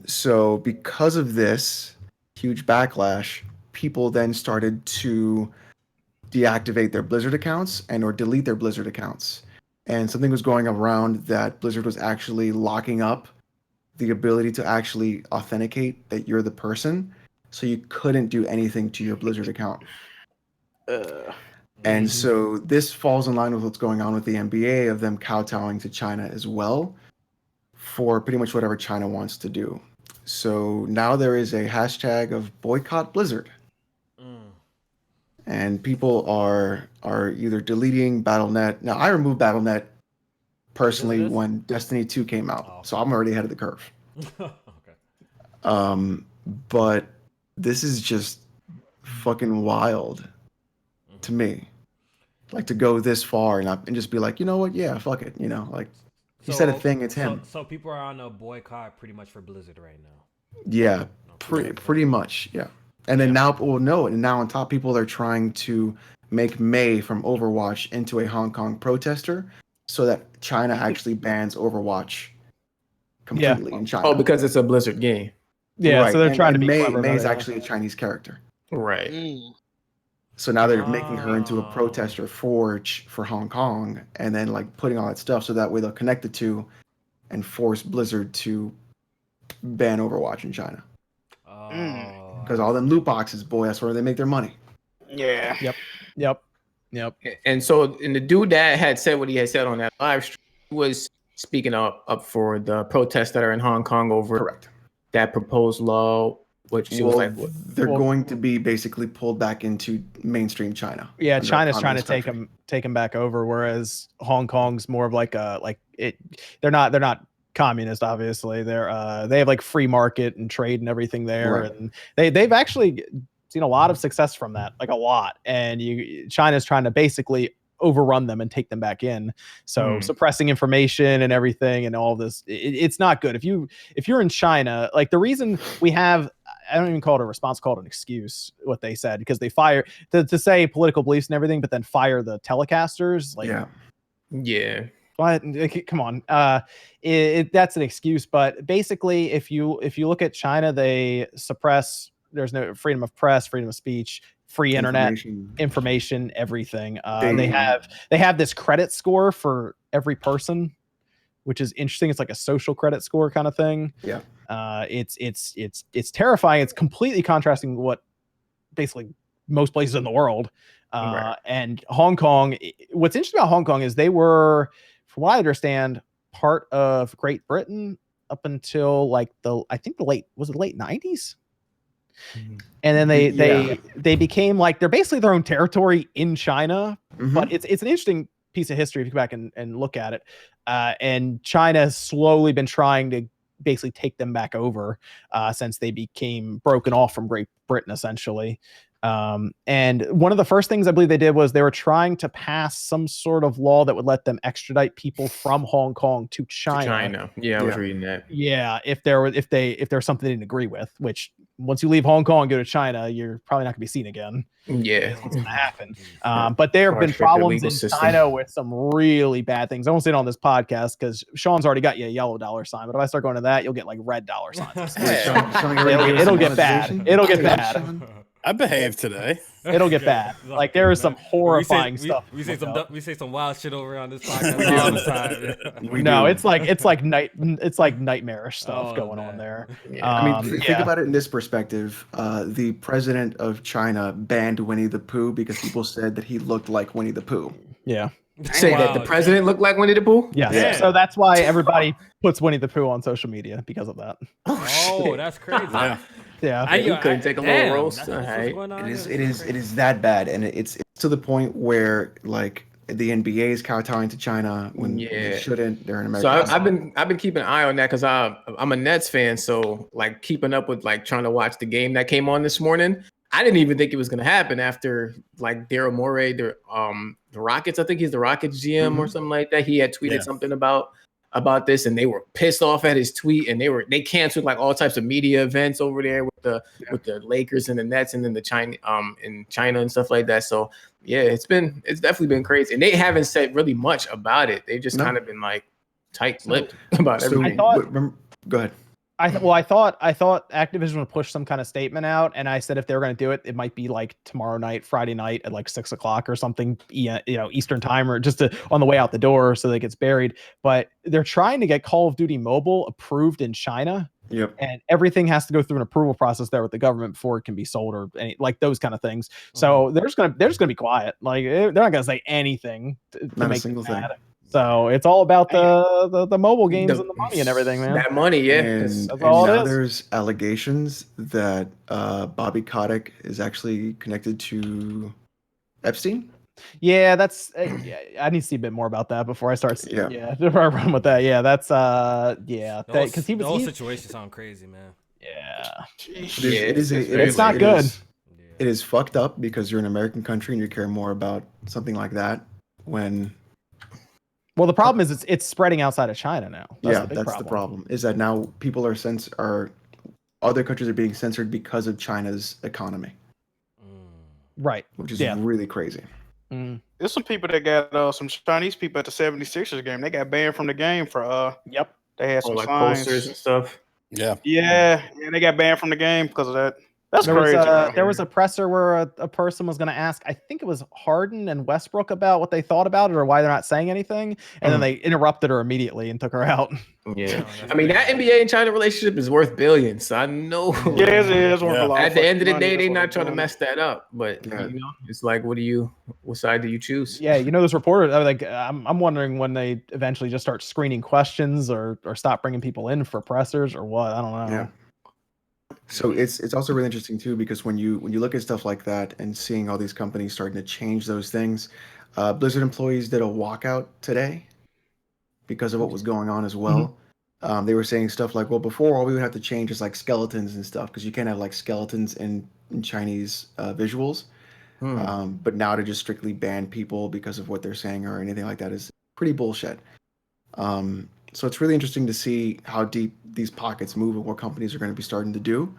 Speaker 1: So because of this huge backlash, people then started to deactivate their Blizzard accounts or delete their Blizzard accounts. And something was going around that Blizzard was actually locking up the ability to actually authenticate that you're the person. So you couldn't do anything to your Blizzard account. And so this falls in line with what's going on with the NBA, of them kowtowing to China as well for pretty much whatever China wants to do. So now there is a hashtag of boycott Blizzard. And people are either deleting Battle.net. Now, I removed Battle.net personally when Destiny 2 came out, so I'm already ahead of the curve.
Speaker 5: Okay.
Speaker 1: But this is just fucking wild to me. Like, to go this far and just be like, you know what? Yeah, fuck it. He said a thing. It's him.
Speaker 5: So people are on a boycott pretty much for Blizzard right now.
Speaker 1: Yeah, pretty much. Yeah. And then now, and now on top, people are trying to make Mei from Overwatch into a Hong Kong protester so that China actually bans Overwatch completely in China.
Speaker 3: Oh, because it's a Blizzard game.
Speaker 6: Yeah, right. So they're trying to be clever.
Speaker 1: Mei is actually a Chinese character.
Speaker 3: Right.
Speaker 1: So now they're making her into a protester for Hong Kong, and then putting all that stuff so that way they'll connect the two and force Blizzard to ban Overwatch in China. Because all them loot boxes, boy, that's where they make their money.
Speaker 4: Yeah.
Speaker 6: Yep.
Speaker 3: And so, the dude that had said what he had said on that live stream was speaking up for the protests that are in Hong Kong over that proposed law, which was like
Speaker 1: they're going to be basically pulled back into mainstream China.
Speaker 6: Yeah, China's trying to take them back over, whereas Hong Kong's more of they're not communist. Obviously, they have like free market and trade and everything there,
Speaker 1: Right.
Speaker 6: and they've actually seen a lot of success from that, like a lot. And China's trying to basically overrun them and take them back in. So suppressing information and everything and all this, it's not good. If you're in China, like the reason we have, I don't even call it a response, call it an excuse, what they said, because they fire to say political beliefs and everything, but then fire the telecasters. Like,
Speaker 3: yeah.
Speaker 6: But come on, that's an excuse. But basically, if you look at China, they suppress. There's no freedom of press, freedom of speech, free internet, information, everything. They have this credit score for every person, which is interesting. It's like a social credit score kind of thing.
Speaker 1: Yeah.
Speaker 6: It's terrifying. It's completely contrasting what basically most places in the world. And Hong Kong. What's interesting about Hong Kong is they were, from what I understand, part of Great Britain up until like the late 90s. And then they became like, they're basically their own territory in China. But it's an interesting piece of history if you go back and look at it. And China has slowly been trying to basically take them back over since they became broken off from Great Britain, essentially. And one of the first things I believe they did was they were trying to pass some sort of law that would let them extradite people from Hong Kong to China.
Speaker 3: Yeah, I was reading that.
Speaker 6: Yeah, if there's something they didn't agree with, which once you leave Hong Kong and go to China, you're probably not going to be seen again.
Speaker 3: Yeah,
Speaker 6: that's what's going to happen. But there have been problems in China with some really bad things. I won't say it on this podcast because Sean's already got you a yellow dollar sign. But if I start going to that, you'll get like red dollar signs. It'll get bad. It'll get bad.
Speaker 2: I behaved today.
Speaker 6: It'll get bad. Like there is some horrifying stuff.
Speaker 5: We say some wild shit over on this podcast all the time.
Speaker 6: No, it's like nightmarish stuff going on there.
Speaker 1: I mean, think about it in this perspective. The president of China banned Winnie the Pooh because people said that he looked like Winnie the Pooh.
Speaker 6: Yeah.
Speaker 3: Say that the president looked like Winnie the Pooh?
Speaker 6: Yeah. So that's why everybody puts Winnie the Pooh on social media because of that.
Speaker 5: Oh, that's crazy.
Speaker 6: Yeah,
Speaker 3: you couldn't take a little roast.
Speaker 1: It is that bad, and it's to the point where like the NBA is kowtowing to China when they shouldn't. They're in America.
Speaker 3: So I've been keeping an eye on that because I'm a Nets fan. So like keeping up with like trying to watch the game that came on this morning. I didn't even think it was gonna happen after like Daryl Morey, the Rockets. I think he's the Rockets GM or something like that. He had tweeted something about this, and they were pissed off at his tweet, and they canceled like all types of media events over there with the Lakers and the Nets, and then the China in China and stuff like that. So yeah, it's definitely been crazy, and they haven't said really much about it. They've just kind of been like tight-lipped about everything.
Speaker 1: Go ahead.
Speaker 6: I thought Activision would push some kind of statement out, and I said if they were going to do it, it might be like tomorrow night, Friday night at like 6 o'clock or something, Eastern time, or just on the way out the door so that it gets buried. But they're trying to get Call of Duty Mobile approved in China.
Speaker 1: Yep.
Speaker 6: And everything has to go through an approval process there with the government before it can be sold or like those kind of things. So they're just gonna be quiet. Like they're not gonna say anything to make a single thing. So it's all about the mobile games and the money and everything, man.
Speaker 3: That money,
Speaker 1: And now there's allegations that Bobby Kotick is actually connected to Epstein.
Speaker 6: Yeah, that's. I need to see a bit more about that before I start. Before I run with that. Yeah, that's. Because
Speaker 5: the whole situation sounds crazy, man.
Speaker 6: Yeah,
Speaker 1: it's
Speaker 6: not good.
Speaker 1: It is fucked up because you're an American country and you care more about something like that when.
Speaker 6: Well, the problem is it's spreading outside of China now.
Speaker 1: That's the problem. Is that now people other countries are being censored because of China's economy.
Speaker 6: Right.
Speaker 1: Which is really crazy.
Speaker 4: There's some people that got some Chinese people at the 76ers game. They got banned from the game for they had some
Speaker 3: like
Speaker 4: signs.
Speaker 3: posters and stuff.
Speaker 4: Yeah, they got banned from the game because of that. That's crazy.
Speaker 6: There was a presser where a person was going to ask, I think it was Harden and Westbrook, about what they thought about it or why they're not saying anything. And then they interrupted her immediately and took her out.
Speaker 3: Yeah. I mean, that NBA and China relationship is worth billions. So I know.
Speaker 4: Yeah, it is worth a lot.
Speaker 3: At the end of the day, they're not trying to mess that up. But, it's like, what side do you choose?
Speaker 6: Yeah, those reporters, I'm wondering when they eventually just start screening questions or stop bringing people in for pressers or what. I don't know.
Speaker 1: Yeah. So it's also really interesting too, because when you look at stuff like that and seeing all these companies starting to change those things, Blizzard employees did a walkout today because of what was going on as well. they were saying stuff like, well, before all we would have to change is like skeletons and stuff because you can't have like skeletons in Chinese visuals. But now to just strictly ban people because of what they're saying or anything like that is pretty bullshit. So it's really interesting to see how deep these pockets move and what companies are going to be starting to do.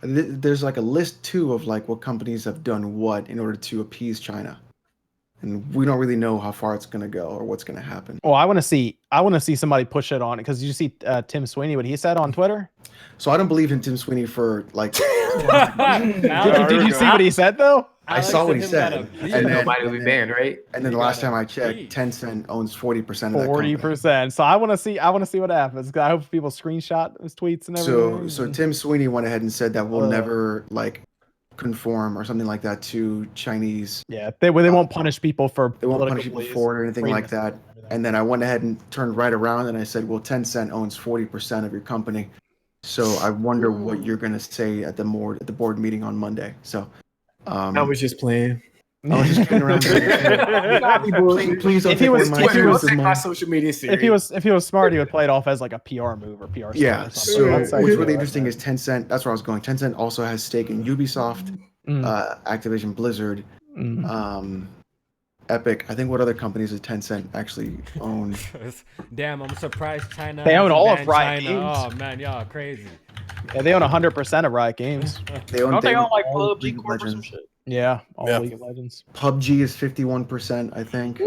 Speaker 1: There's like a list too of like what companies have done what in order to appease China. And we don't really know how far it's going to go or what's going to happen.
Speaker 6: Well, I want to see somebody push it on it because you see Tim Sweeney, what he said on Twitter.
Speaker 1: So I don't believe in Tim Sweeney for like.
Speaker 6: Did you see what he said though?
Speaker 1: I saw what he said, and then
Speaker 3: nobody will be banned, right?
Speaker 1: And then the last time I checked, Tencent owns 40% of that.
Speaker 6: 40%. So I want to see what happens. I hope people screenshot his tweets and everything.
Speaker 1: So Tim Sweeney went ahead and said that we'll never like conform or something like that to Chinese.
Speaker 6: Yeah, they won't punish people for.
Speaker 1: They won't punish people for it or anything like that. And then I went ahead and turned right around and I said, well, Tencent owns 40% of your company. So I wonder what you're gonna say at the board meeting on Monday. So.
Speaker 3: I was just playing.
Speaker 1: I was just kidding around. Please don't take
Speaker 3: my social media serious.
Speaker 6: If he was smart, he would play it off as like a PR move or PR.
Speaker 1: Yeah. So what's really interesting is Tencent. That's where I was going. Tencent also has stake in Ubisoft, Activision Blizzard, Epic. I think what other companies does Tencent actually own?
Speaker 5: Damn, I'm surprised China.
Speaker 6: They own all of Riot Games.
Speaker 5: Oh man, y'all crazy.
Speaker 6: Yeah, they own 100% of Riot Games.
Speaker 4: They own like PUBG Corp or some shit?
Speaker 6: Yeah, all League of Legends.
Speaker 1: PUBG is 51%, I think.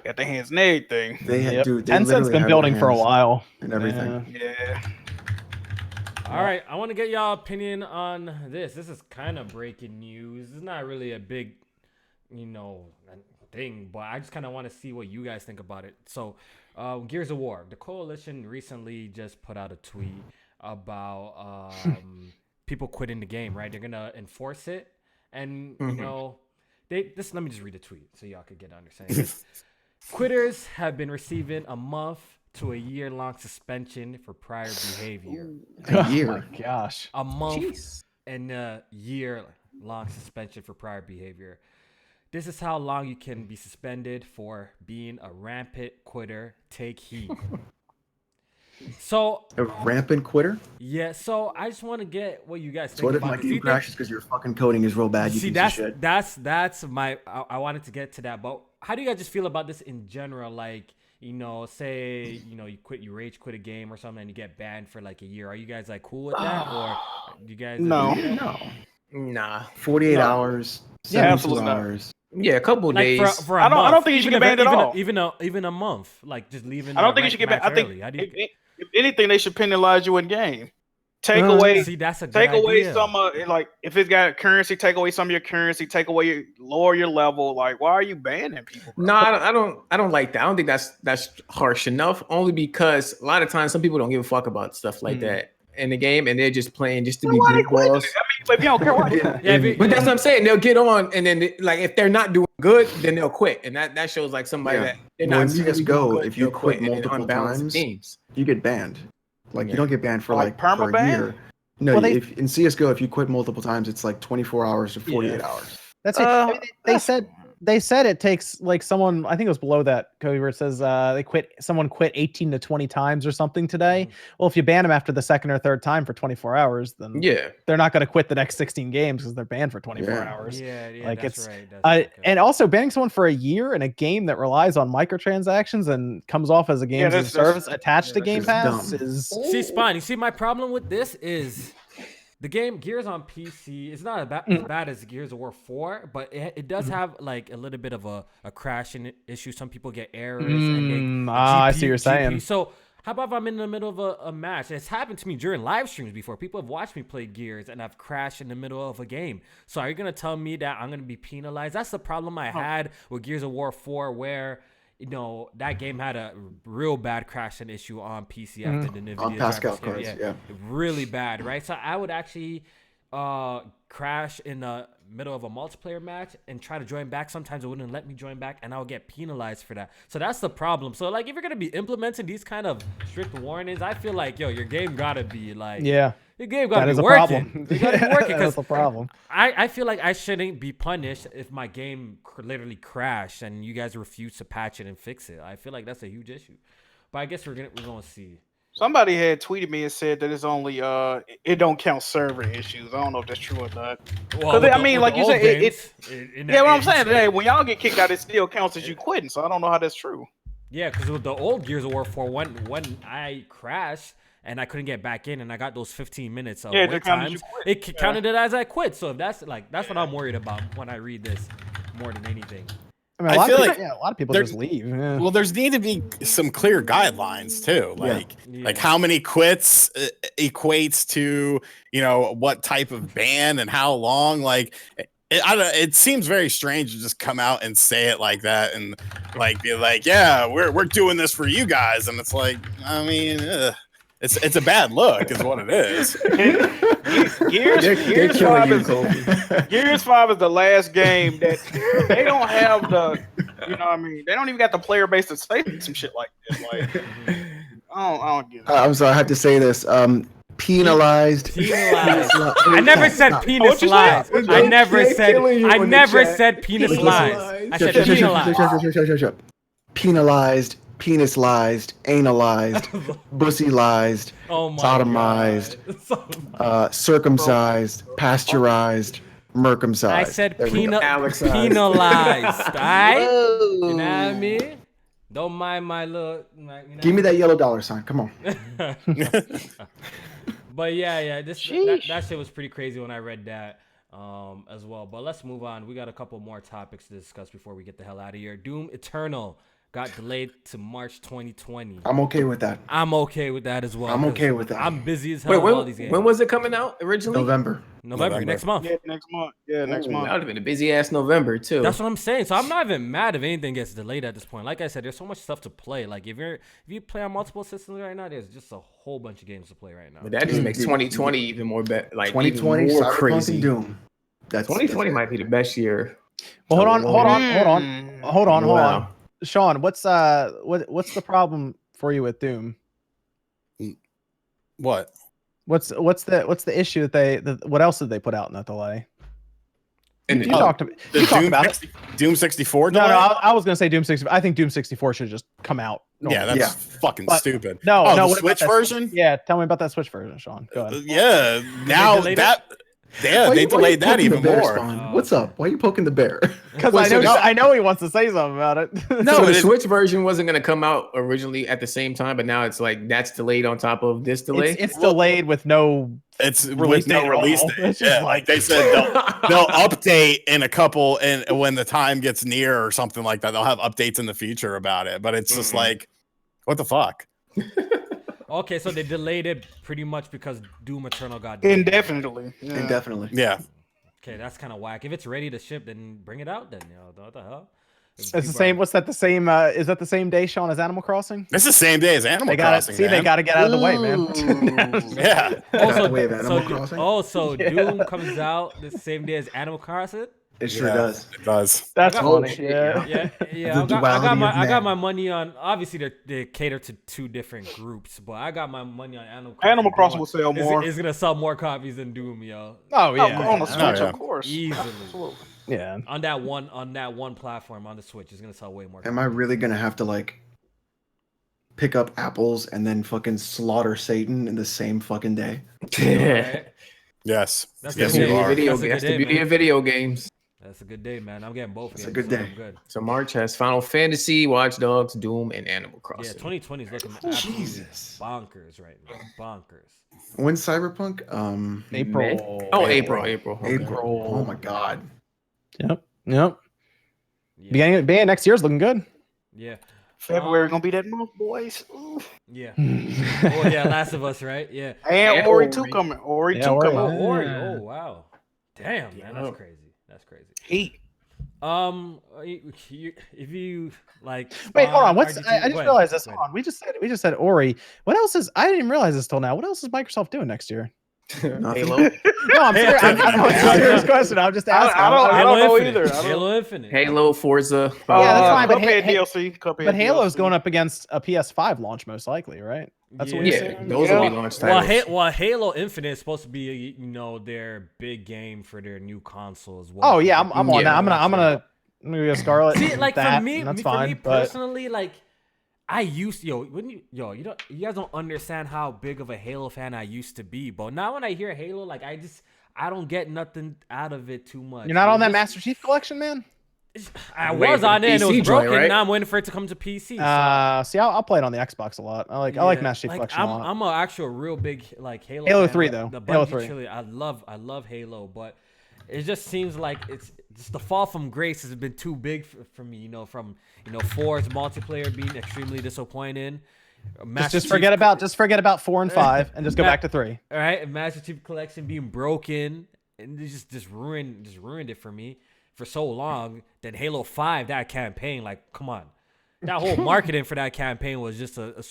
Speaker 4: Got their hands in everything.
Speaker 6: Tencent's been building for a while
Speaker 1: and everything.
Speaker 4: Yeah.
Speaker 5: All right, I want to get y'all opinion on this. This is kind of breaking news. It's not really a big, thing, but I just kind of want to see what you guys think about it. So, Gears of War, the coalition recently just put out a tweet about people quitting the game, right? They're gonna enforce it, and let me just read the tweet so y'all could get an understanding. Quitters have been receiving a month to a year-long suspension for prior behavior.
Speaker 1: A year?
Speaker 6: Oh my gosh.
Speaker 5: A month and a year-long suspension for prior behavior. This is how long you can be suspended for being a rampant quitter. Take heed. So
Speaker 1: a rampant quitter?
Speaker 5: Yeah. So I just want to get what you guys think.
Speaker 1: So what if my game crashes because your fucking coding is real bad?
Speaker 5: See, that's my. I wanted to get to that, but how do you guys just feel about this in general? Like, say you rage quit a game or something and you get banned for like a year. Are you guys like cool with that, or do you guys?
Speaker 1: No.
Speaker 3: Nah.
Speaker 1: 48 hours. 72 hours.
Speaker 3: Yeah, a couple of days.
Speaker 5: For
Speaker 4: I don't think you should get banned at all.
Speaker 5: Even a month, like just leaving.
Speaker 4: I don't think you should get banned. I think if anything, they should penalize you in game. Take away.
Speaker 5: See, that's a good
Speaker 4: take away
Speaker 5: idea.
Speaker 4: some like if it's got currency, take away some of your currency. Take away lower your level. Like, why are you banning people?
Speaker 3: No, I don't like that. I don't think that's harsh enough. Only because a lot of times some people don't give a fuck about stuff like that in the game, and they're just playing just to be good boss.
Speaker 4: I mean, if you don't care what.
Speaker 3: But that's what I'm saying. They'll get on, and then if they're not doing good, then they'll quit, and that shows like somebody that they're not.
Speaker 1: In CS:GO, if you quit multiple times, you get banned. Like you don't get banned for like for a year. No, if in CS:GO, if you quit multiple times, it's like 24 hours to 48 hours.
Speaker 6: That's it. I mean, they said it takes like someone, I think it was below that, Kofi, where it says someone quit 18 to 20 times or something today. Well, if you ban them after the second or third time for 24 hours, then they're not going to quit the next 16 games because they're banned for 24 hours.
Speaker 5: Yeah,
Speaker 6: like
Speaker 5: that's right.
Speaker 6: And also banning someone for a year in a game that relies on microtransactions and comes off as a games as a service attached to Game Pass is.
Speaker 5: See, Spawn, you see my problem with this is the game Gears on PC is not as bad as Gears of War 4, but it does have like a little bit of a crashing issue. Some people get errors.
Speaker 6: I see what you're saying.
Speaker 5: So how about if I'm in the middle of a match? It's happened to me during live streams before. People have watched me play Gears and I've crashed in the middle of a game. So are you going to tell me that I'm going to be penalized? That's the problem I had with Gears of War 4 where that game had a real bad crashing issue on PC after the NVIDIA
Speaker 1: on Pascal cards,
Speaker 5: really bad, right? So I would actually crash in the middle of a multiplayer match and try to join back. Sometimes it wouldn't let me join back, and I would get penalized for that. So that's the problem. So like, if you're gonna be implementing these kind of strict warnings, I feel like your game gotta be like your game gotta be working. You gotta be working
Speaker 6: that's the problem.
Speaker 5: I feel like I shouldn't be punished if my game literally crashed and you guys refuse to patch it and fix it. I feel like that's a huge issue. But I guess we're gonna see.
Speaker 4: Somebody had tweeted me and said that it's only it don't count server issues. I don't know if that's true or not. Because I mean, like you said, yeah. What I'm saying today, when y'all get kicked out, it still counts as you quitting. So I don't know how that's true.
Speaker 5: Yeah, because with the old Gears of War 4, when I crashed and I couldn't get back in, and I got those 15 minutes of wait times, it counted it as I quit. So if that's what I'm worried about when I read this more than anything.
Speaker 6: I mean, a lot of people just leave. Yeah.
Speaker 2: Well, there's need to be some clear guidelines too, like how many quits equates to what type of ban and how long. Like, it seems very strange to just come out and say it like that and be like, yeah, we're doing this for you guys, and it's like, I mean, it's a bad look, is what it is.
Speaker 4: Gears 5 is the last game that they don't have the, you know what I mean? They don't even got the player base to say some shit like this. Like, I don't get it.
Speaker 1: I'm sorry, I have to say this. Penalized.
Speaker 5: I never said penis lies. I never said penis lies. I said penalized.
Speaker 1: Penalized. Penisized, analyzed, bussylized, sodomized, circumcised, pasteurized, mercumcised.
Speaker 5: I said penalized. Alright? You know what I mean? Don't mind my little.
Speaker 1: Give me that yellow dollar sign. Come on.
Speaker 5: But yeah, that shit was pretty crazy when I read that as well. But let's move on. We got a couple more topics to discuss before we get the hell out of here. Doom Eternal got delayed to March 2020.
Speaker 1: I'm okay with that.
Speaker 5: I'm okay with that as well.
Speaker 1: I'm okay with that.
Speaker 5: I'm busy as hell with all these games.
Speaker 3: When was it coming out originally?
Speaker 1: November.
Speaker 5: Next month.
Speaker 4: Yeah, next month. Yeah, next month.
Speaker 3: That would have been a busy ass November too.
Speaker 5: That's what I'm saying. So I'm not even mad if anything gets delayed at this point. Like I said, there's so much stuff to play. Like if you play on multiple systems right now, there's just a whole bunch of games to play right now.
Speaker 3: But that just makes 2020 even more like
Speaker 1: 2020
Speaker 3: even more
Speaker 1: Cyberpunk
Speaker 3: crazy.
Speaker 1: And Doom.
Speaker 3: 2020 might be the best year.
Speaker 6: Well, hold on. Sean, what's the problem for you with Doom?
Speaker 2: What?
Speaker 6: What's the issue that what else did they put out in that delay?
Speaker 2: You talked about it. Doom 64 delay?
Speaker 6: No, I was gonna say Doom 64. I think Doom 64 should just come out.
Speaker 2: Yeah, that's fucking stupid.
Speaker 6: No,
Speaker 2: the Switch version?
Speaker 6: Yeah, tell me about that Switch version, Sean. Go ahead.
Speaker 2: Yeah, now they delayed that even more.
Speaker 1: What's up? Why are you poking the bear?
Speaker 6: Because I know he wants to say something about it.
Speaker 3: No, the Switch version wasn't going to come out originally at the same time, but now it's like that's delayed on top of this delay.
Speaker 6: It's delayed with no.
Speaker 2: It's with no release date. Yeah, like they said, they'll update in a couple, and when the time gets near or something like that, they'll have updates in the future about it. But it's just like, what the fuck?
Speaker 5: Okay, so they delayed it pretty much because Doom Eternal got delayed.
Speaker 4: Indefinitely.
Speaker 2: Yeah.
Speaker 5: Okay, that's kind of whack. If it's ready to ship, then bring it out. Then what the hell?
Speaker 6: It's the same. What's that? The same? Is that the same day, Sean, as Animal Crossing?
Speaker 2: It's the same day as Animal Crossing.
Speaker 6: They got to get out of the way, man.
Speaker 2: Yeah.
Speaker 5: Also, Doom comes out the same day as Animal Crossing.
Speaker 1: It sure does.
Speaker 2: It does.
Speaker 6: That's funny.
Speaker 5: Yeah. I got my money on. Obviously, they cater to two different groups, but I got my money on Animal Crossing.
Speaker 4: Animal Crossing will sell more.
Speaker 5: It's gonna sell more copies than Doom, yo.
Speaker 6: Oh yeah,
Speaker 4: on the Switch, of course.
Speaker 5: Easily.
Speaker 4: Absolutely.
Speaker 6: Yeah.
Speaker 5: On that one platform on the Switch, it's gonna sell way more.
Speaker 1: Am I really gonna have to pick up apples and then fucking slaughter Satan in the same fucking day?
Speaker 3: Yeah.
Speaker 2: Yes.
Speaker 5: That's
Speaker 3: the beauty of video games.
Speaker 5: That's a good day, man. I'm getting both.
Speaker 1: It's a good day.
Speaker 5: Good.
Speaker 3: So March has Final Fantasy, Watch Dogs, Doom, and Animal Crossing.
Speaker 5: Yeah, 2020 is looking absolutely bonkers right now. Bonkers.
Speaker 1: When's Cyberpunk?
Speaker 6: April.
Speaker 3: April.
Speaker 1: Oh my god.
Speaker 6: Yep. Yeah. Beginning next year's looking good.
Speaker 5: Yeah.
Speaker 4: February gonna be that month, boys. Ooh.
Speaker 5: Yeah. Oh yeah, Last of Us, right? Yeah.
Speaker 4: And Ori 2 coming. Ori 2 coming.
Speaker 5: Ori. Oh wow. Damn, man, that's crazy. That's crazy.
Speaker 4: Heat.
Speaker 5: If you like,
Speaker 6: wait, hold on. I just realized this. Hold on. We just said Ori. What else is? I didn't even realize this till now. What else is Microsoft doing next year?
Speaker 1: Halo.
Speaker 6: No, I'm serious. It's a serious question. I'm just asking.
Speaker 4: I don't know either.
Speaker 5: Halo Infinite.
Speaker 3: Halo, Forza.
Speaker 6: Yeah, that's fine. But
Speaker 4: Cuphead DLC.
Speaker 6: But Halo's going up against a PS5 launch, most likely, right? That's what we're saying.
Speaker 3: Those will be launch titles.
Speaker 5: Well, Halo Infinite is supposed to be, their big game for their new console as well.
Speaker 6: Oh yeah, I'm on that. I'm gonna go Scarlet.
Speaker 5: See, like
Speaker 6: that,
Speaker 5: for me
Speaker 6: personally,
Speaker 5: like you guys don't understand how big of a Halo fan I used to be, but now when I hear Halo, like I don't get nothing out of it too much.
Speaker 6: You're not on that Master Chief Collection, man?
Speaker 5: I was on it and it was broken. Right? Now I'm waiting for it to come to PC.
Speaker 6: So. See, I'll play it on the Xbox a lot. I like Master Chief Collection a lot.
Speaker 5: I'm an actual real big like Halo.
Speaker 6: Halo
Speaker 5: fan.
Speaker 6: 3 though.
Speaker 5: The
Speaker 6: Halo 3.
Speaker 5: I love Halo, but it just seems like it's just the fall from grace has been too big for me. From 4's multiplayer being extremely disappointing.
Speaker 6: Just forget about 4 and 5 and just go back to 3.
Speaker 5: All right, Master Chief Collection being broken and it just ruined it for me for so long. Then Halo 5, that campaign, like, come on, that whole marketing for that campaign was just a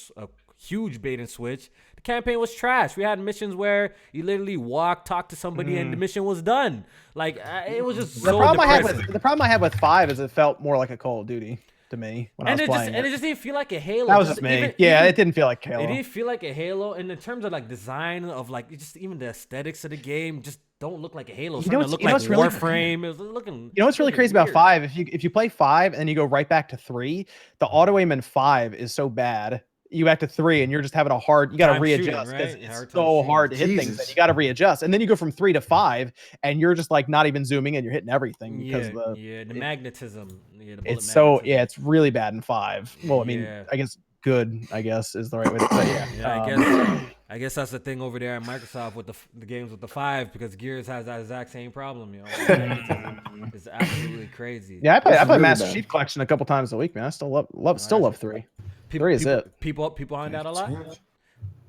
Speaker 5: huge bait and switch. The campaign was trash. We had missions where you literally talk to somebody, and the mission was done. Like, it was just
Speaker 6: the problem I had with 5 is it felt more like a Call of Duty to me when I was playing.
Speaker 5: And it just didn't feel like a Halo.
Speaker 6: That was just me. It didn't feel like Halo.
Speaker 5: It didn't feel like a Halo, and in terms of like design of like just even the aesthetics of the game, just don't look like a Halo. It's starting to look like Warframe. It was looking.
Speaker 6: You know what's really crazy about 5? If you play 5 and you go right back to 3, the auto aim in 5 is so bad. You back to 3 and you're just having you got to readjust because it's so hard to hit things that you got to readjust. And then you go from 3 to 5 and you're just like not even zooming and you're hitting everything because
Speaker 5: the magnetism.
Speaker 6: It's really bad in 5. Well, I mean, I guess good, is the right way to say it.
Speaker 5: I guess that's the thing over there at Microsoft with the games with the 5, because Gears has that exact same problem. It's absolutely crazy.
Speaker 6: Yeah, I play Master Chief Collection a couple times a week, man. I still love 3. 3 is it.
Speaker 5: People on that a lot.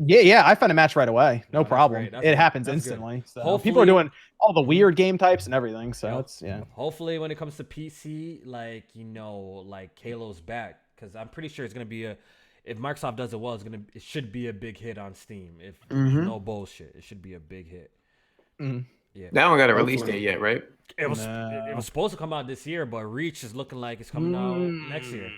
Speaker 6: Yeah, I find a match right away. No problem. It happens instantly. So people are doing all the weird game types and everything. So
Speaker 5: hopefully when it comes to PC, like Halo's back, because I'm pretty sure it's gonna be if Microsoft does it well, it should be a big hit on Steam. If no bullshit, it should be a big hit.
Speaker 3: Yeah, that one got a release date yet, right?
Speaker 5: It was supposed to come out this year, but Reach is looking like it's coming out next year.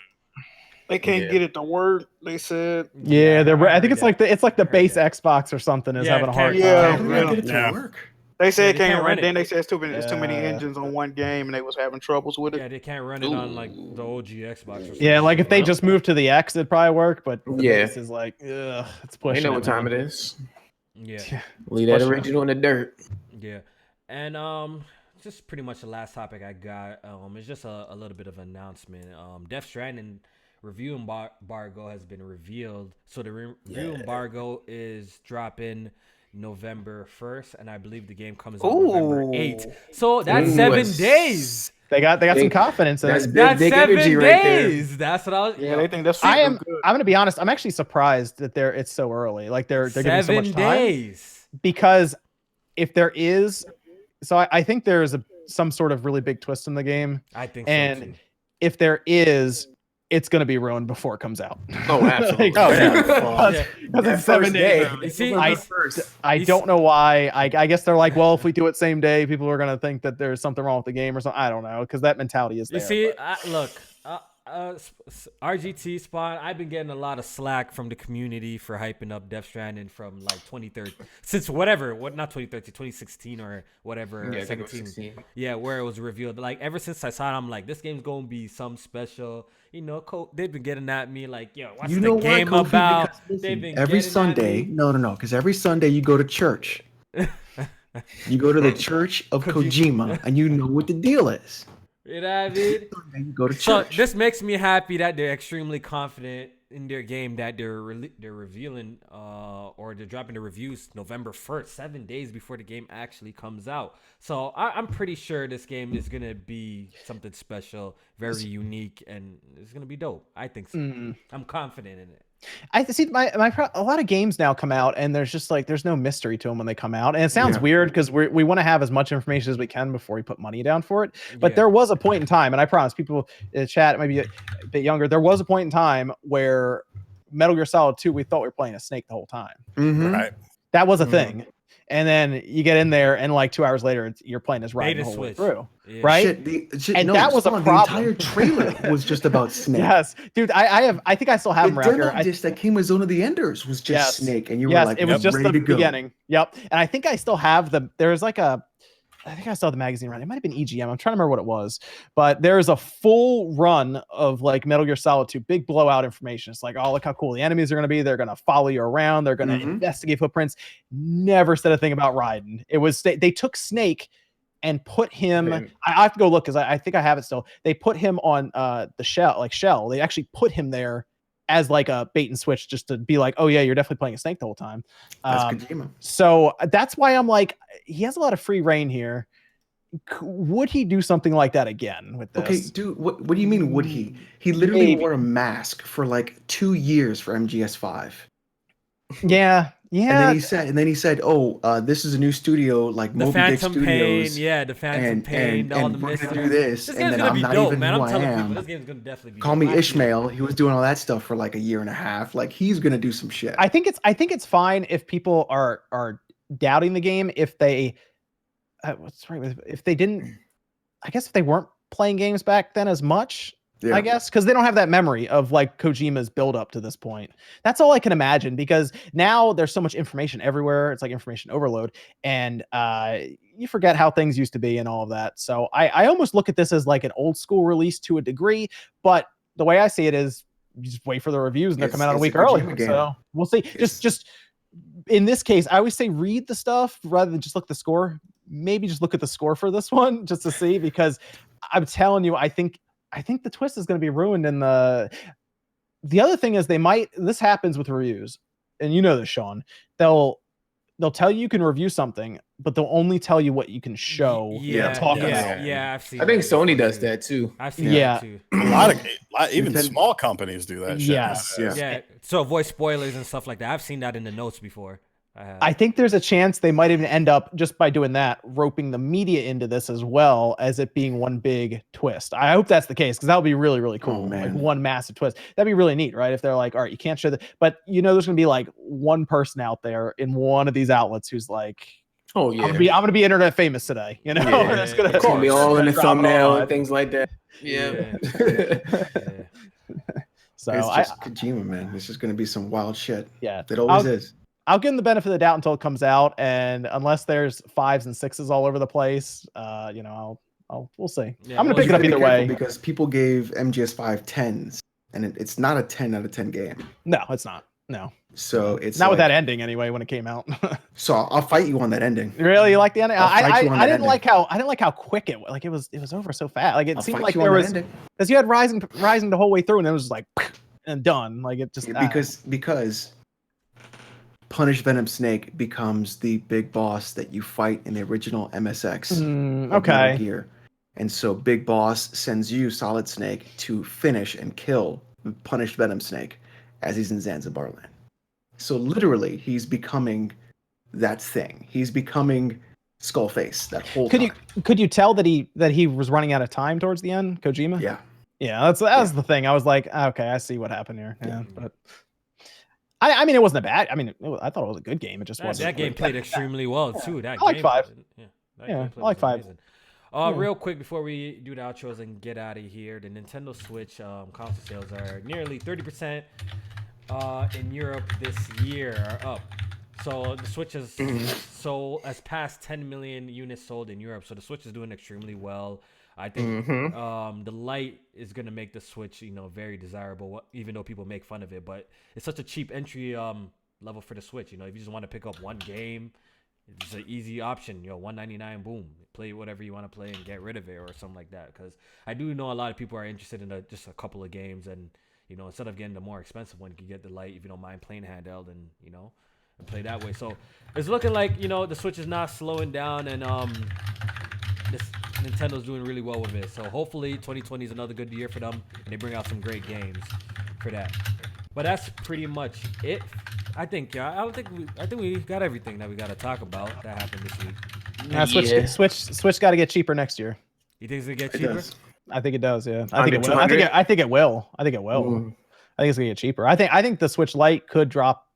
Speaker 4: They can't get it to work. They said.
Speaker 6: Yeah, I think it's like the base Xbox or something is having a hard time.
Speaker 1: Get it to work.
Speaker 4: They said it can't run. Then they said it's too many engines on one game, and they was having troubles with it.
Speaker 5: Yeah, they can't run it on like the OG Xbox. Or something.
Speaker 6: Yeah, like if they just moved to the X, it'd probably work. But the base is like, it's pushing.
Speaker 3: They know what time it is.
Speaker 5: Yeah,
Speaker 3: leave that original in the dirt.
Speaker 5: Yeah, and just pretty much the last topic I got. It's just a little bit of an announcement. Death Stranding review embargo has been revealed. So the review embargo is dropping November 1st, and I believe the game comes out November 8th. So that's 7 days.
Speaker 6: They got some confidence in
Speaker 3: it. That's big
Speaker 5: 7
Speaker 3: energy
Speaker 5: days.
Speaker 3: Right there.
Speaker 5: That's what I was.
Speaker 4: Yeah, they think that's.
Speaker 6: I'm gonna be honest. I'm actually surprised that it's so early. Like they're giving so much time. 7 days. Because if there is, I think there's some sort of really big twist in the game.
Speaker 5: I think
Speaker 6: so
Speaker 5: too.
Speaker 6: If there is, it's going to be ruined before it comes out.
Speaker 3: Oh, absolutely.
Speaker 6: Because it's 7 days. I don't know why. I guess they're like, well, if we do it same day, people are going to think that there's something wrong with the game or something. I don't know, because that mentality is there.
Speaker 5: You see, look, RGT Spawn, I've been getting a lot of slack from the community for hyping up Death Stranding from like 2013, since not 2013, 2016 or whatever.
Speaker 3: Yeah,
Speaker 5: 17. Yeah, where it was revealed. Like ever since I saw it, I'm like, this game's gonna be something special. They've been getting at me like, yo, what's the game about? They've been
Speaker 1: every Sunday. No, because every Sunday you go to church. You go to the church of Kojima, and you know what the deal is.
Speaker 5: You know what I mean?
Speaker 1: You go to church.
Speaker 5: So this makes me happy that they're extremely confident in their game, that they're revealing or they're dropping the reviews November 1st, 7 days before the game actually comes out. So I'm pretty sure this game is gonna be something special, very unique, and it's gonna be dope. I think so. I'm confident in it.
Speaker 6: I see a lot of games now come out and there's no mystery to them when they come out, and it sounds weird because we want to have as much information as we can before we put money down for it. But there was a point in time, and I promise people in the chat maybe a bit younger, there was a point in time where Metal Gear Solid 2, we thought we were playing a Snake the whole time.
Speaker 2: Right.
Speaker 6: That was a thing. And then you get in there, and like 2 hours later, you're playing this ride the whole way through, right? That was a problem.
Speaker 1: The entire trailer was just Snake.
Speaker 6: Yes, dude. I think I still have them around here.
Speaker 1: The that came with Zone of the Enders was just Snake, and you were like,
Speaker 6: it was just the beginning. Yep. And I think I still have them. There's like a I think I saw the magazine run. It might have been EGM. I'm trying to remember what it was, but there's a full run of like Metal Gear Solid 2, big blowout information. It's like, oh, look how cool the enemies are going to be. They're going to follow you around. They're going to investigate footprints. Never said a thing about Raiden. It was they took Snake and put him. I have to go look because I think I have it still. They put him on the shell. They actually put him there as like a bait and switch, just to be like, oh yeah, you're definitely playing a Snake the whole time.
Speaker 1: That's Kojima.
Speaker 6: So that's why I'm like, he has a lot of free reign here. Would he do something like that again with this?
Speaker 1: Okay, dude, what do you mean would he? He literally wore a mask for like 2 years for MGS5.
Speaker 6: Yeah.
Speaker 1: And then he said, "Oh, this is a new studio, like
Speaker 5: the
Speaker 1: Moby
Speaker 5: Phantom
Speaker 1: Dick Studios.
Speaker 5: Pain, yeah, the Phantom Pain, all the
Speaker 1: we're
Speaker 5: mystery.
Speaker 1: gonna do this,
Speaker 5: This
Speaker 1: and
Speaker 5: game's
Speaker 1: then
Speaker 5: gonna
Speaker 1: I'm
Speaker 5: be
Speaker 1: not
Speaker 5: dope,
Speaker 1: even
Speaker 5: man.
Speaker 1: who
Speaker 5: I'm
Speaker 1: I
Speaker 5: telling
Speaker 1: am.
Speaker 5: people, this game's gonna definitely be.
Speaker 1: Call me Ishmael. He was doing all that stuff for like a year and a half. Like he's gonna do some shit.
Speaker 6: I think it's fine if people are doubting the game if they if they didn't. I guess if they weren't playing games back then as much. I guess because they don't have that memory of like Kojima's build up to this point. That's all I can imagine, because now there's so much information everywhere. It's like information overload, and you forget how things used to be and all of that. So I almost look at this as like an old school release to a degree, but the way I see it is you just wait for the reviews and they're coming out a week early. So we'll see. Just in this case, I always say read the stuff rather than just look at the score. Maybe just look at the score for this one just to see, because I'm telling you, I think the twist is going to be ruined in the other thing is this happens with reviews, and you know this, Sean. They'll tell you can review something, but they'll only tell you what you can show.
Speaker 5: About. I've seen.
Speaker 3: I think Sony does that too.
Speaker 5: I've seen that too.
Speaker 2: A lot of even small companies do that shit.
Speaker 6: Yes.
Speaker 5: Yeah. So avoid spoilers and stuff like that. I've seen that in the notes before.
Speaker 6: I think there's a chance they might even end up, just by doing that, roping the media into this as well as it being one big twist. I hope that's the case, because that would be really, really cool. Like one massive twist. That'd be really neat, right? If they're like, all right, you can't show that, but there's going to be like one person out there in one of these outlets who's like, oh yeah, I'm gonna be internet famous today. That's
Speaker 3: gonna be all in the thumbnail and things like that. Yeah.
Speaker 1: So it's just Kojima, man. It's just gonna be some wild shit.
Speaker 6: Yeah,
Speaker 1: it always is.
Speaker 6: I'll give him the benefit of the doubt until it comes out, and unless there's 5s and 6s all over the place, we'll see. Yeah, I'm gonna pick it up either way,
Speaker 1: because people gave MGS5 10s, and it's not a 10 out of 10 game.
Speaker 6: No, it's not. No.
Speaker 1: So it's
Speaker 6: not with that ending anyway when it came out.
Speaker 1: So I'll fight you on that ending.
Speaker 6: Really, you like the ending? I didn't like how quick it was. Like it was over so fast. Like it seemed like there was, because you had rising the whole way through, and it was like and done. Like it just
Speaker 1: because Punish Venom Snake becomes the big boss that you fight in the original MSX.
Speaker 6: Okay.
Speaker 1: Gear. And so Big Boss sends you, Solid Snake, to finish and kill Punished Venom Snake as he's in Zanzibar Land. So literally, he's becoming that thing. He's becoming Skullface that whole time.
Speaker 6: Could you tell that he was running out of time towards the end, Kojima?
Speaker 1: Yeah.
Speaker 6: Yeah, that was the thing. I was like, okay, I see what happened here. Yeah, but I mean, it wasn't a bad. I mean, I thought it was a good game. It just wasn't.
Speaker 5: That game played extremely well too.
Speaker 6: I like 5. I like 5.
Speaker 5: Real quick before we do the outros and get out of here, the Nintendo Switch console sales are nearly 30% in Europe this year are up. So the Switch has passed 10 million units sold in Europe. So the Switch is doing extremely well. I think the Lite is going to make the Switch, very desirable, even though people make fun of it. But it's such a cheap entry level for the Switch. If you just want to pick up one game, it's an easy option. $199, boom, play whatever you want to play and get rid of it or something like that. Because I do know a lot of people are interested in just a couple of games, and instead of getting the more expensive one, you can get the Lite if you don't mind playing handheld and and play that way. So it's looking like the Switch is not slowing down, and Nintendo's doing really well with it. So hopefully 2020 is another good year for them, and they bring out some great games for that. But that's pretty much it. I think I think we got everything that we got to talk about that happened this week.
Speaker 6: Switch got to get cheaper next year.
Speaker 5: You think it's gonna get cheaper?
Speaker 6: I think it does. Yeah, I think it will. I think it will. I think it's gonna get cheaper. I think the Switch Lite could drop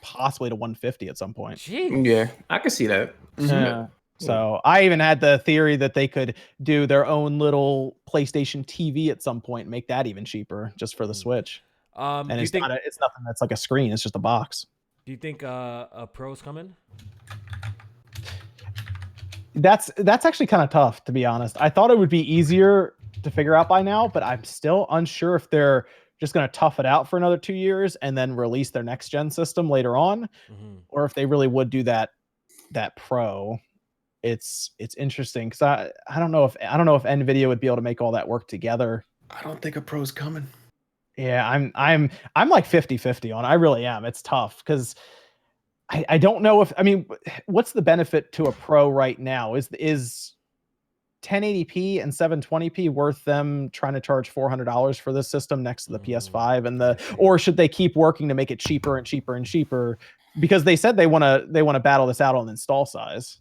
Speaker 6: possibly to 150 at some point.
Speaker 5: Jeez.
Speaker 3: Yeah, I can see that.
Speaker 6: Yeah. So I even had the theory that they could do their own little PlayStation TV at some point and make that even cheaper just for the Switch. And it's nothing that's like a screen. It's just a box.
Speaker 5: Do you think a Pro's coming?
Speaker 6: That's actually kind of tough, to be honest. I thought it would be easier to figure out by now, but I'm still unsure if they're just going to tough it out for another 2 years and then release their next gen system later on, or if they really would do that Pro. It's interesting because I don't know if Nvidia would be able to make all that work together.
Speaker 1: I don't think a Pro's coming.
Speaker 6: Yeah, I'm like 50-50 on it. I really am. It's tough because I don't know if, I mean, what's the benefit to a Pro right now? Is 1080p and 720p worth them trying to charge $400 for this system next to the PS5 and or should they keep working to make it cheaper and cheaper and cheaper? Because they said they want to battle this out on install size.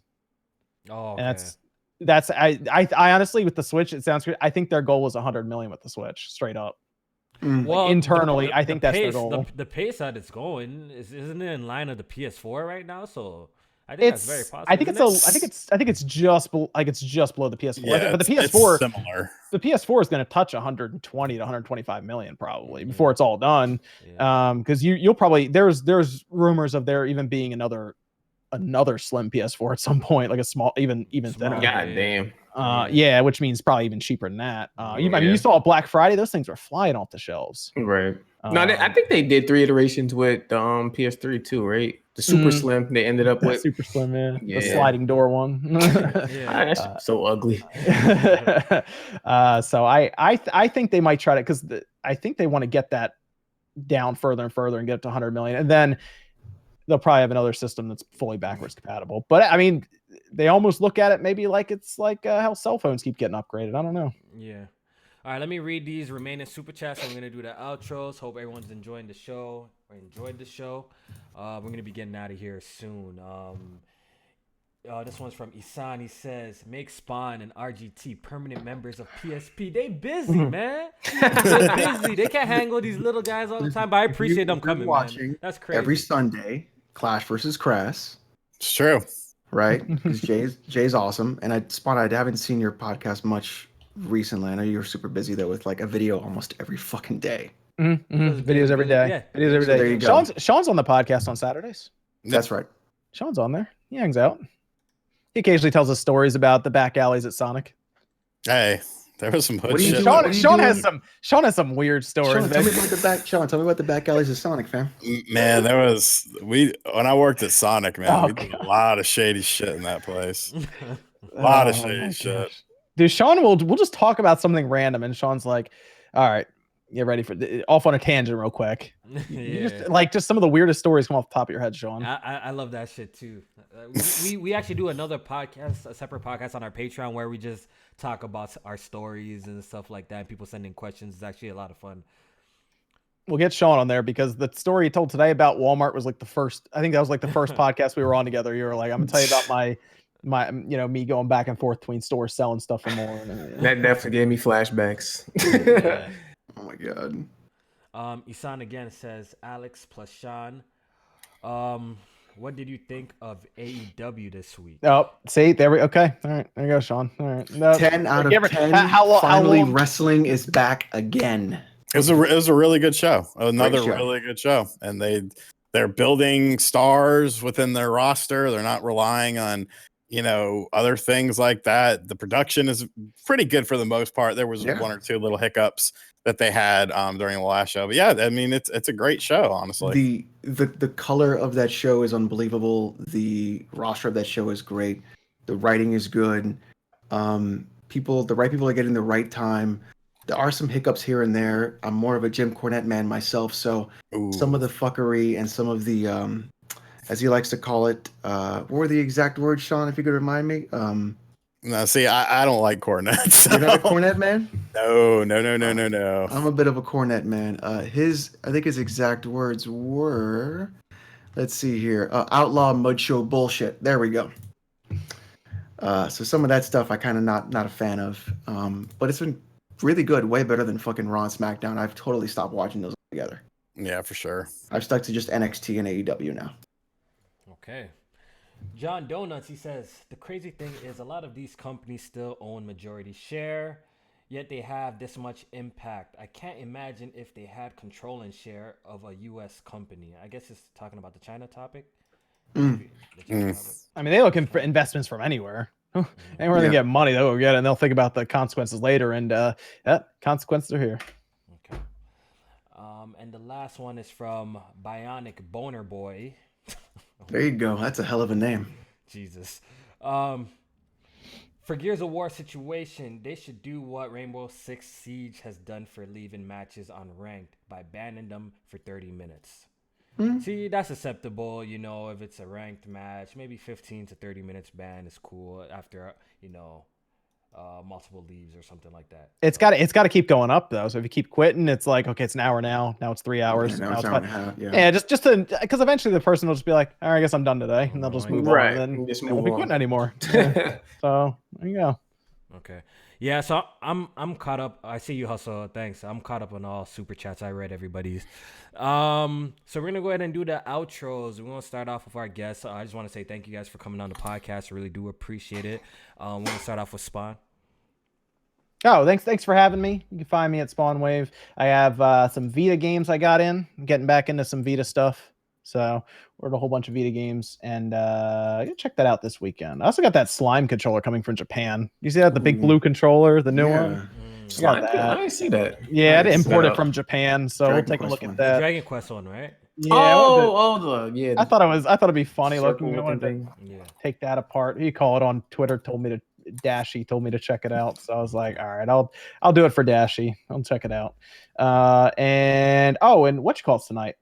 Speaker 5: Oh, okay.
Speaker 6: And that's I honestly, with the Switch, it sounds good. I think their goal was 100 million with the Switch, straight up.
Speaker 5: Well,
Speaker 6: internally, I think that's their goal.
Speaker 5: The pace that it's going isn't it in line of the PS4 right now? So I think that's very possible.
Speaker 6: I think it's just below the PS4.
Speaker 2: Yeah,
Speaker 6: but the PS4
Speaker 2: similar.
Speaker 6: The PS4 is going to touch 120 to 125 million probably before it's all done. Because you'll probably there's rumors of there even being another slim PS4 at some point, like a small, even thinner.
Speaker 3: God damn.
Speaker 6: Yeah, which means probably even cheaper than that. I mean, you saw Black Friday; those things were flying off the shelves.
Speaker 3: Right. No, I think they did 3 iterations with the PS3 too, right? The super slim they ended up with.
Speaker 6: Super slim, the sliding door one.
Speaker 3: That's so ugly.
Speaker 6: So I think they might try to, because I think they want to get that down further and further and get it to 100 million, and then they'll probably have another system that's fully backwards compatible. But I mean, they almost look at it maybe like it's like how cell phones keep getting upgraded. I don't know.
Speaker 5: Yeah. All right, let me read these remaining super chats. I'm gonna do the outros. Hope everyone's enjoying the show or enjoyed the show. We're gonna be getting out of here soon. This one's from Isan. He says, "Make Spawn and RGT permanent members of PSP." They busy, man. They're busy. They can't hang with these little guys all the time. But I appreciate them coming, man. That's crazy.
Speaker 1: Every Sunday, Clash versus Crass.
Speaker 2: It's true,
Speaker 1: right? Because Jay's awesome, and Spawn, I haven't seen your podcast much recently. I know you're super busy though with like a video almost every fucking day.
Speaker 6: Videos every day.
Speaker 5: Yeah.
Speaker 6: Videos every day.
Speaker 1: So there you go.
Speaker 6: Sean's on the podcast on Saturdays.
Speaker 1: That's right.
Speaker 6: Sean's on there. He hangs out. He occasionally tells us stories about the back alleys at Sonic.
Speaker 2: Hey, there was some hood shit.
Speaker 6: Sean has some weird stories.
Speaker 1: Sean, tell me about the back alleys of Sonic, fam.
Speaker 2: Man, when I worked at Sonic, man, we did a lot of shady shit in that place. A lot of shady shit.
Speaker 6: Dude, Sean we'll just talk about something random, and Sean's like, "All right, get ready for off on a tangent real quick." Just some of the weirdest stories come off the top of your head, Sean.
Speaker 5: I love that shit too. We actually do another podcast, a separate podcast on our Patreon where we just talk about our stories and stuff like that. People sending questions. It's actually a lot of fun.
Speaker 6: We'll get Sean on there because the story he told today about Walmart was like the first. I think that was like the first podcast we were on together. You were like, "I'm gonna tell you about my me going back and forth between stores selling stuff and more."
Speaker 3: That definitely gave me flashbacks.
Speaker 1: Yeah. Oh my god.
Speaker 5: Isan again says, Alex plus Sean, what did you think of AEW this week?
Speaker 6: Oh, see, there we okay. All right, there you go, Sean. All right,
Speaker 1: 10 out of 10. Finally, wrestling is back again.
Speaker 2: It was a really good show. Another really good show, and they're building stars within their roster. They're not relying on other things like that. The production is pretty good for the most part. There was one or two little hiccups that they had during the last show, but yeah, I mean it's a great show, honestly.
Speaker 1: The color of that show is unbelievable. The roster of that show is great. The writing is good. The right people are getting the right time. There are some hiccups here and there. I'm more of a Jim Cornette man myself, so some of the fuckery and some of the as he likes to call it, what were the exact words, Sean, if you could remind me?
Speaker 2: No, see, I don't like Cornette. So.
Speaker 1: You're not a Cornette man?
Speaker 2: No.
Speaker 1: I'm a bit of a Cornette man. I think his exact words were, let's see here, outlaw mud show bullshit. There we go. So some of that stuff I kind of not a fan of. But it's been really good, way better than fucking Raw and SmackDown. I've totally stopped watching those together.
Speaker 2: Yeah, for sure.
Speaker 1: I've stuck to just NXT and AEW now.
Speaker 5: Okay. John Donuts, he says, the crazy thing is a lot of these companies still own majority share, yet they have this much impact. I can't imagine if they had control and share of a U.S. company. I guess it's talking about the China topic.
Speaker 6: I mean, they looking for investments from anywhere. And we're gonna get money, they'll get it, and they'll think about the consequences later. And consequences are here.
Speaker 5: Okay. And the last one is from Bionic Boner Boy.
Speaker 1: There you go. That's a hell of a name.
Speaker 5: Jesus. For Gears of War situation, they should do what Rainbow Six Siege has done for leaving matches on ranked by banning them for 30 minutes. See, that's acceptable, you know, if it's a ranked match. Maybe 15 to 30 minutes ban is cool after, you know, multiple leaves or something like that.
Speaker 6: It's got to keep going up though. So if you keep quitting, it's like, okay, it's an hour now. Now it's 3 hours.
Speaker 1: Yeah, now it's an hour and a half.
Speaker 6: Yeah, just to, because eventually the person will just be like, all right, I guess I'm done today, and they'll just move on. And then they won't be quitting anymore. So there you go.
Speaker 5: Okay. Yeah, so I'm caught up. I see you, Hustle. Thanks. I'm caught up on all super chats. I read everybody's. So we're gonna go ahead and do the outros. We're gonna start off with our guests. I just want to say thank you guys for coming on the podcast. I really do appreciate it. We're gonna start off with Spawn.
Speaker 6: Oh, thanks for having me. You can find me at Spawn Wave. I have some Vita games I got in. I'm getting back into some Vita stuff. So ordered a whole bunch of Vita games, and check that out this weekend. I also got that slime controller coming from Japan. You see that, the big blue controller, the new one?
Speaker 3: I didn't see that.
Speaker 6: Yeah, I had to import it from Japan, so we'll take a look at that.
Speaker 5: Dragon Quest one, right?
Speaker 6: Yeah. Yeah. I thought it'd be funny looking. I wanted to take that apart. He called on Twitter, told me to check it out. So I was like, all right, I'll do it for Dashy. I'll check it out. And what you call it tonight?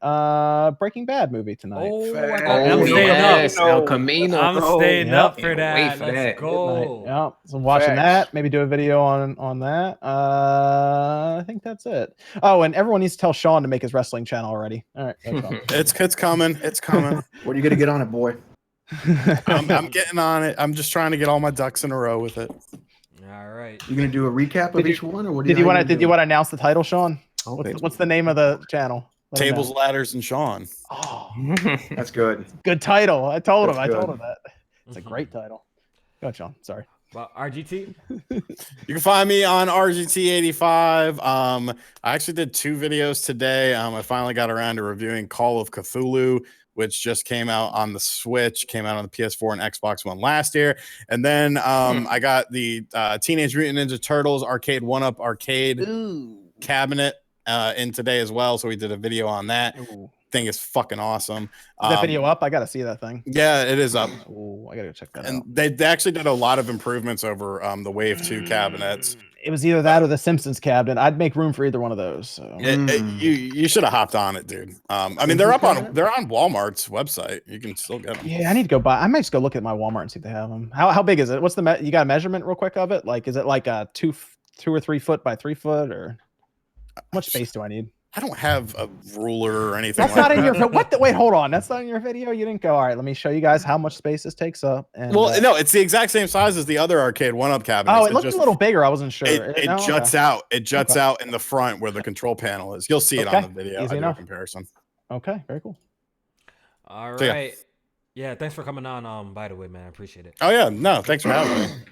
Speaker 6: Breaking Bad movie tonight.
Speaker 5: I'm staying up.
Speaker 3: El Camino.
Speaker 5: I'm staying up for that. Let's go.
Speaker 6: Yeah, so I'm watching that. Maybe do a video on that. I think that's it. Oh, and everyone needs to tell Sean to make his wrestling channel already. All right,
Speaker 2: it's coming. It's coming.
Speaker 1: What are you gonna get on it, boy?
Speaker 2: I'm getting on it. I'm just trying to get all my ducks in a row with it.
Speaker 5: All right.
Speaker 1: You gonna do a recap of each one, or what?
Speaker 6: Did you want to announce the title, Sean? What's the name of the channel?
Speaker 2: Tables, Ladders, and Sean.
Speaker 6: Oh,
Speaker 1: that's good.
Speaker 6: Good title. I told him that. It's a great title. Go ahead, Sean. Sorry.
Speaker 5: Well, RGT.
Speaker 2: You can find me on RGT85. I actually did 2 videos today. I finally got around to reviewing Call of Cthulhu, which just came out on the Switch, came out on the PS4 and Xbox One last year. And then I got the Teenage Mutant Ninja Turtles Arcade 1-Up Arcade cabinet in today as well. So we did a video on that. Thing is fucking awesome.
Speaker 6: Is that video up? I gotta see that thing.
Speaker 2: Yeah, it is up.
Speaker 6: Ooh, I gotta check that
Speaker 2: and
Speaker 6: out.
Speaker 2: They actually did a lot of improvements over the Wave 2 cabinets.
Speaker 6: It was either that or the Simpsons cabinet. I'd make room for either one of those. So.
Speaker 2: You should have hopped on it, dude. I mean, they're on Walmart's website. You can still get them.
Speaker 6: Yeah, I need to go buy. I might just go look at my Walmart and see if they have them. How big is it? What's you got a measurement real quick of it? Like, is it like a 2 or 3 foot by 3 foot, or how much space do I need?
Speaker 2: I don't have a ruler or anything.
Speaker 6: That's not in your. What? Wait, hold on. That's not in your video. You didn't go. All right, let me show you guys how much space this takes up. And,
Speaker 2: no, it's the exact same size as the other Arcade 1-Up cabinet.
Speaker 6: Oh, it looks a little bigger. I wasn't sure.
Speaker 2: It juts out. It juts out in the front where the control panel is. You'll see it on the video.
Speaker 6: Easy
Speaker 2: enough. Comparison.
Speaker 6: Okay, very cool.
Speaker 5: All right. So, yeah, thanks for coming on. By the way, man, I appreciate it.
Speaker 2: Oh yeah, no, thanks for having
Speaker 5: me.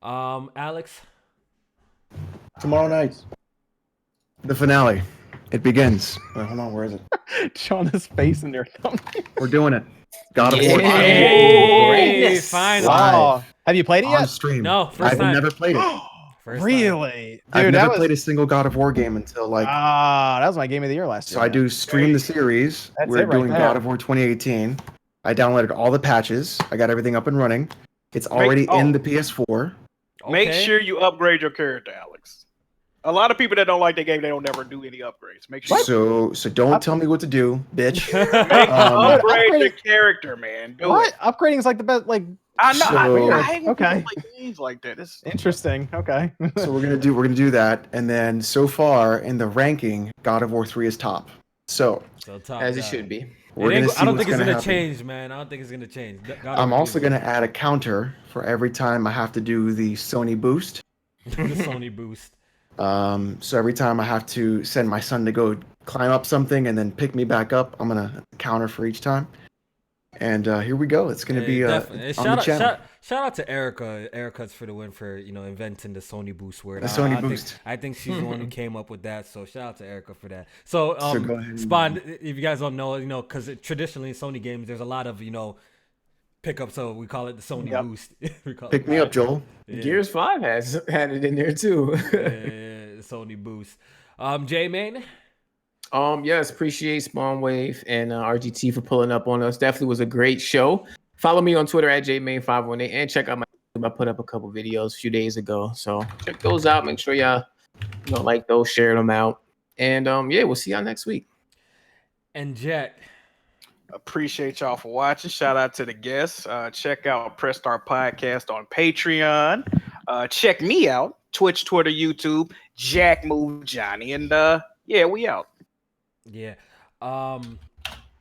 Speaker 5: Alex.
Speaker 1: Tomorrow night, the finale. It begins. Wait, hold on, where is it?
Speaker 6: Sean's face in there.
Speaker 1: We're doing it. God of War.
Speaker 5: Hey, fine.
Speaker 6: Wow. Have you played it yet?
Speaker 1: On stream.
Speaker 5: No,
Speaker 1: I've never played it.
Speaker 6: Really?
Speaker 1: Dude, I've never played a single God of War game until
Speaker 6: that was my game of the year last year.
Speaker 1: So I do stream the series. We're doing God of War 2018. I downloaded all the patches. I got everything up and running. It's already in the PS4.
Speaker 4: Make sure you upgrade your character, Alex. A lot of people that don't like the game, they don't never do any upgrades. Make sure.
Speaker 1: So don't tell me what to do, bitch.
Speaker 4: Upgrade your character, man.
Speaker 6: Upgrading is like the best. Like
Speaker 4: I know. I
Speaker 6: hate okay.
Speaker 4: Play games like that. It's
Speaker 6: interesting. Okay.
Speaker 1: So we're gonna do that, and then so far in the ranking, God of War 3 is top. So
Speaker 3: top, as it should be.
Speaker 5: I don't think it's gonna change, man. I don't think it's gonna change.
Speaker 1: I'm also gonna add a counter for every time I have to do the Sony boost.
Speaker 5: The Sony boost.
Speaker 1: So every time I have to send my son to go climb up something and then pick me back up, I'm gonna counter for each time. And here we go. It's gonna be on the channel.
Speaker 5: Shout out to Erica. Erica's for the win for inventing the Sony boost word.
Speaker 1: The Sony boost.
Speaker 5: I think she's the one who came up with that. So shout out to Erica for that. So Spawn, if you guys don't know, because traditionally in Sony games, there's a lot of pickup, so we call it the Sony Boost.
Speaker 1: Pick me up, Joel.
Speaker 3: Yeah. Gears 5 had it in there too.
Speaker 5: Sony Boost. J-Man?
Speaker 3: Yes, appreciate Spawn Wave and RGT for pulling up on us. Definitely was a great show. Follow me on Twitter at JMain518 and check out my YouTube. I put up a couple videos a few days ago. So check those out. Make sure y'all like those, share them out. And we'll see y'all next week.
Speaker 5: And Jet.
Speaker 4: Appreciate y'all for watching. Shout out to the guests. Check out Press Start Podcast on Patreon. Check me out. Twitch, Twitter, YouTube, Jack Move Johnny. And we out.
Speaker 5: Yeah.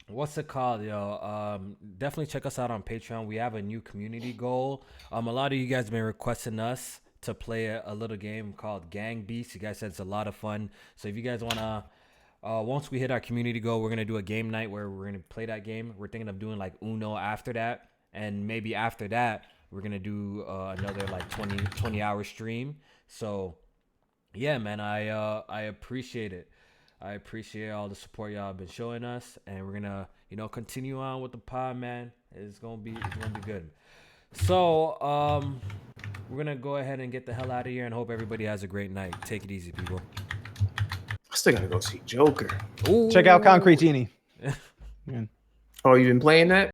Speaker 5: What's it called, yo? Definitely check us out on Patreon. We have a new community goal. A lot of you guys have been requesting us to play a little game called Gang Beasts. You guys said it's a lot of fun. So if you guys wanna, once we hit our community goal, we're gonna do a game night where we're gonna play that game. We're thinking of doing like Uno after that, and maybe after that we're gonna do another like 20-hour stream. So yeah, man, I appreciate it. I appreciate all the support y'all been showing us, and we're gonna, continue on with the pod, man. It's gonna be good. So, we're gonna go ahead and get the hell out of here, and hope everybody has a great night. Take it easy, people.
Speaker 3: I still gotta go see Joker.
Speaker 6: Ooh. Check out Concrete Genie.
Speaker 3: Oh, you been playing that?